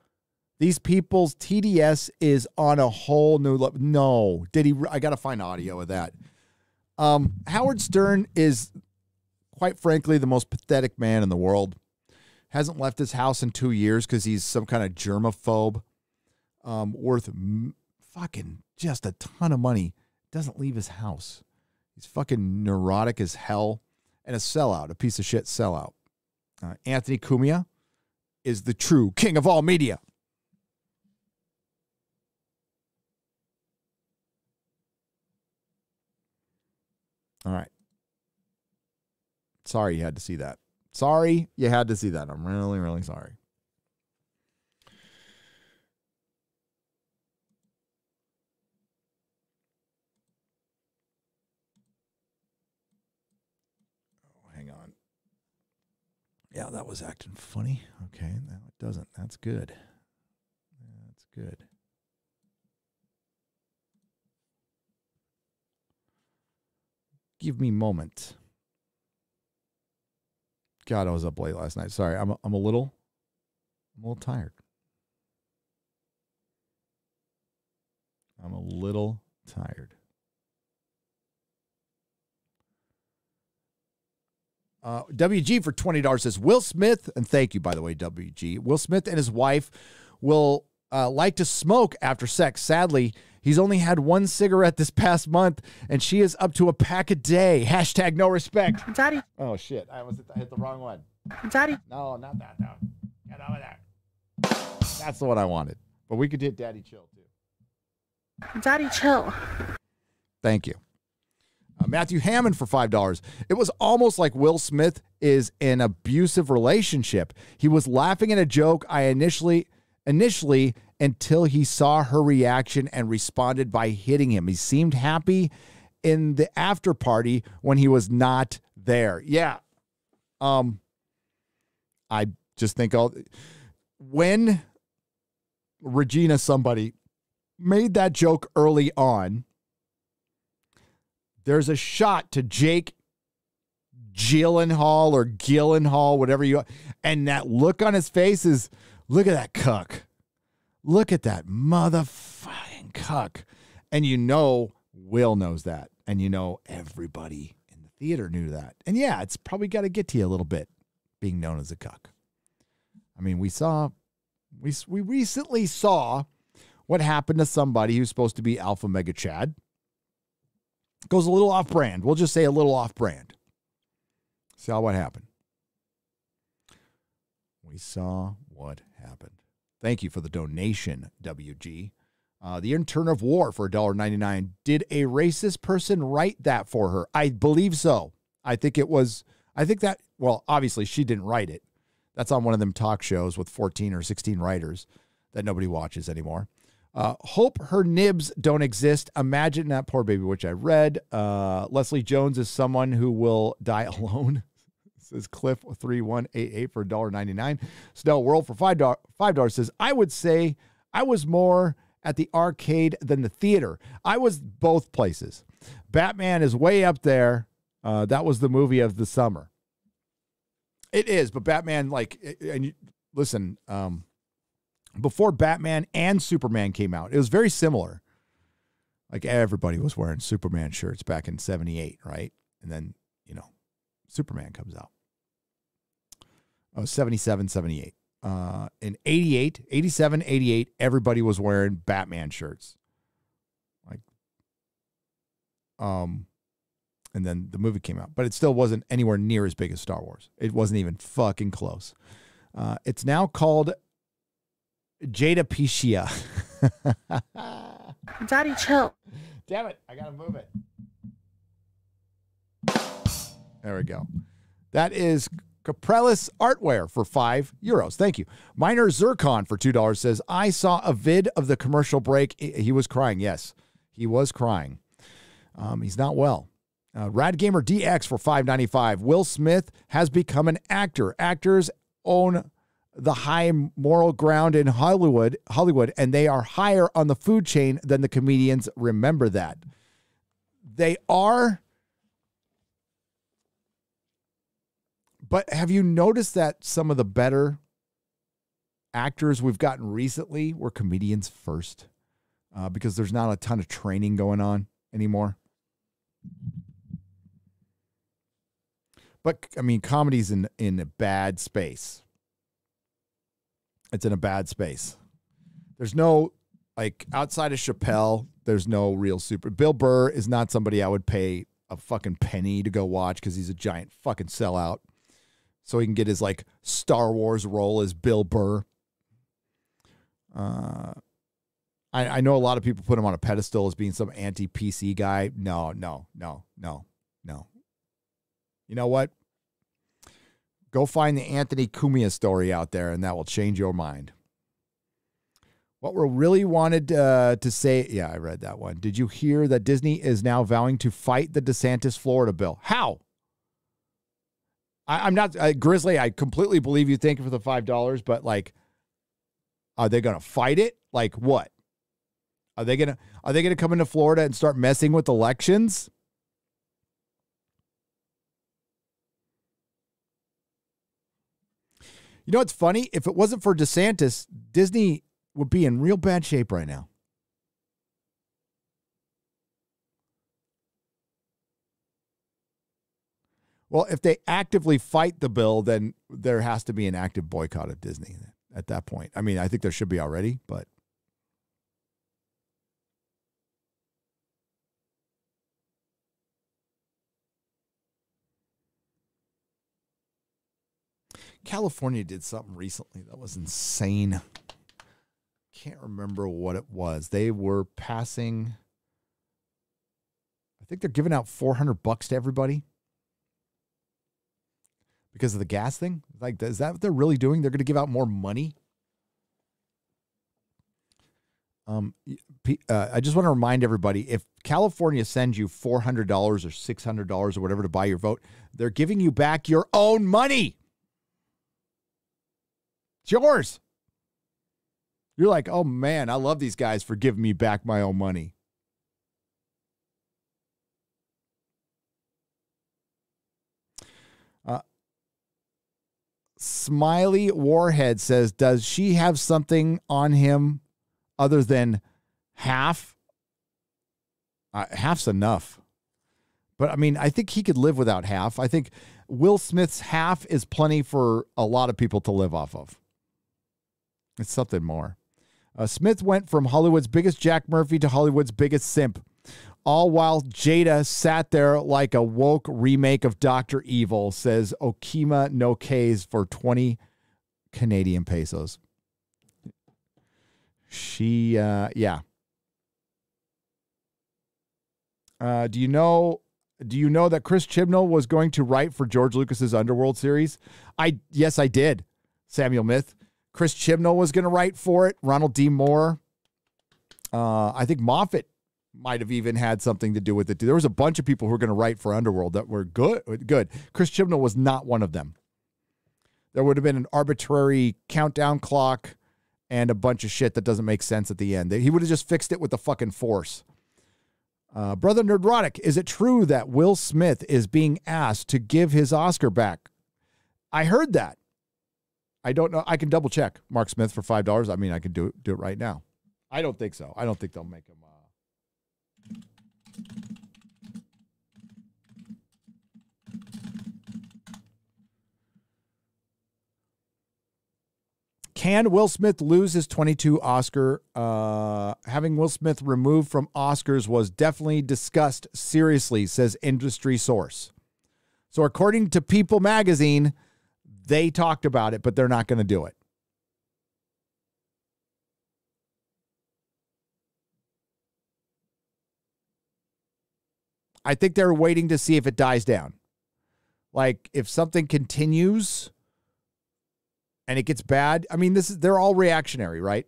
These people's TDS is on a whole new level. No. Did he? I got to find audio of that. Howard Stern is, quite frankly, the most pathetic man in the world. Hasn't left his house in 2 years because he's some kind of germaphobe. Worth fucking just a ton of money. Doesn't leave his house. He's fucking neurotic as hell and a sellout, a piece of shit sellout. Anthony Cumia is the true king of all media. All right. Sorry you had to see that. Sorry you had to see that. I'm really, really sorry. Oh, hang on. Yeah, that was acting funny. Okay, now it doesn't. That's good. That's good. Give me a moment. God, I was up late last night. Sorry, I'm a little tired. I'm a little tired. WG for $20 says, Will Smith, and thank you, by the way, WG. Will Smith and his wife will like to smoke after sex. Sadly, he's only had one cigarette this past month, and she is up to a pack a day. Hashtag no respect. Daddy. Oh, shit. I hit the wrong one. Daddy. No, not that. No. Get over there. That's the one I wanted. But we could hit Daddy Chill, too. Daddy, chill. Thank you. Matthew Hammond for $5. It was almost like Will Smith is in an abusive relationship. He was laughing at a joke I initially until he saw her reaction and responded by hitting him. He seemed happy in the after party when he was not there. Yeah. I just think when Regina somebody made that joke early on, there's a shot to Jake Gyllenhaal or Gyllenhaal, whatever you, and that look on his face is, look at that cuck. Look at that motherfucking cuck. And you know Will knows that. And you know everybody in the theater knew that. And yeah, it's probably got to get to you a little bit, being known as a cuck. I mean, we recently saw what happened to somebody who's supposed to be Alpha Mega Chad. Goes a little off brand. We'll just say a little off brand. Saw what happened. We saw what happened. Thank you for the donation, WG. The Intern of War for $1.99. Did a racist person write that for her? I believe so. Well, obviously she didn't write it. That's on one of them talk shows with 14 or 16 writers that nobody watches anymore. Hope her nibs don't exist. Imagine that poor baby, which I read. Leslie Jones is someone who will die alone. Says Cliff3188 for $1.99. Snell World for $5 says, I would say I was more at the arcade than the theater. I was both places. Batman is way up there. That was the movie of the summer. It is, but Batman, listen, before Batman and Superman came out, it was very similar. Like everybody was wearing Superman shirts back in 78, right? And then, Superman comes out. Oh, 77, 78. In 88, 87, 88, everybody was wearing Batman shirts. And then the movie came out, but it still wasn't anywhere near as big as Star Wars. It wasn't even fucking close. It's now called Jada Pichia. Daddy, chill. Damn it. I got to move it. There we go. That is Caprellis Artwear for €5. Thank you. Minor Zircon for $2 says, I saw a vid of the commercial break. He was crying. Yes, he was crying. He's not well. Radgamer DX for $5.95. Will Smith has become an actor. Actors own the high moral ground in Hollywood, and they are higher on the food chain than the comedians. Remember that. They are. But have you noticed that some of the better actors we've gotten recently were comedians first, because there's not a ton of training going on anymore. But I mean, comedy's in a bad space. It's in a bad space. There's no, like, outside of Chappelle, there's no real super. Bill Burr is not somebody I would pay a fucking penny to go watch because he's a giant fucking sellout. So he can get his, like, Star Wars role as Bill Burr. I know a lot of people put him on a pedestal as being some anti-PC guy. No. You know what? Go find the Anthony Cumia story out there, and that will change your mind. What we really wanted to say, yeah, I read that one. Did you hear that Disney is now vowing to fight the DeSantis Florida bill? How? I'm not, Grizzly, I completely believe you. Thank you for the $5, but, like, are they going to fight it? Like what? Are they going to come into Florida and start messing with elections? You know what's funny? If it wasn't for DeSantis, Disney would be in real bad shape right now. Well, if they actively fight the bill, then there has to be an active boycott of Disney at that point. I mean, I think there should be already, but. California did something recently that was insane. Can't remember what it was. They were passing, I think they're giving out $400 to everybody because of the gas thing. Like, is that what they're really doing? They're going to give out more money? I just want to remind everybody, if California sends you $400 or $600 or whatever to buy your vote, they're giving you back your own money. It's yours. You're like, oh man, I love these guys for giving me back my own money. Smiley Warhead says, does she have something on him other than half? Half's enough. But I mean, I think he could live without half. I think Will Smith's half is plenty for a lot of people to live off of. It's something more. Smith went from Hollywood's biggest Jack Murphy to Hollywood's biggest simp, all while Jada sat there like a woke remake of Dr. Evil, says Okima No K's for 20 Canadian pesos. She, yeah. Do you know that Chris Chibnall was going to write for George Lucas's Underworld series? Yes, I did. Samuel Myth. Chris Chibnall was going to write for it. Ronald D. Moore. I think Moffat might have even had something to do with it. There was a bunch of people who were going to write for Underworld that were good. Chris Chibnall was not one of them. There would have been an arbitrary countdown clock and a bunch of shit that doesn't make sense at the end. He would have just fixed it with the fucking Force. Brother Nerdrotic, is it true that Will Smith is being asked to give his Oscar back? I heard that. I don't know. I can double check. Mark Smith for $5. I mean, I can do it right now. I don't think so. I don't think they'll make him. Can Will Smith lose his 22 Oscar? Having Will Smith removed from Oscars was definitely discussed seriously, says industry source. So according to People magazine, they talked about it, but they're not going to do it. I think they're waiting to see if it dies down. Like, if something continues and it gets bad, I mean, they're all reactionary, right?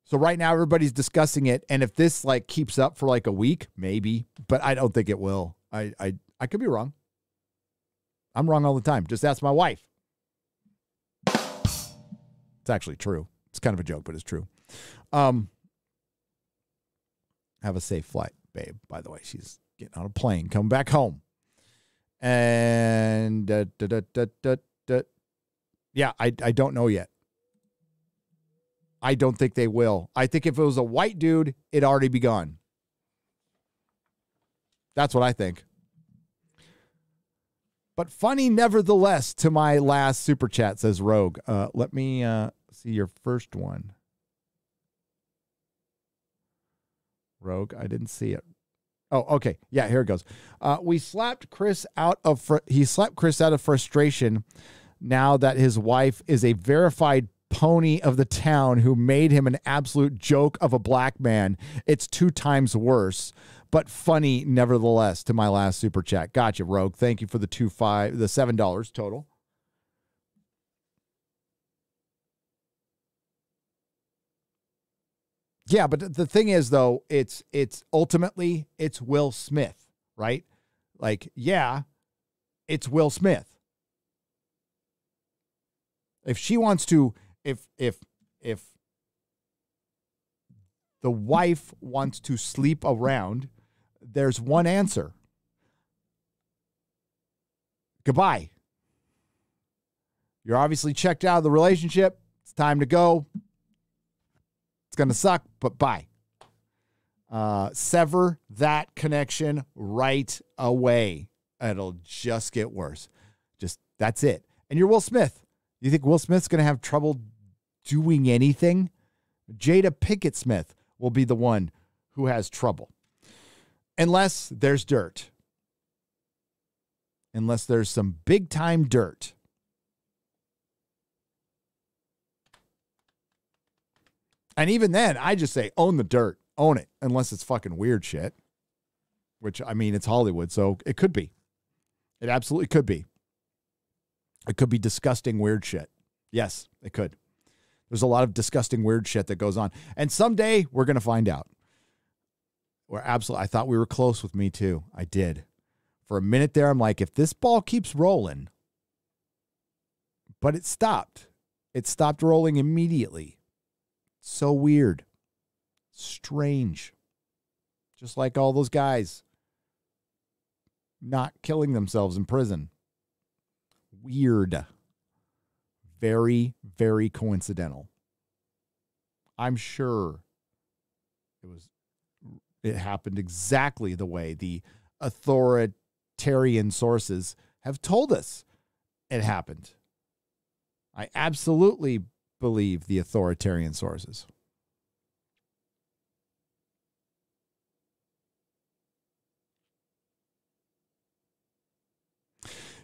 So right now everybody's discussing it, and if this like keeps up for like a week, maybe, but I don't think it will. I could be wrong. I'm wrong all the time. Just ask my wife. It's actually true. It's kind of a joke, but it's true. Have a safe flight, babe. By the way, she's getting on a plane, coming back home. And Yeah, I don't know yet. I don't think they will. I think if it was a white dude, it'd already be gone. That's what I think. But funny nevertheless to my last super chat, says Rogue. Let me see your first one. Rogue, I didn't see it. Oh, okay. Yeah, here it goes. He slapped Chris out of frustration now that his wife is a verified pony of the town who made him an absolute joke of a black man. It's 2 times worse, but funny nevertheless to my last super chat. Gotcha, Rogue. Thank you for the $7 total. Yeah, but the thing is, though, it's ultimately it's Will Smith, right? Like, yeah, it's Will Smith. If she wants to, if the wife wants to sleep around, there's one answer. Goodbye. You're obviously checked out of the relationship. It's time to go. It's going to suck, but bye. Sever that connection right away. It'll just get worse. Just, that's it. And you're Will Smith. You think Will Smith's going to have trouble doing anything? Jada Pinkett Smith will be the one who has trouble. Unless there's dirt. Unless there's some big time dirt. And even then, I just say, own the dirt. Own it. Unless it's fucking weird shit. Which, I mean, it's Hollywood, so it could be. It absolutely could be. It could be disgusting, weird shit. Yes, it could. There's a lot of disgusting, weird shit that goes on. And someday, we're going to find out. I thought we were close with Me Too. I did. For a minute there, I'm like, if this ball keeps rolling. But it stopped. It stopped rolling immediately. So weird. Strange. Just like all those guys not killing themselves in prison. Weird. Very, very coincidental. I'm sure it happened exactly the way the authoritarian sources have told us it happened. I absolutely believe the authoritarian sources.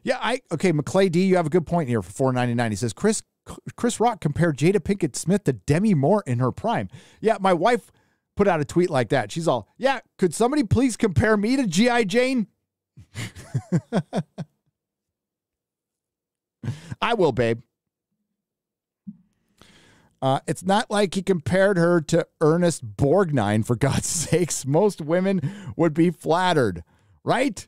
Yeah, okay, McClay D, you have a good point here for $4.99. He says, Chris Rock compared Jada Pinkett Smith to Demi Moore in her prime. Yeah, my wife put out a tweet like that. She's all, yeah, could somebody please compare me to G.I. Jane? I will, babe. It's not like he compared her to Ernest Borgnine, for God's sakes. Most women would be flattered, right?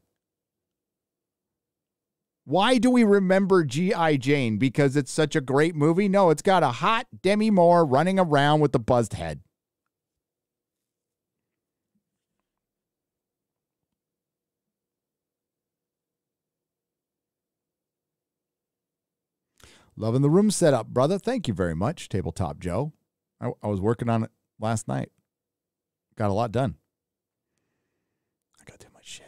Why do we remember G.I. Jane? Because it's such a great movie? No, it's got a hot Demi Moore running around with the buzzed head. Loving the room setup, brother. Thank you very much, Tabletop Joe. I was working on it last night. Got a lot done. I got too much shit.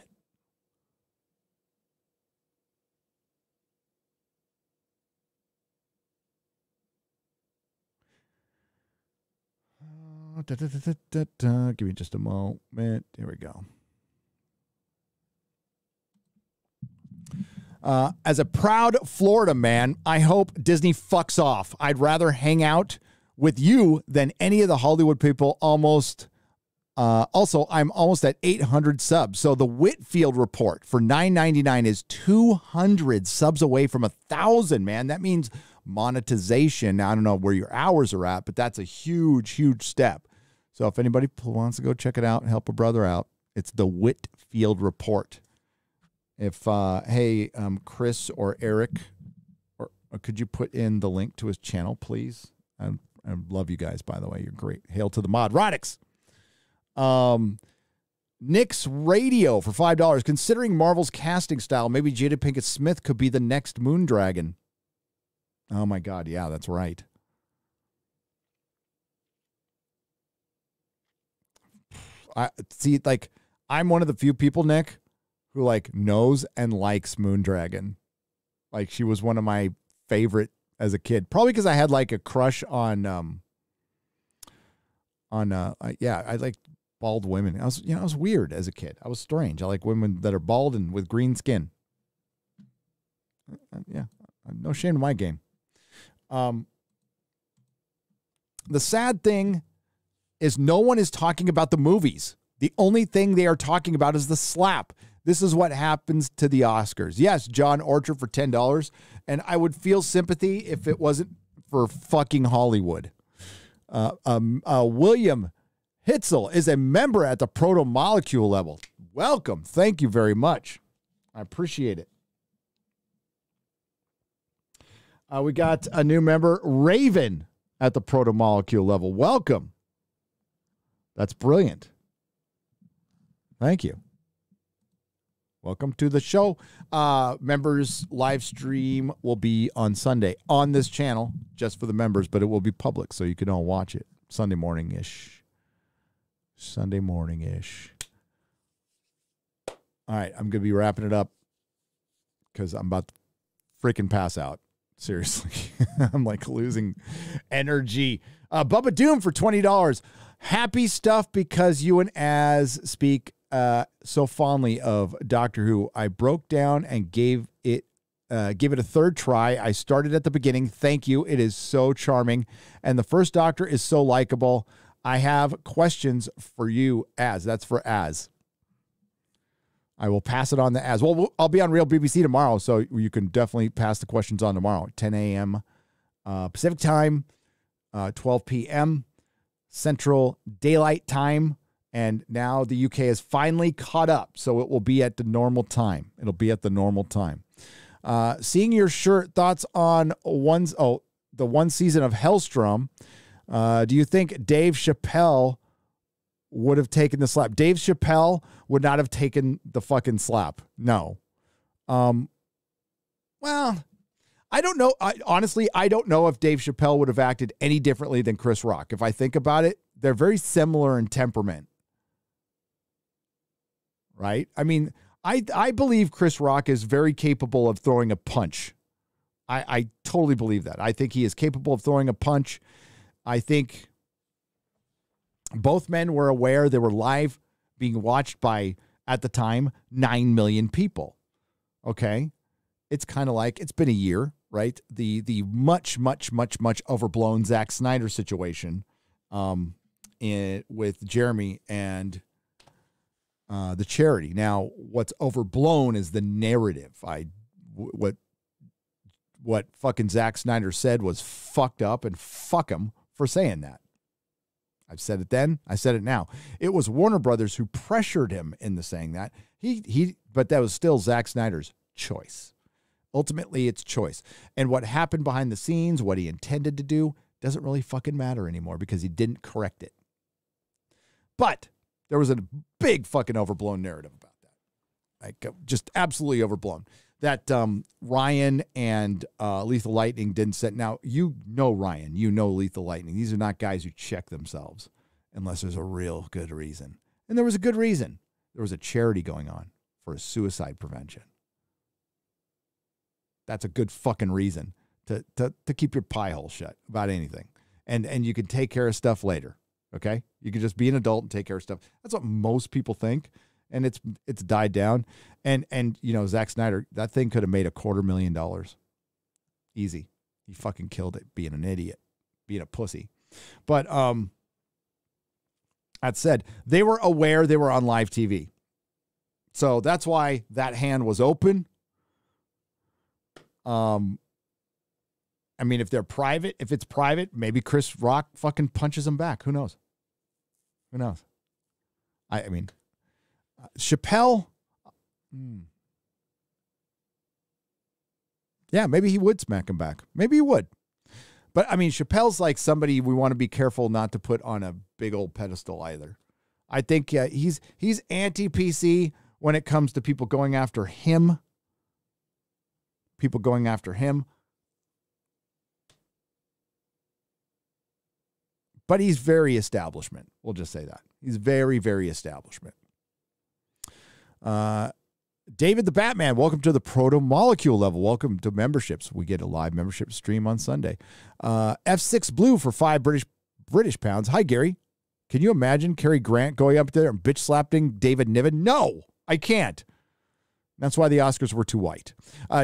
Give me just a moment. Here we go. As a proud Florida man, I hope Disney fucks off. I'd rather hang out with you than any of the Hollywood people. Also, I'm almost at 800 subs. So the Whitfield report for $9.99 is 200 subs away from 1,000, man. That means monetization. Now, I don't know where your hours are at, but that's a huge, huge step. So if anybody wants to go check it out and help a brother out, it's the Whitfield report. If, Chris or Eric, or could you put in the link to his channel, please? I love you guys, by the way. You're great. Hail to the Modrotics. Nick's Radio for $5. Considering Marvel's casting style, maybe Jada Pinkett Smith could be the next Moondragon. Oh my God. Yeah, that's right. I see, like, I'm one of the few people, Nick, who like knows and likes Moondragon. Like, she was one of my favorite as a kid, probably because I had like a crush on I liked bald women. I was weird as a kid. I was strange. I like women that are bald and with green skin. Yeah, no shame in my game. The sad thing is no one is talking about the movies. The only thing they are talking about is the slap. This is what happens to the Oscars. Yes, John Orchard for $10, and I would feel sympathy if it wasn't for fucking Hollywood. William Hitzel is a member at the proto-molecule level. Welcome. Thank you very much. I appreciate it. We got a new member, Raven, at the proto-molecule level. Welcome. That's brilliant. Thank you. Welcome to the show. Members live stream will be on Sunday on this channel, just for the members, but it will be public, so you can all watch it Sunday morning-ish. Sunday morning-ish. All right, I'm going to be wrapping it up because I'm about to freaking pass out. Seriously. I'm like losing energy. Bubba Doom for $20. Happy stuff because you and Az speak so fondly of Doctor Who. I broke down and gave it a third try. I started at the beginning. Thank you. It is so charming. And the first Doctor is so likable. I have questions for you, Az. That's for Az. I will pass it on to Az. Well, I'll be on Real BBC tomorrow, so you can definitely pass the questions on tomorrow. 10 a.m. Pacific time, 12 p.m. Central Daylight Time. And now the UK is finally caught up, so it will be at the normal time. It'll be at the normal time. Seeing your shirt, thoughts on the one season of Hellstrom. Do you think Dave Chappelle would have taken the slap? Dave Chappelle would not have taken the fucking slap. No. Well, I don't know. Honestly, I don't know if Dave Chappelle would have acted any differently than Chris Rock. If I think about it, they're very similar in temperament. Right? I mean, I believe Chris Rock is very capable of throwing a punch. I totally believe that. I think he is capable of throwing a punch. I think both men were aware they were live being watched by, at the time, 9 million people. Okay? It's kind of like, it's been a year, right? The much, much, much, much overblown Zack Snyder situation with Jeremy and the charity. Now, what's overblown is the narrative. What fucking Zack Snyder said was fucked up, and fuck him for saying that. I've said it then. I said it now. It was Warner Brothers who pressured him into saying that. But that was still Zack Snyder's choice. Ultimately, it's choice. And what happened behind the scenes, what he intended to do, doesn't really fucking matter anymore because he didn't correct it. But there was a big fucking overblown narrative about that. Like, just absolutely overblown. That Ryan and Lethal Lightning didn't set. Now, you know Ryan. You know Lethal Lightning. These are not guys who check themselves unless there's a real good reason. And there was a good reason. There was a charity going on for suicide prevention. That's a good fucking reason to keep your pie hole shut about anything. And you can take care of stuff later. Okay? You can just be an adult and take care of stuff. That's what most people think. And it's died down. And you know, Zack Snyder, that thing could have made $250,000. Easy. He fucking killed it being an idiot, being a pussy. But that said, they were aware they were on live TV. So that's why that hand was open. I mean, if it's private, maybe Chris Rock fucking punches him back. Who knows? Who knows? I mean, Chappelle, yeah, maybe he would smack him back. Maybe he would. But, I mean, Chappelle's like somebody we want to be careful not to put on a big old pedestal either. I think he's anti-PC when it comes to people going after him. People going after him. But he's very establishment. We'll just say that. He's very, very establishment. David the Batman, welcome to the Proto Molecule level. Welcome to memberships. We get a live membership stream on Sunday. F6 Blue for 5 British pounds. Hi, Gary. Can you imagine Cary Grant going up there and bitch slapping David Niven? No, I can't. That's why the Oscars were too white.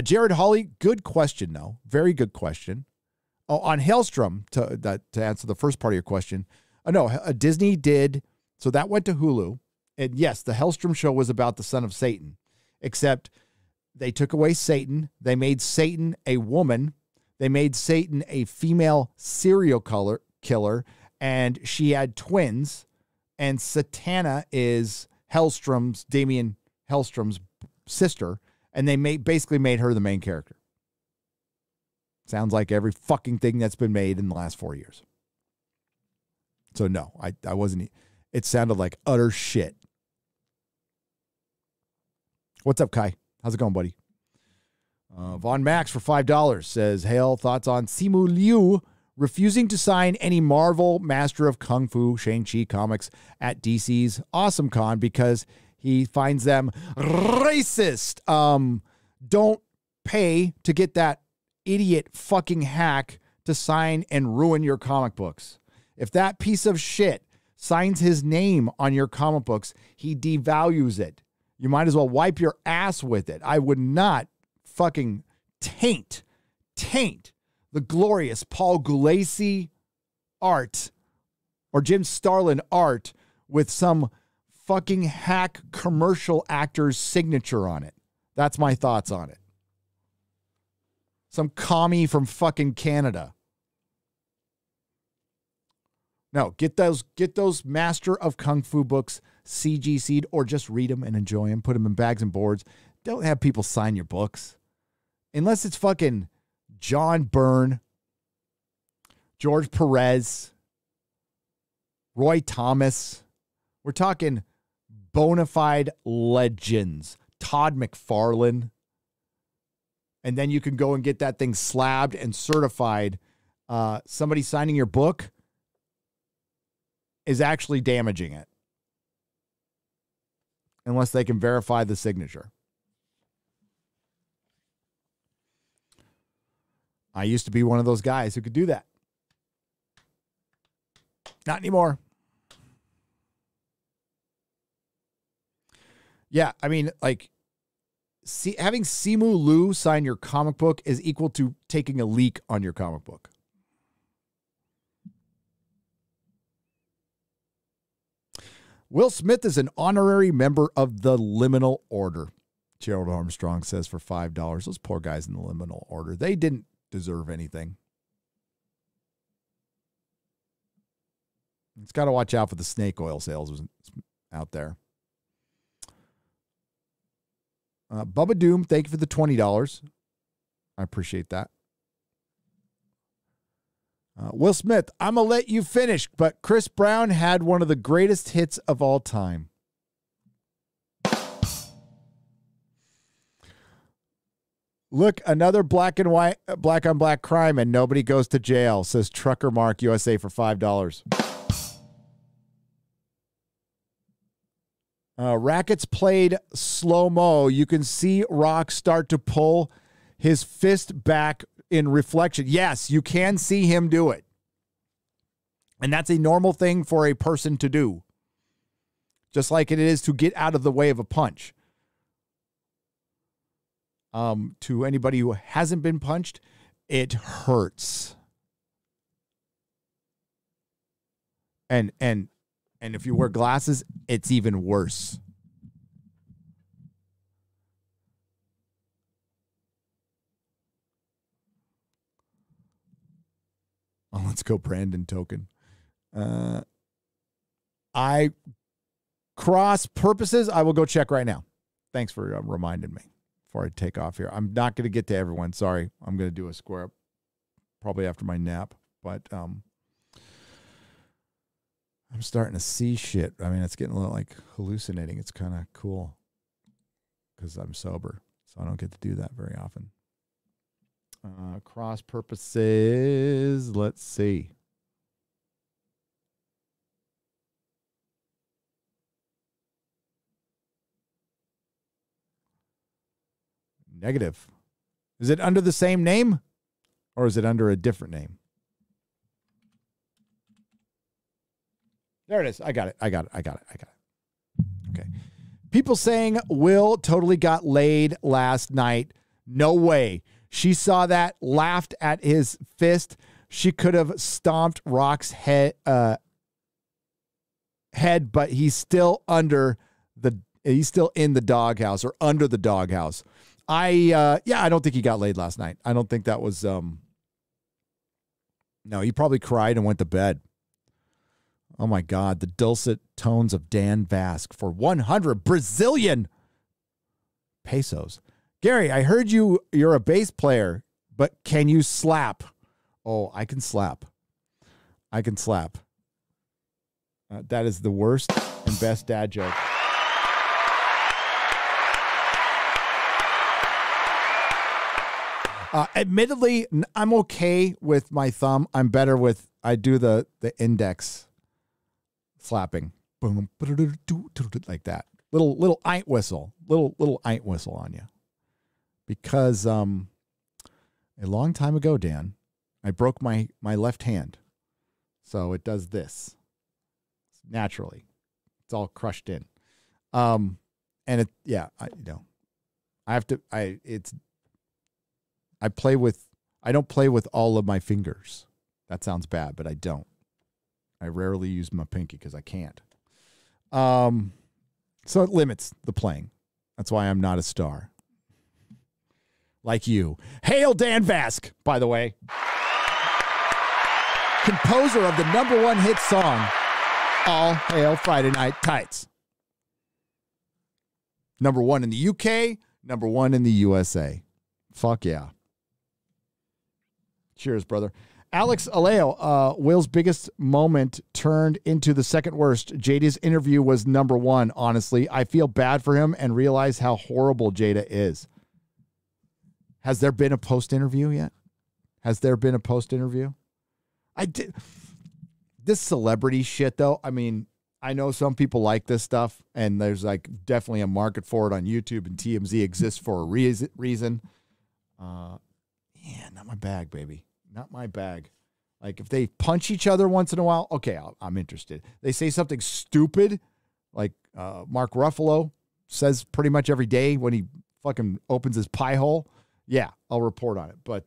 Jared Hawley, good question, though. Very good question. Oh, on Hailstrom, to answer the first part of your question, Disney did, so that went to Hulu. And yes, the Hailstrom show was about the son of Satan, except they took away Satan. They made Satan a woman. They made Satan a female serial killer, and she had twins. And Satana is Damien Hellstrom's sister, and they basically made her the main character. Sounds like every fucking thing that's been made in the last 4 years. So no, I wasn't. It sounded like utter shit. What's up, Kai? How's it going, buddy? Von Max for $5 says, Hail, thoughts on Simu Liu refusing to sign any Marvel Master of Kung Fu Shang-Chi comics at DC's Awesome Con because he finds them racist. Don't pay to get that idiot fucking hack to sign and ruin your comic books. If that piece of shit signs his name on your comic books, he devalues it. You might as well wipe your ass with it. I would not fucking taint the glorious Paul Gulacy art or Jim Starlin art with some fucking hack commercial actor's signature on it. That's my thoughts on it. Some commie from fucking Canada. No, get those Master of Kung Fu books CGC'd or just read them and enjoy them. Put them in bags and boards. Don't have people sign your books. Unless it's fucking John Byrne, George Perez, Roy Thomas. We're talking bona fide legends. Todd McFarlane. And then you can go and get that thing slabbed and certified. Somebody signing your book is actually damaging it. Unless they can verify the signature. I used to be one of those guys who could do that. Not anymore. Yeah, I mean, like, having Simu Liu sign your comic book is equal to taking a leak on your comic book. Will Smith is an honorary member of the Liminal Order. Gerald Armstrong says for $5. Those poor guys in the Liminal Order, they didn't deserve anything. It's got to watch out for the snake oil sales out there. Bubba Doom, thank you for the $20. I appreciate that. Will Smith, I'm going to let you finish, but Chris Brown had one of the greatest hits of all time. Look, another black on black crime and nobody goes to jail, says Trucker Mark USA for $5. Rackets played slow-mo. You can see Rock start to pull his fist back in reflection. Yes, you can see him do it. And that's a normal thing for a person to do. Just like it is to get out of the way of a punch. To anybody who hasn't been punched, it hurts. And if you wear glasses, it's even worse. Oh, let's go Brandon Token. I cross purposes. I will go check right now. Thanks for reminding me before I take off here. I'm not going to get to everyone. Sorry. I'm going to do a square up probably after my nap. But I'm starting to see shit. I mean, it's getting a little like hallucinating. It's kind of cool because I'm sober. So I don't get to do that very often. Cross purposes. Let's see. Negative. Is it under the same name or is it under a different name? There it is. I got it. Okay. People saying Will totally got laid last night. No way. She saw that, laughed at his fist. She could have stomped Rock's head, but he's still in the doghouse or under the doghouse. I don't think he got laid last night. I don't think that was, no, he probably cried and went to bed. Oh my God, the dulcet tones of Dan Vasc for 100 Brazilian pesos. Gary, I heard you're a bass player, but can you slap? Oh, I can slap. That is the worst and best dad joke. Admittedly, I'm okay with my thumb. I'm better with, I do the index slapping. Boom, like that. Little int whistle. Little int whistle on you. Because a long time ago, Dan, I broke my left hand. So it does this. Naturally. It's all crushed in. And I don't play with all of my fingers. That sounds bad, but I don't. I rarely use my pinky because I can't. So it limits the playing. That's why I'm not a star. Like you. Hail Dan Vasc, by the way. Composer of the #1 hit song, All Hail Friday Night Tights. #1 in the UK, #1 in the USA. Fuck yeah. Cheers, brother. Alex Aleo, Will's biggest moment turned into the second worst. Jada's interview was #1, honestly. I feel bad for him and realize how horrible Jada is. Has there been a post-interview yet? I did. This celebrity shit, though, I mean, I know some people like this stuff, and there's like definitely a market for it on YouTube, and TMZ exists for a reason. Not my bag, baby. Not my bag. Like, if they punch each other once in a while, okay, I'm interested. They say something stupid, like Mark Ruffalo says pretty much every day when he fucking opens his pie hole. Yeah, I'll report on it. But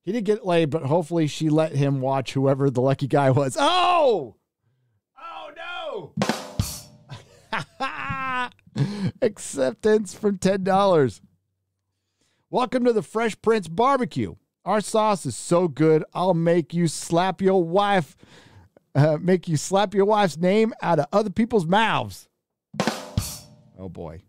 he did get laid, but hopefully she let him watch whoever the lucky guy was. Oh! Oh, no! Acceptance from $10. Welcome to the Fresh Prince Barbecue. Our sauce is so good, I'll make you slap your wife, wife's name out of other people's mouths. Oh, boy.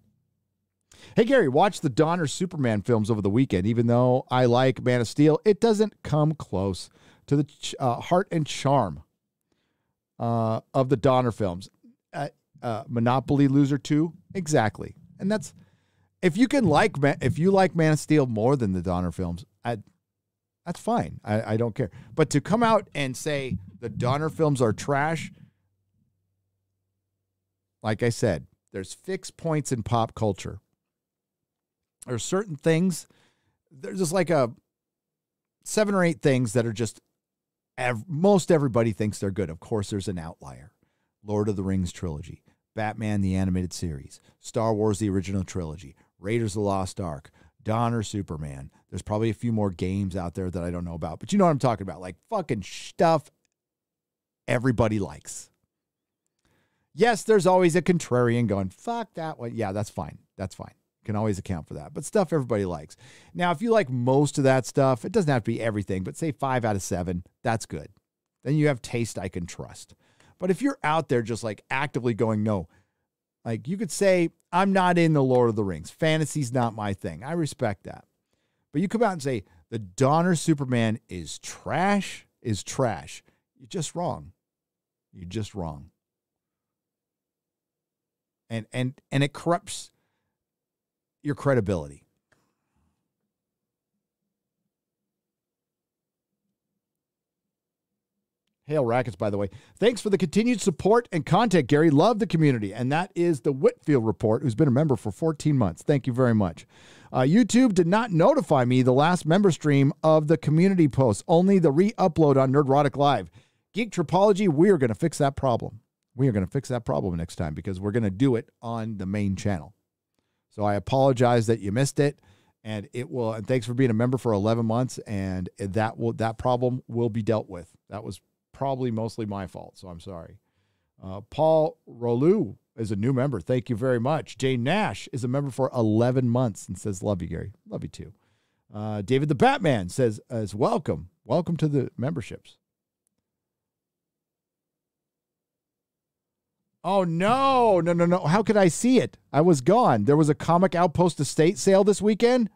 Hey, Gary, watch the Donner Superman films over the weekend. Even though I like Man of Steel, it doesn't come close to the heart and charm of the Donner films. Monopoly Loser 2, exactly. And that's, if you like Man of Steel more than the Donner films, that's fine. I don't care. But to come out and say the Donner films are trash, like I said, there's fixed points in pop culture. There are certain things, there's just like 7 or 8 things that are just, most everybody thinks they're good. Of course, there's an outlier. Lord of the Rings trilogy, Batman the Animated Series, Star Wars the Original Trilogy, Raiders of the Lost Ark, Donner Superman. There's probably a few more games out there that I don't know about, but you know what I'm talking about. Like fucking stuff everybody likes. Yes, there's always a contrarian going, fuck that one. Yeah, that's fine. That's fine. Can always account for that. But stuff everybody likes. Now, if you like most of that stuff, it doesn't have to be everything, but say 5 out of 7, that's good. Then you have taste I can trust. But if you're out there just like actively going, no, like you could say, I'm not in the Lord of the Rings. Fantasy's not my thing. I respect that. But you come out and say, the Donner Superman is trash. You're just wrong. You're just wrong. And it corrupts your credibility. Hail Rackets, by the way. Thanks for the continued support and content, Gary. Love the community. And that is the Whitfield Report, who's been a member for 14 months. Thank you very much. YouTube did not notify me the last member stream of the community post, only the re-upload on Nerdrotic Live. Geek Tripology, we are going to fix that problem. We are going to fix that problem next time because we're going to do it on the main channel. So I apologize that you missed it, and it will. And thanks for being a member for 11 months, and that problem will be dealt with. That was probably mostly my fault, so I'm sorry. Paul Rolu is a new member. Thank you very much. Jay Nash is a member for 11 months and says, love you, Gary. Love you too. David the Batman says, welcome. Welcome to the memberships. Oh, no. How could I see it? I was gone. There was a Comic Outpost estate sale this weekend,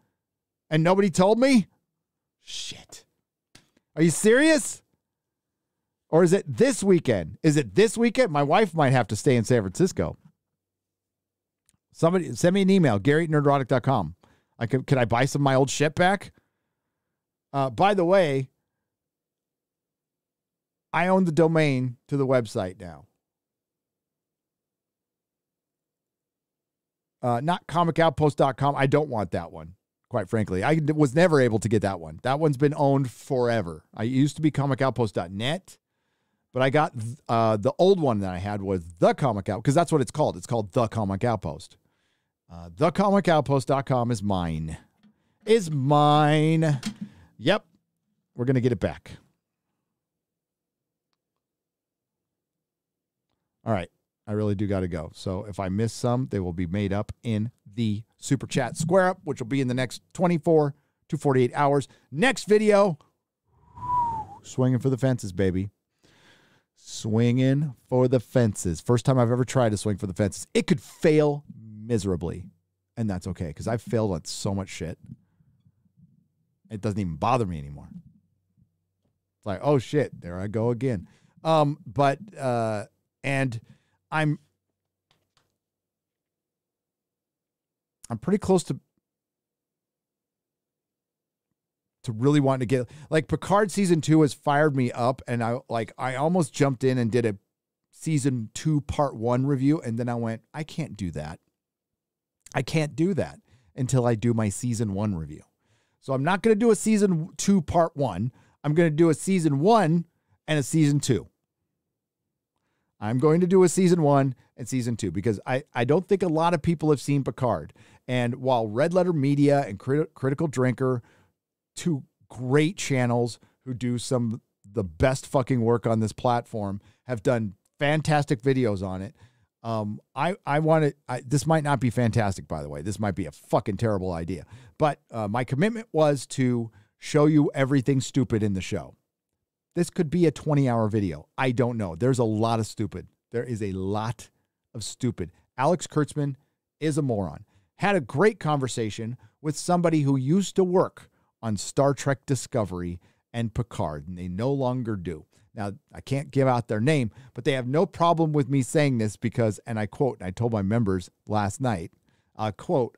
and nobody told me? Shit. Are you serious? Or is it this weekend? Is it this weekend? My wife might have to stay in San Francisco. Somebody send me an email, Gary@nerdrotic.com. Could I buy some of my old shit back? By the way, I own the domain to the website now. Not comicoutpost.com. I don't want that one, quite frankly. I was never able to get that one. That one's been owned forever. I used to be comicoutpost.net. But I got the old one that I had was The Comic Out, because that's what it's called. It's called The Comic Outpost. TheComicOutpost.com is mine. Is mine. Yep. We're going to get it back. All right. I really do got to go. So if I miss some, they will be made up in the Super Chat Square Up, which will be in the next 24 to 48 hours. Next video, swinging for the fences, baby. Swinging for the fences. First time I've ever tried to swing for the fences. It could fail miserably, and that's okay because I've failed on so much shit. It doesn't even bother me anymore. It's like, oh shit, there I go again. And I'm pretty close to really wanting to get, like, Picard season 2 has fired me up, and I almost jumped in and did a season 2 part 1 review, and then I went, I can't do that. I can't do that until I do my season 1 review. So I'm not going to do a season 2 part 1. I'm going to do a season 1 and a season 2. I'm going to do a season 1 and season 2 because I don't think a lot of people have seen Picard. And while Red Letter Media and Critical Drinker, two great channels who do some of the best fucking work on this platform, have done fantastic videos on it. I want to, this might not be fantastic, by the way. This might be a fucking terrible idea. But my commitment was to show you everything stupid in the show. This could be a 20-hour video. I don't know. There's a lot of stupid. There is a lot of stupid. Alex Kurtzman is a moron. Had a great conversation with somebody who used to work on Star Trek Discovery and Picard, and they no longer do. Now, I can't give out their name, but they have no problem with me saying this because, and I quote, and I told my members last night, I'll quote,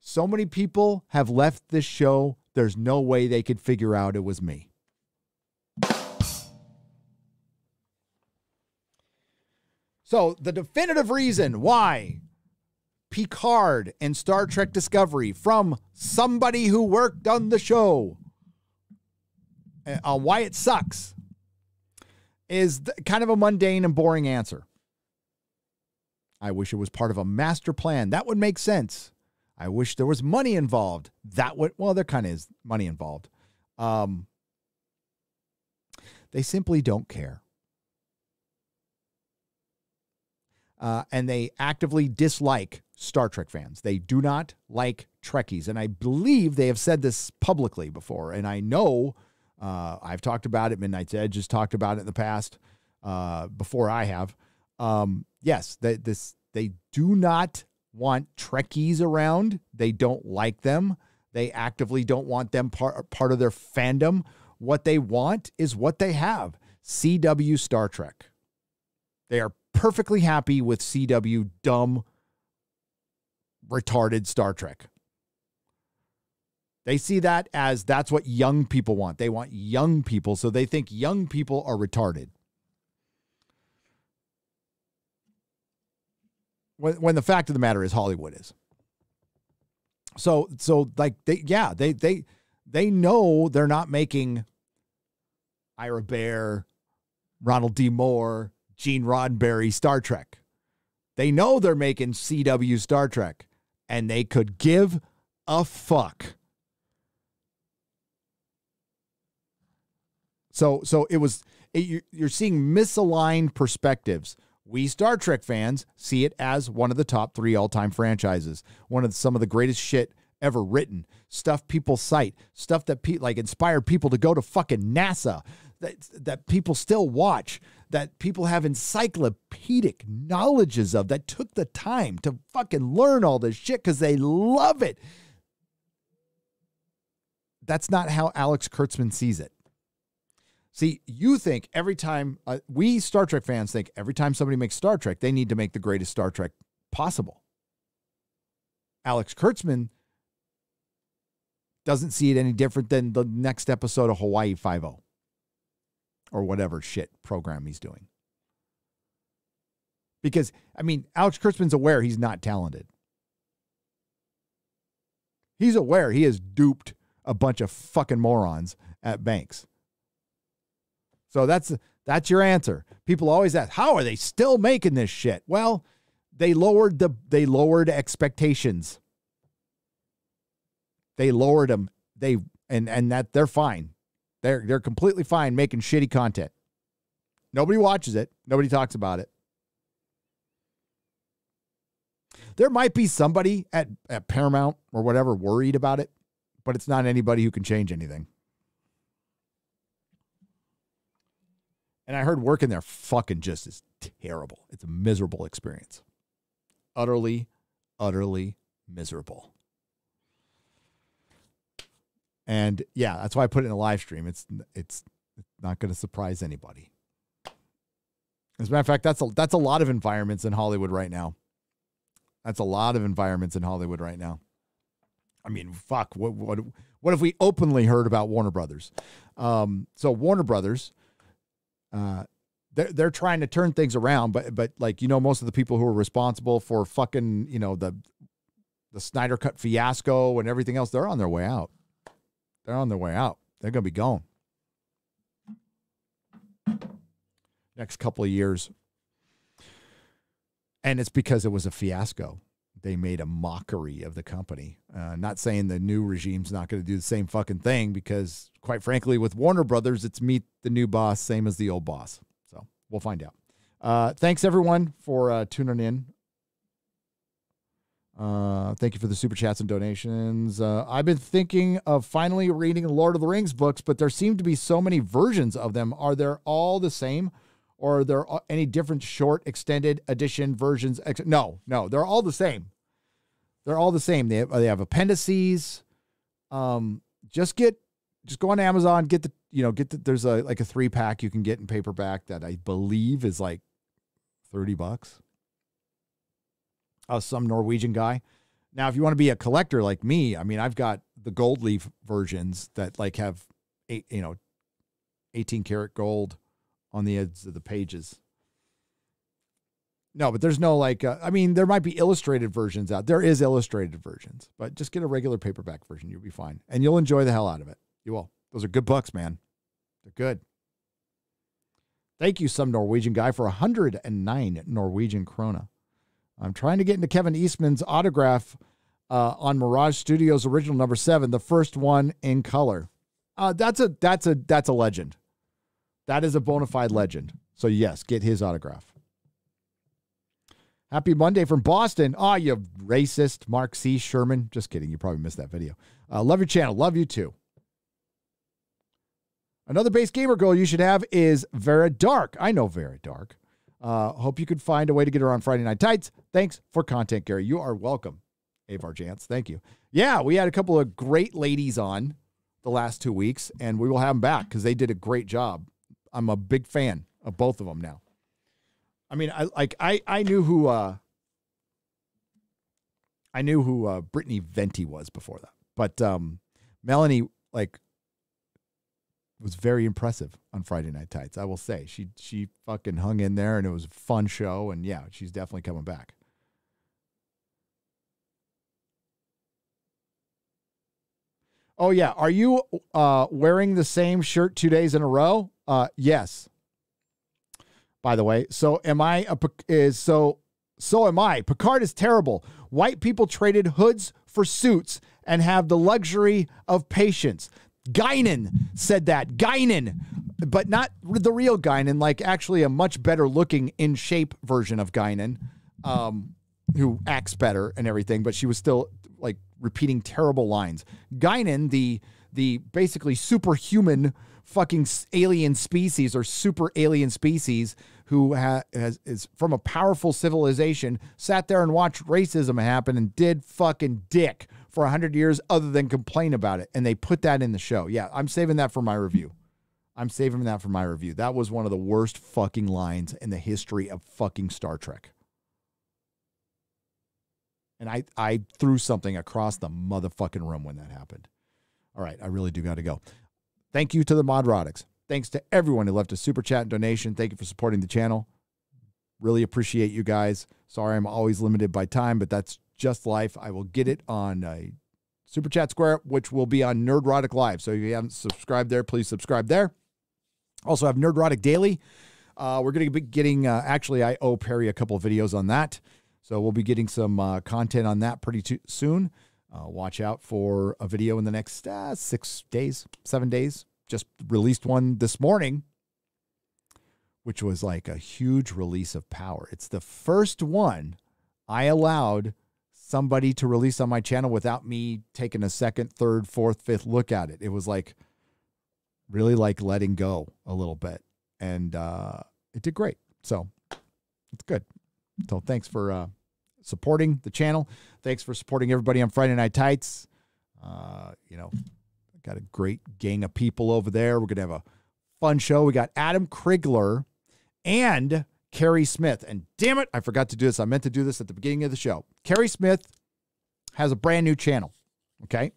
so many people have left this show, there's no way they could figure out it was me. So the definitive reason why Picard and Star Trek Discovery, from somebody who worked on the show, why it sucks, is kind of a mundane and boring answer. I wish it was part of a master plan. That would make sense. I wish there was money involved. That would, well, there kind of is money involved. They simply don't care. And they actively dislike Star Trek fans. They do not like Trekkies. And I believe they have said this publicly before. And I know I've talked about it. Midnight's Edge has talked about it in the past before I have. Yes, they do not want Trekkies around. They don't like them. They actively don't want them part of their fandom. What they want is what they have. CW Star Trek. They are perfectly happy with CW dumb, retarded Star Trek. They see that as that's what young people want. They want young people, so they think young people are retarded. When the fact of the matter is Hollywood is. So like they know they're not making Ira Bear, Ronald D. Moore, Gene Roddenberry Star Trek. They know they're making CW Star Trek, and they could give a fuck. So you're seeing misaligned perspectives. We Star Trek fans see it as one of the top 3 all-time franchises, one of some of the greatest shit ever written, stuff people cite, stuff that like inspired people to go to fucking NASA, that people still watch, that people have encyclopedic knowledges of, that took the time to fucking learn all this shit because they love it. That's not how Alex Kurtzman sees it. See, you think every time, we Star Trek fans think every time somebody makes Star Trek, they need to make the greatest Star Trek possible. Alex Kurtzman doesn't see it any different than the next episode of Hawaii Five-0 or whatever shit program he's doing. Because, I mean, Alex Kurtzman's aware he's not talented. He's aware he has duped a bunch of fucking morons at banks. So that's your answer. People always ask, how are they still making this shit? Well, they lowered expectations. They lowered them. And that they're fine. They're completely fine making shitty content. Nobody watches it. Nobody talks about it. There might be somebody at Paramount or whatever worried about it, but it's not anybody who can change anything. And I heard working there fucking just is terrible. It's a miserable experience. Utterly, utterly miserable. And yeah, that's why I put it in a live stream. It's not going to surprise anybody. As a matter of fact, that's a lot of environments in Hollywood right now. That's a lot of environments in Hollywood right now. I mean, fuck. What if we openly heard about Warner Brothers? So Warner Brothers, they're trying to turn things around, but like, you know, most of the people who are responsible for fucking, you know, the Snyder Cut fiasco and everything else, they're on their way out. They're on their way out. They're going to be gone. Next couple of years. And it's because it was a fiasco. They made a mockery of the company. Not saying the new regime's not going to do the same fucking thing, because quite frankly, with Warner Brothers, it's meet the new boss, same as the old boss. So we'll find out. Thanks everyone for tuning in. Thank you for the super chats and donations. I've been thinking of finally reading the Lord of the Rings books, but there seem to be so many versions of them. Are they all the same? Or are there any different short extended edition versions? No, they're all the same. They're all the same. They have appendices. Just go on Amazon, there's like a 3-pack you can get in paperback that I believe is like $30. Some Norwegian guy. Now, if you want to be a collector like me, I mean, I've got the gold leaf versions that like have 18 karat gold on the edges of the pages. No, but there's no there might be illustrated versions out. There is illustrated versions, but just get a regular paperback version. You'll be fine. And you'll enjoy the hell out of it. You will. Those are good books, man. They're good. Thank you, some Norwegian guy, for 109 Norwegian krona. I'm trying to get into Kevin Eastman's autograph on Mirage Studios original number 7, the first one in color. That's a legend. That is a bona fide legend. So yes, get his autograph. Happy Monday from Boston. Oh, you racist, Mark C. Sherman. Just kidding. You probably missed that video. Love your channel. Love you too. Another base gamer girl you should have is Vera Dark. I know Vera Dark. Hope you could find a way to get her on Friday Night Tights. Thanks for content, Gary. You are welcome. Avar Jantz, thank you. Yeah, we had a couple of great ladies on the last 2 weeks, and we will have them back because they did a great job. I'm a big fan of both of them now. I mean, I knew who Brittany Venti was before that, but Melanie, like, was very impressive on Friday Night Tights. I will say she fucking hung in there, and it was a fun show. And yeah, she's definitely coming back. Oh yeah, are you wearing the same shirt 2 days in a row? Yes. By the way, so am I. So am I. Picard is terrible. White people traded hoods for suits and have the luxury of patience. Guinan said that. Guinan, but not the real Guinan, like actually a much better looking in shape version of Guinan, who acts better and everything, but she was still like repeating terrible lines. Guinan, the basically superhuman fucking alien species or super alien species who is from a powerful civilization, sat there and watched racism happen and did fucking dick for 100 years other than complain about it. And they put that in the show. Yeah, I'm saving that for my review. That was one of the worst fucking lines in the history of fucking Star Trek. And I threw something across the motherfucking room when that happened. All right, I really do got to go. Thank you to the Nerdrotics. Thanks to everyone who left a super chat and donation. Thank you for supporting the channel. Really appreciate you guys. Sorry I'm always limited by time, but that's just life. I will get it on a Super Chat Square, which will be on Nerdrotic Live. So if you haven't subscribed there, please subscribe there. Also have Nerdrotic Daily. We're going to be getting, actually, I owe Perry a couple of videos on that. So we'll be getting some content on that pretty soon. Watch out for a video in the next 7 days. Just released one this morning, which was like a huge release of power. It's the first one I allowed somebody to release on my channel without me taking a second, third, fourth, fifth look at it. It was like really like letting go a little bit. And it did great. So it's good. So thanks for supporting the channel. Thanks for supporting everybody on Friday Night Tights. Got a great gang of people over there. We're going to have a fun show. We got Adam Krigler and Carrie Smith. And damn it, I forgot to do this. I meant to do this at the beginning of the show. Carrie Smith has a brand new channel, okay,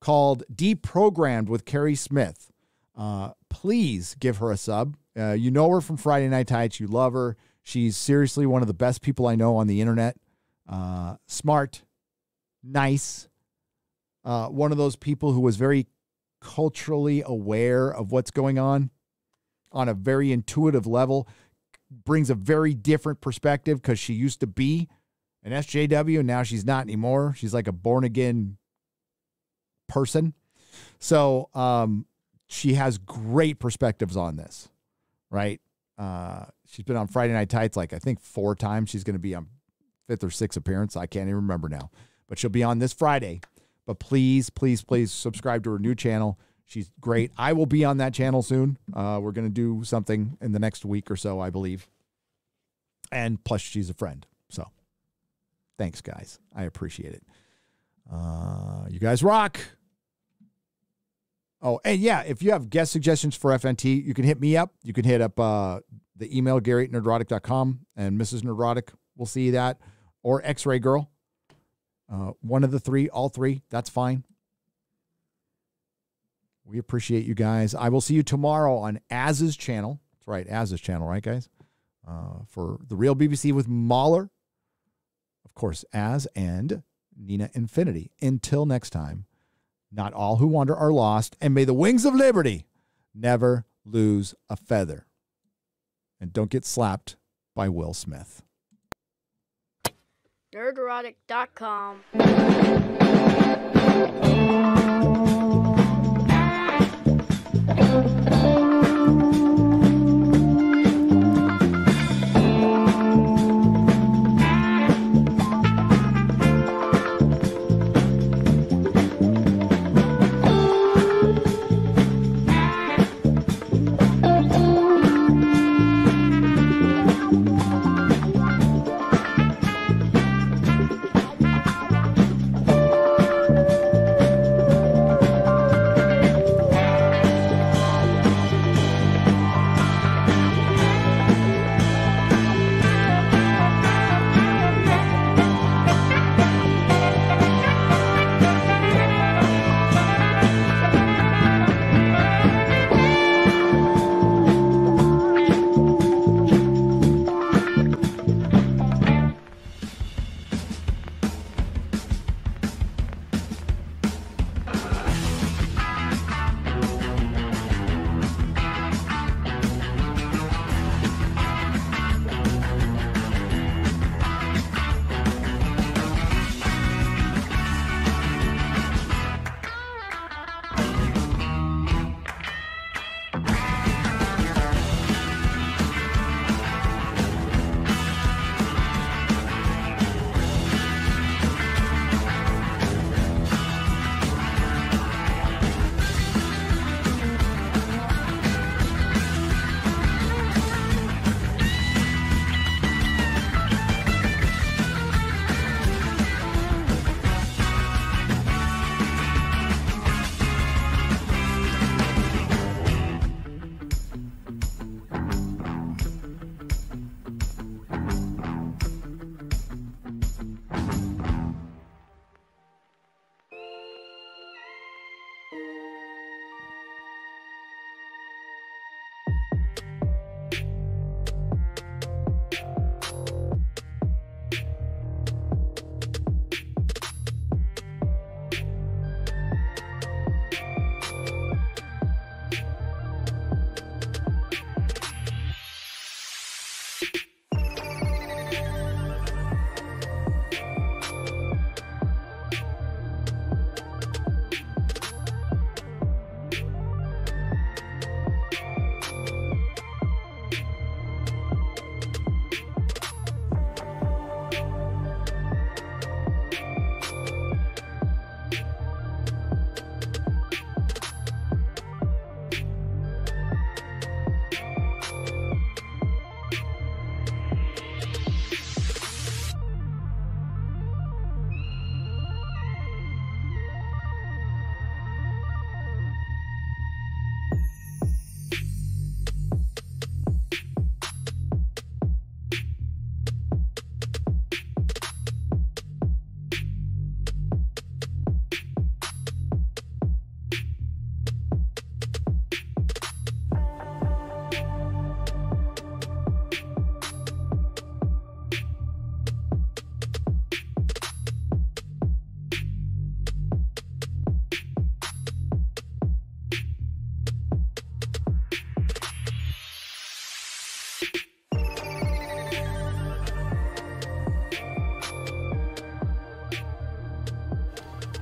called Deprogrammed with Carrie Smith. Please give her a sub. You know her from Friday Night Tights. You love her. She's seriously one of the best people I know on the internet. Smart, nice. One of those people who was very culturally aware of what's going on a very intuitive level, brings a very different perspective because she used to be an SJW and now she's not anymore. She's like a born again person. So she has great perspectives on this, right? She's been on Friday Night Tights like I think 4 times. She's going to be on 5th or 6th appearance. I can't even remember now, but she'll be on this Friday. But please, please, please subscribe to her new channel. She's great. I will be on that channel soon. We're going to do something in the next week or so, I believe. And plus, she's a friend. So thanks, guys. I appreciate it. You guys rock. Oh, and yeah, if you have guest suggestions for FNT, you can hit me up. You can hit up the email, Gary@nerdrotic.com, and Mrs. Nerdrotic will see that. Or X-Ray Girl. One of the 3, all 3, that's fine. We appreciate you guys. I will see you tomorrow on Az's channel. That's right, Az's channel, right, guys? For The Real BBC with Mahler. Of course, Az and Nina Infinity. Until next time, not all who wander are lost, and may the wings of liberty never lose a feather. And don't get slapped by Will Smith. Nerdrotic.com.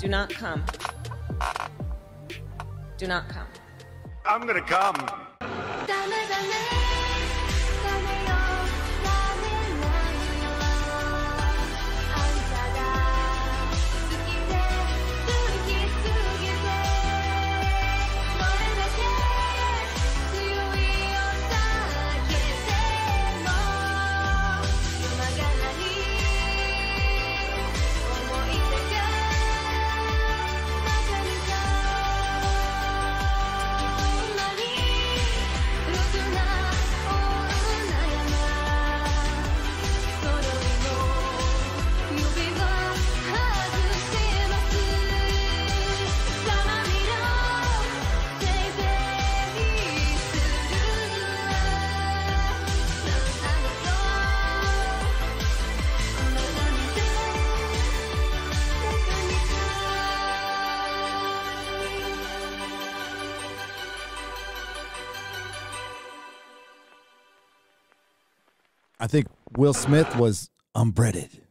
Do not come. Do not come. I'm gonna come. I think Will Smith was unbreaded.